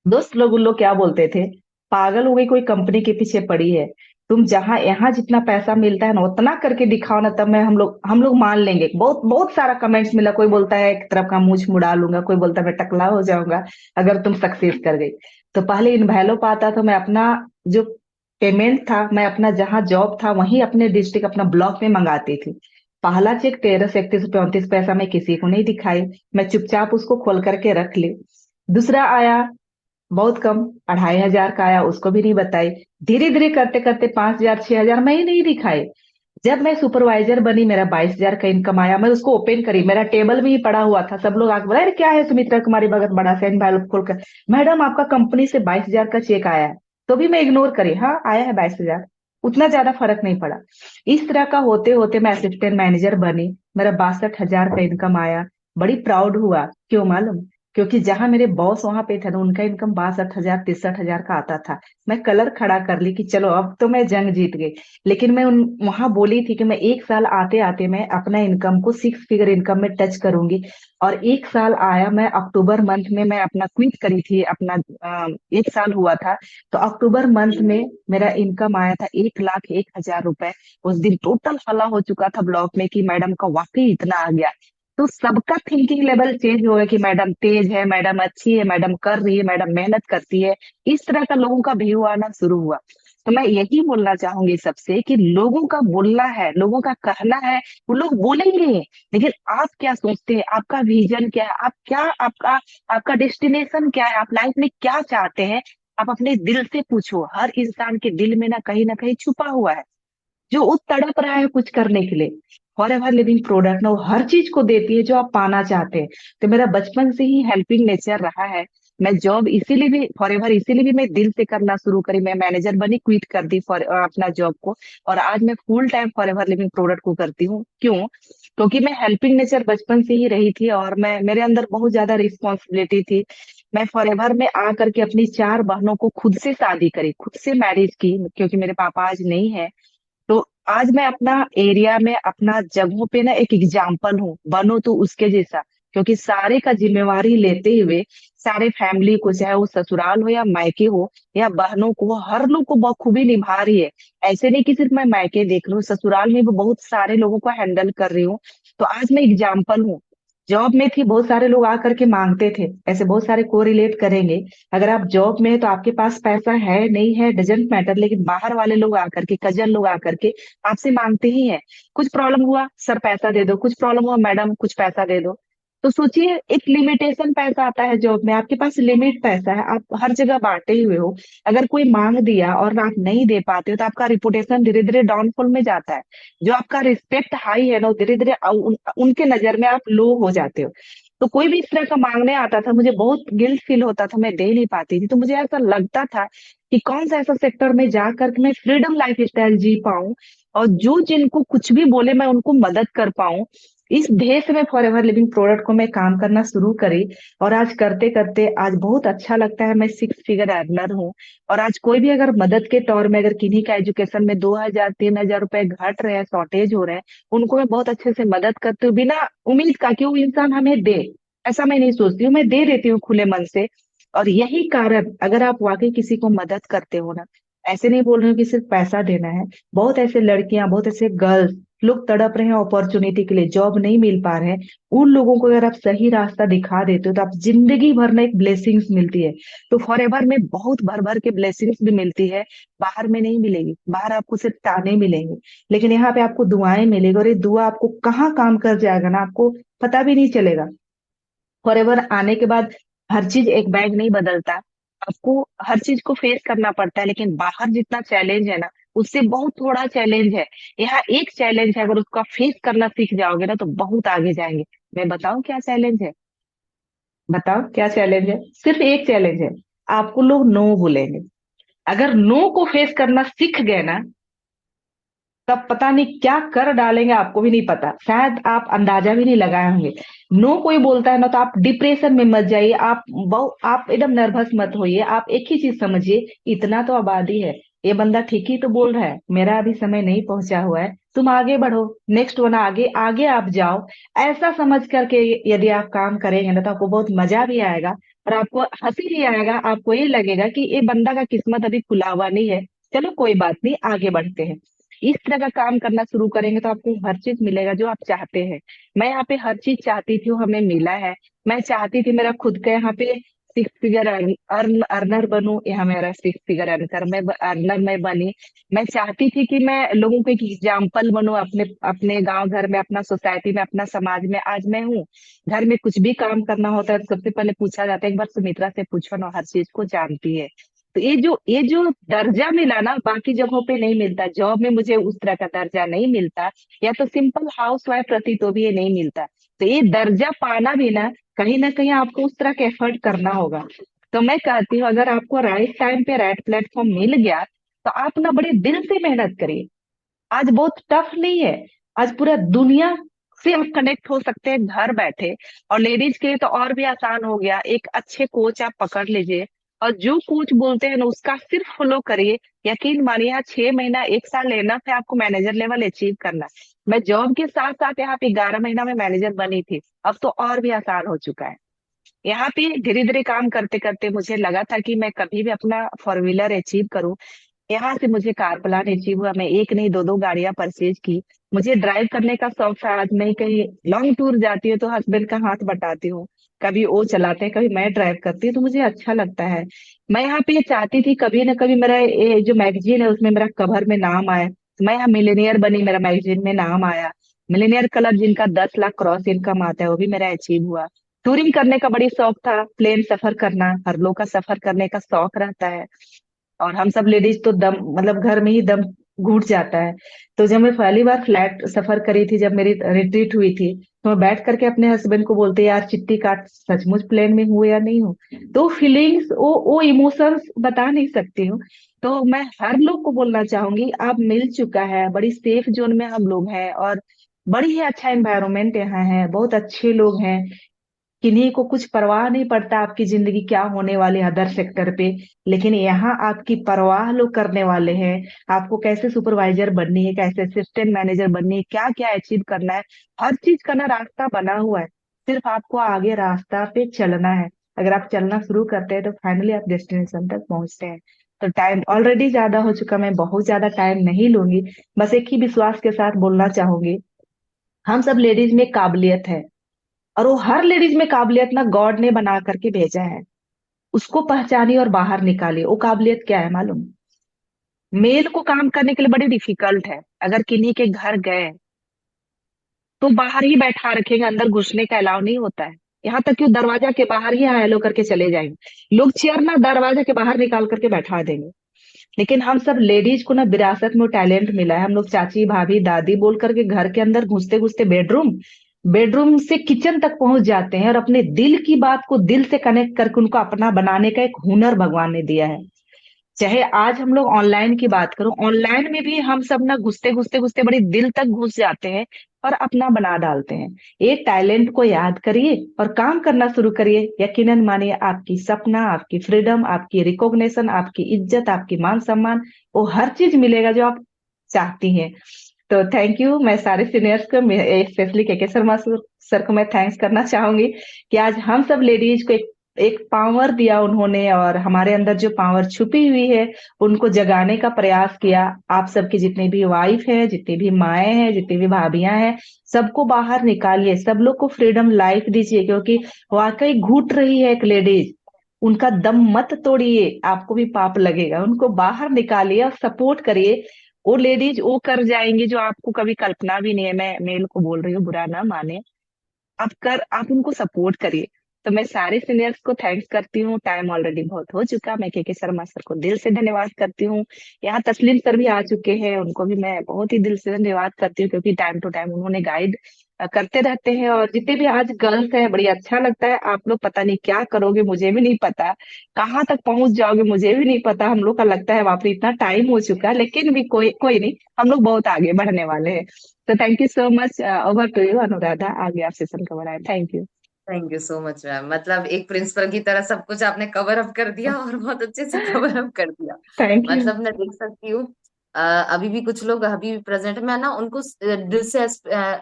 दोस्त लोग, उन लोग क्या बोलते थे, पागल हो गई, कोई कंपनी के पीछे पड़ी है, तुम जहां यहाँ जितना पैसा मिलता है ना उतना करके दिखाओ ना, तब मैं हम लोग मान लेंगे। बहुत बहुत सारा कमेंट्स मिला। कोई बोलता है एक तरफ का मूंछ मुड़ा लूंगा, कोई बोलता है मैं टकला हो जाऊंगा अगर तुम सक्सेस कर गई। तो पहले इन वैल्यू पाता तो मैं अपना जो पेमेंट था, मैं अपना जहाँ जॉब था वहीं अपने डिस्ट्रिक्ट, अपना ब्लॉक में मंगाती थी। पहला चेक 1331 रुपये 29 पैसा में किसी को नहीं दिखाई, मैं चुपचाप उसको खोल करके रख ली। दूसरा आया बहुत कम, 2500 का आया, उसको भी नहीं बताई। धीरे धीरे करते करते 5000 6000 मैं ही नहीं दिखाई। जब मैं सुपरवाइजर बनी, मेरा 22,000 का इनकम आया, मैं उसको ओपन करी, मेरा टेबल में ही पड़ा हुआ था। सब लोग आके बोला अरे क्या है सुमित्रा कुमारी भगत, बड़ा सा एनवेलप खोलकर, मैडम आपका कंपनी से 22,000 का चेक आया है। तो भी मैं इग्नोर करी, हाँ आया है 22,000, उतना ज्यादा फर्क नहीं पड़ा। इस तरह का होते होते मैं असिस्टेंट मैनेजर बनी, मेरा 62,000 का इनकम आया। बड़ी प्राउड हुआ, क्यों मालूम? क्योंकि जहां मेरे बॉस वहां पे थे ना, उनका इनकम 62,000 63,000 का आता था। मैं कलर खड़ा कर ली कि चलो अब तो मैं जंग जीत गई। लेकिन मैं उन वहां बोली थी कि मैं एक साल आते आते मैं अपना इनकम को 6 फिगर इनकम में टच करूंगी। और एक साल आया, मैं अक्टूबर मंथ में मैं अपना क्विट करी थी अपना, एक साल हुआ था। तो अक्टूबर मंथ में मेरा इनकम आया था 1,01,000 रुपए। उस दिन टोटल हल्ला हो चुका था ब्लॉक में कि मैडम का वाकई इतना आ गया। तो सबका थिंकिंग लेवल चेंज हो गया कि मैडम तेज है, मैडम अच्छी है, मैडम कर रही है, मैडम मेहनत करती है। इस तरह का लोगों का व्यू आना शुरू हुआ। तो मैं यही बोलना चाहूंगी सबसे कि लोगों का बोलना है, लोगों का कहना है, वो लोग बोलेंगे। लेकिन आप क्या सोचते हैं, आपका विजन क्या है, आप क्या, आपका आपका डेस्टिनेशन क्या है, आप लाइफ में क्या चाहते हैं? आप अपने दिल से पूछो। हर इंसान के दिल में ना कहीं छुपा हुआ है जो वो तड़प रहा है कुछ करने के लिए। फॉर एवर लिविंग प्रोडक्ट ना वो हर चीज को देती है जो आप पाना चाहते हैं। तो मेरा बचपन से ही हेल्पिंग नेचर रहा है। मैं जॉब इसीलिए भी फॉर एवर, इसीलिए भी मैं दिल से करना शुरू करी। मैं मैनेजर बनी, क्विट कर दी फॉर अपना जॉब को। और आज मैं full time for ever living product को करती हूँ। क्यों? क्योंकि मैं हेल्पिंग नेचर बचपन से ही रही थी और मैं, मेरे अंदर बहुत ज्यादा रिस्पॉन्सिबिलिटी थी। मैं फॉर एवर में आकर के अपनी 4 बहनों को खुद से शादी करी, खुद से मैरिज की, क्योंकि मेरे पापा आज नहीं है। तो आज मैं अपना एरिया में, अपना जगहों पे ना एक एग्जाम्पल हूँ, बनो तो उसके जैसा। क्योंकि सारे का जिम्मेवारी लेते हुए सारे फैमिली को, चाहे वो ससुराल हो या मायके हो या बहनों को, वो हर लोग को बखूबी निभा रही है। ऐसे नहीं कि सिर्फ मैं मायके देख रही हूँ, ससुराल में भी बहुत सारे लोगों को हैंडल कर रही हूँ। तो आज मैं एग्जाम्पल हूँ। जॉब में थी, बहुत सारे लोग आकर के मांगते थे, ऐसे बहुत सारे को रिलेट करेंगे। अगर आप जॉब में है तो आपके पास पैसा है नहीं है डजेंट मैटर, लेकिन बाहर वाले लोग आकर के, कजन लोग आकर के आपसे मांगते ही हैं। कुछ प्रॉब्लम हुआ, सर पैसा दे दो, कुछ प्रॉब्लम हुआ, मैडम कुछ पैसा दे दो। तो सोचिए, एक लिमिटेशन पैसा आता है जॉब में, आपके पास लिमिट पैसा है, आप हर जगह बांटे हुए हो। अगर कोई मांग दिया और आप नहीं दे पाते हो तो आपका रिपुटेशन धीरे धीरे डाउनफॉल में जाता है। जो आपका रिस्पेक्ट हाई है ना, वो धीरे धीरे उनके नजर में आप लो हो जाते हो। तो कोई भी इस तरह का मांगने आता था, मुझे बहुत गिल्ट फील होता था, मैं दे नहीं पाती थी। तो मुझे ऐसा लगता था कि कौन सा ऐसा सेक्टर में जाकर के मैं फ्रीडम लाइफ स्टाइल जी पाऊं, और जो जिनको कुछ भी बोले मैं उनको मदद कर पाऊं। इस ध्येय से मैं फॉर एवर लिविंग प्रोडक्ट को मैं काम करना शुरू करी। और आज करते करते आज बहुत अच्छा लगता है, मैं 6 फिगर अर्नर हूँ। और आज कोई भी अगर मदद के तौर में, अगर किन्हीं का एजुकेशन में 2,000 3,000 रुपए घट रहे हैं, शॉर्टेज हो रहे हैं, उनको मैं बहुत अच्छे से मदद करती हूँ, बिना उम्मीद का कि वो इंसान हमें दे। ऐसा मैं नहीं सोचती हूँ, मैं दे देती हूँ खुले मन से। और यही कारण, अगर आप वाकई किसी को मदद करते हो ना, ऐसे नहीं बोल रही हूँ कि सिर्फ पैसा देना है। बहुत ऐसे लड़कियां, बहुत ऐसे गर्ल्स लोग तड़प रहे हैं अपॉर्चुनिटी के लिए, जॉब नहीं मिल पा रहे हैं। उन लोगों को अगर आप सही रास्ता दिखा देते हो तो आप जिंदगी भर में एक ब्लेसिंग्स मिलती है। तो फॉर एवर में बहुत भर भर के ब्लेसिंग्स भी मिलती है। बाहर में नहीं मिलेगी, बाहर आपको सिर्फ ताने मिलेंगे, लेकिन यहाँ पे आपको दुआएं मिलेगी। और ये दुआ आपको कहाँ काम कर जाएगा ना, आपको पता भी नहीं चलेगा। फॉरएवर आने के बाद हर चीज एक बैग नहीं बदलता। आपको हर चीज को फेस करना पड़ता है, लेकिन बाहर जितना चैलेंज है ना, उससे बहुत थोड़ा चैलेंज है। यहाँ एक चैलेंज है, अगर उसका फेस करना सीख जाओगे ना तो बहुत आगे जाएंगे। मैं बताऊं क्या चैलेंज है? बताओ क्या चैलेंज है? सिर्फ एक चैलेंज है, आपको लोग नो बोलेंगे। अगर नो को फेस करना सीख गए ना, तब पता नहीं क्या कर डालेंगे, आपको भी नहीं पता, शायद आप अंदाजा भी नहीं लगाए होंगे। नो कोई बोलता है ना तो आप डिप्रेशन में मत जाइए, आप एकदम नर्वस मत होइए। आप एक ही चीज समझिए, इतना तो आबादी है, ये बंदा ठीक ही तो बोल रहा है, मेरा अभी समय नहीं पहुंचा हुआ है, तुम आगे बढ़ो, नेक्स्ट वन आगे आगे आप जाओ। ऐसा समझ करके यदि आप काम करेंगे ना तो आपको बहुत मजा भी आएगा, और आपको हंसी भी आएगा। आपको ये लगेगा कि ये बंदा का किस्मत अभी खुला हुआ नहीं है, चलो कोई बात नहीं, आगे बढ़ते हैं। इस तरह का काम करना शुरू करेंगे तो आपको हर चीज मिलेगा जो आप चाहते हैं। मैं यहाँ पे हर चीज चाहती थी, वो हमें मिला है। मैं चाहती थी मेरा खुद का यहाँ पे 6 फिगर अर्नर बनूं, यहाँ मेरा 6 फिगर अर्नर मैं अर्नर मैं बनी। मैं चाहती थी कि मैं लोगों को एक एग्जाम्पल बनूं, अपने अपने गांव घर में, अपना सोसाइटी में, अपना समाज में। आज मैं हूँ। घर में कुछ भी काम करना होता है तो सबसे पहले पूछा जाता है, एक बार सुमित्रा से पूछो ना, हर चीज को जानती है। तो ये जो दर्जा मिला ना, बाकी जगहों पे नहीं मिलता। जॉब में मुझे उस तरह का दर्जा नहीं मिलता, या तो सिंपल हाउस वाइफ रहती तो भी ये नहीं मिलता। तो ये दर्जा पाना भी ना कहीं आपको उस तरह का एफर्ट करना होगा। तो मैं कहती हूँ, अगर आपको राइट टाइम पे राइट प्लेटफॉर्म मिल गया तो आप ना बड़े दिल से मेहनत करिए। आज बहुत टफ नहीं है। आज पूरा दुनिया से आप कनेक्ट हो सकते हैं घर बैठे। और लेडीज के लिए तो और भी आसान हो गया, एक अच्छे कोच आप पकड़ लीजिए और जो कोच बोलते हैं ना उसका सिर्फ फॉलो करिए। यकीन मानिए यहाँ 6 महीना 1 साल लेना है आपको मैनेजर लेवल अचीव करना। मैं जॉब के साथ साथ यहाँ पे 11 महीना में मैनेजर बनी थी, अब तो और भी आसान हो चुका है। यहाँ पे धीरे धीरे काम करते करते मुझे लगा था कि मैं कभी भी अपना 4 व्हीलर अचीव करूं। यहाँ से मुझे कार प्लान अचीव हुआ, मैं एक नहीं दो दो गाड़ियां परचेज की। मुझे ड्राइव करने का शौक था, आज मैं कहीं लॉन्ग टूर जाती हूँ तो हस्बैंड का हाथ बटाती हूँ, कभी वो चलाते हैं कभी मैं ड्राइव करती हूँ, तो मुझे अच्छा लगता है। मैं यहाँ पे ये चाहती थी कभी ना कभी मेरा ये जो मैगजीन है उसमें मेरा कवर में नाम आए, तो मैं यहाँ मिलेनियर बनी, मेरा मैगजीन में नाम आया। मिलेनियर क्लब जिनका 10 लाख क्रॉस इनकम आता है वो भी मेरा अचीव हुआ। टूरिंग करने का बड़ी शौक था, प्लेन सफर करना, हर लोग का सफर करने का शौक रहता है। और हम सब लेडीज तो दम मतलब घर में ही दम घुट जाता है। तो जब मैं पहली बार फ्लैट सफर करी थी, जब मेरी रिट्रीट हुई थी, तो मैं बैठ करके अपने हस्बैंड को बोलते यार चिट्टी काट, सचमुच प्लेन में हूँ या नहीं हूँ। तो फीलिंग्स वो इमोशंस बता नहीं सकती हूँ। तो मैं हर लोग को बोलना चाहूंगी आप मिल चुका है, बड़ी सेफ जोन में हम लोग हैं और बड़ी ही अच्छा एनवायरनमेंट यहाँ है, बहुत अच्छे लोग हैं। किन्हीं को कुछ परवाह नहीं पड़ता आपकी जिंदगी क्या होने वाली है अदर सेक्टर पे, लेकिन यहाँ आपकी परवाह लोग करने वाले हैं। आपको कैसे सुपरवाइजर बननी है, कैसे असिस्टेंट मैनेजर बननी है, क्या क्या अचीव करना है, हर चीज का ना रास्ता बना हुआ है। सिर्फ आपको आगे रास्ता पे चलना है। अगर आप चलना शुरू करते हैं तो फाइनली आप डेस्टिनेशन तक पहुंचते हैं। तो टाइम ऑलरेडी ज्यादा हो चुका, मैं बहुत ज्यादा टाइम नहीं लूंगी। बस एक ही विश्वास के साथ बोलना चाहूंगी, हम सब लेडीज में काबिलियत है, और वो हर लेडीज में काबिलियत ना गॉड ने बना करके भेजा है। उसको पहचानिए और बाहर निकालिए। वो काबिलियत क्या है मालूम? मेल को काम करने के लिए बड़ी डिफिकल्ट है। अगर किन्हीं के घर गए तो बाहर ही बैठा रखेंगे, अंदर घुसने का अलाउ नहीं होता है। यहाँ तक कि वो दरवाजा के बाहर ही हेलो करके चले जाएंगे, लोग चेयर ना दरवाजा के बाहर निकाल करके बैठा देंगे। लेकिन हम सब लेडीज को ना विरासत में टैलेंट मिला है, हम लोग चाची भाभी दादी बोल करके घर के अंदर घुसते घुसते बेडरूम, बेडरूम से किचन तक पहुंच जाते हैं और अपने दिल की बात को दिल से कनेक्ट करके उनको अपना बनाने का एक हुनर भगवान ने दिया है। चाहे आज हम लोग ऑनलाइन की बात करो, ऑनलाइन में भी हम सब ना घुसते घुसते घुसते बड़ी दिल तक घुस जाते हैं और अपना बना डालते हैं। एक टैलेंट को याद करिए और काम करना शुरू करिए, यकीनन मानिए आपकी सपना, आपकी फ्रीडम, आपकी रिकॉग्निशन, आपकी इज्जत, आपकी मान सम्मान, वो हर चीज मिलेगा जो आप चाहती हैं। तो थैंक यू। मैं सारे सीनियर्स को, स्पेशली के शर्मा सर को मैं थैंक्स करना चाहूंगी कि आज हम सब लेडीज को एक पावर दिया उन्होंने, और हमारे अंदर जो पावर छुपी हुई है उनको जगाने का प्रयास किया। आप सबकी जितनी भी वाइफ है, जितनी भी माएँ हैं, जितनी भी भाभियां हैं, सबको बाहर निकालिए, सब लोग को फ्रीडम लाइफ दीजिए, क्योंकि वाकई घुट रही है एक लेडीज, उनका दम मत तोड़िए, आपको भी पाप लगेगा। उनको बाहर निकालिए और सपोर्ट करिए। वो लेडीज वो कर जाएंगी जो आपको कभी कल्पना भी नहीं है। मैं मेल को बोल रही हूँ, बुरा ना माने, आप उनको सपोर्ट करिए। तो मैं सारे सीनियर्स को थैंक्स करती हूँ। टाइम ऑलरेडी बहुत हो चुका, मैं के शर्मा सर को दिल से धन्यवाद करती हूँ। यहाँ तस्लीम सर भी आ चुके हैं, उनको भी मैं बहुत ही दिल से धन्यवाद करती हूँ, क्योंकि टाइम टू टाइम उन्होंने गाइड करते रहते हैं। और जितने भी आज गर्ल्स हैं, बड़ी अच्छा लगता है। आप लोग पता नहीं क्या करोगे, मुझे भी नहीं पता, कहाँ तक पहुंच जाओगे मुझे भी नहीं पता। हम लोग का लगता है बाप रे इतना टाइम हो चुका है, लेकिन भी कोई कोई नहीं, हम लोग बहुत आगे बढ़ने वाले हैं। तो thank you so much. Over to you Anuradha, आगे आप सेशन कवर आए। Thank you. Thank you so much ma'am, मतलब एक प्रिंसिपल की तरह सब कुछ आपने कवर अप कर दिया और बहुत अच्छे से कवर अप कर दिया। Thank you. मतलब मैं देख सकती हूँ अभी भी कुछ लोग अभी भी प्रेजेंट है, मैं ना उनको दिल से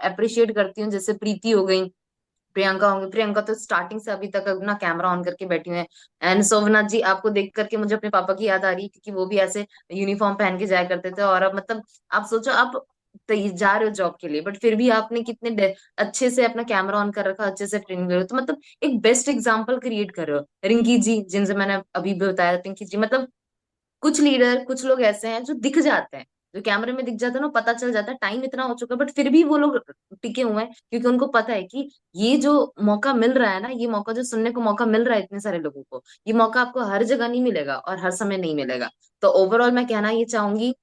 अप्रिशिएट करती हूँ। जैसे प्रीति हो गई, प्रियंका होंगी, प्रियंका तो स्टार्टिंग से अभी तक अपना कैमरा ऑन करके बैठी हुई है। एंड सोमनाथ जी, आपको देख करके मुझे अपने पापा की याद आ रही है, क्योंकि वो भी ऐसे यूनिफॉर्म पहन के जाया करते थे। और अब मतलब आप सोचो, आप जा रहे हो जॉब के लिए, बट फिर भी आपने कितने अच्छे से अपना कैमरा ऑन कर रखा, अच्छे से ट्रेनिंग ले रहे हो, तो मतलब एक बेस्ट एग्जाम्पल क्रिएट कर रहे हो। रिंकी जी, जिनसे मैंने अभी भी बताया, रिंकी जी, मतलब कुछ लीडर, कुछ लोग ऐसे हैं जो दिख जाते हैं, जो कैमरे में दिख जाते हैं ना, पता चल जाता है टाइम इतना हो चुका है, बट फिर भी वो लोग टिके हुए हैं, क्योंकि उनको पता है कि ये जो मौका मिल रहा है ना, ये मौका जो सुनने को मौका मिल रहा है इतने सारे लोगों को, ये मौका आपको हर जगह नहीं मिलेगा और हर समय नहीं मिलेगा। तो ओवरऑल मैं कहना ये चाहूंगी,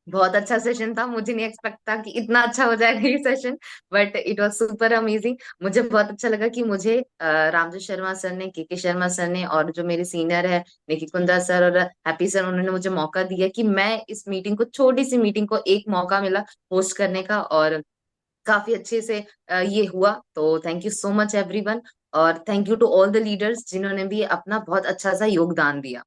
बहुत अच्छा सेशन था। मुझे नहीं एक्सपेक्ट था कि इतना अच्छा हो जाएगा ये session, but it was super amazing. मुझे बहुत अच्छा लगा कि मुझे रामजो शर्मा सर ने, के शर्मा सर ने, और जो मेरे सीनियर है निकी कुंदा सर और हैप्पी सर, उन्होंने मुझे मौका दिया कि मैं इस मीटिंग को, छोटी सी मीटिंग को एक मौका मिला होस्ट करने का। और काफी अच्छे से ये हुआ। तो thank you so much everyone, और thank you to all the leaders जिन्होंने भी अपना बहुत अच्छा सा योगदान दिया।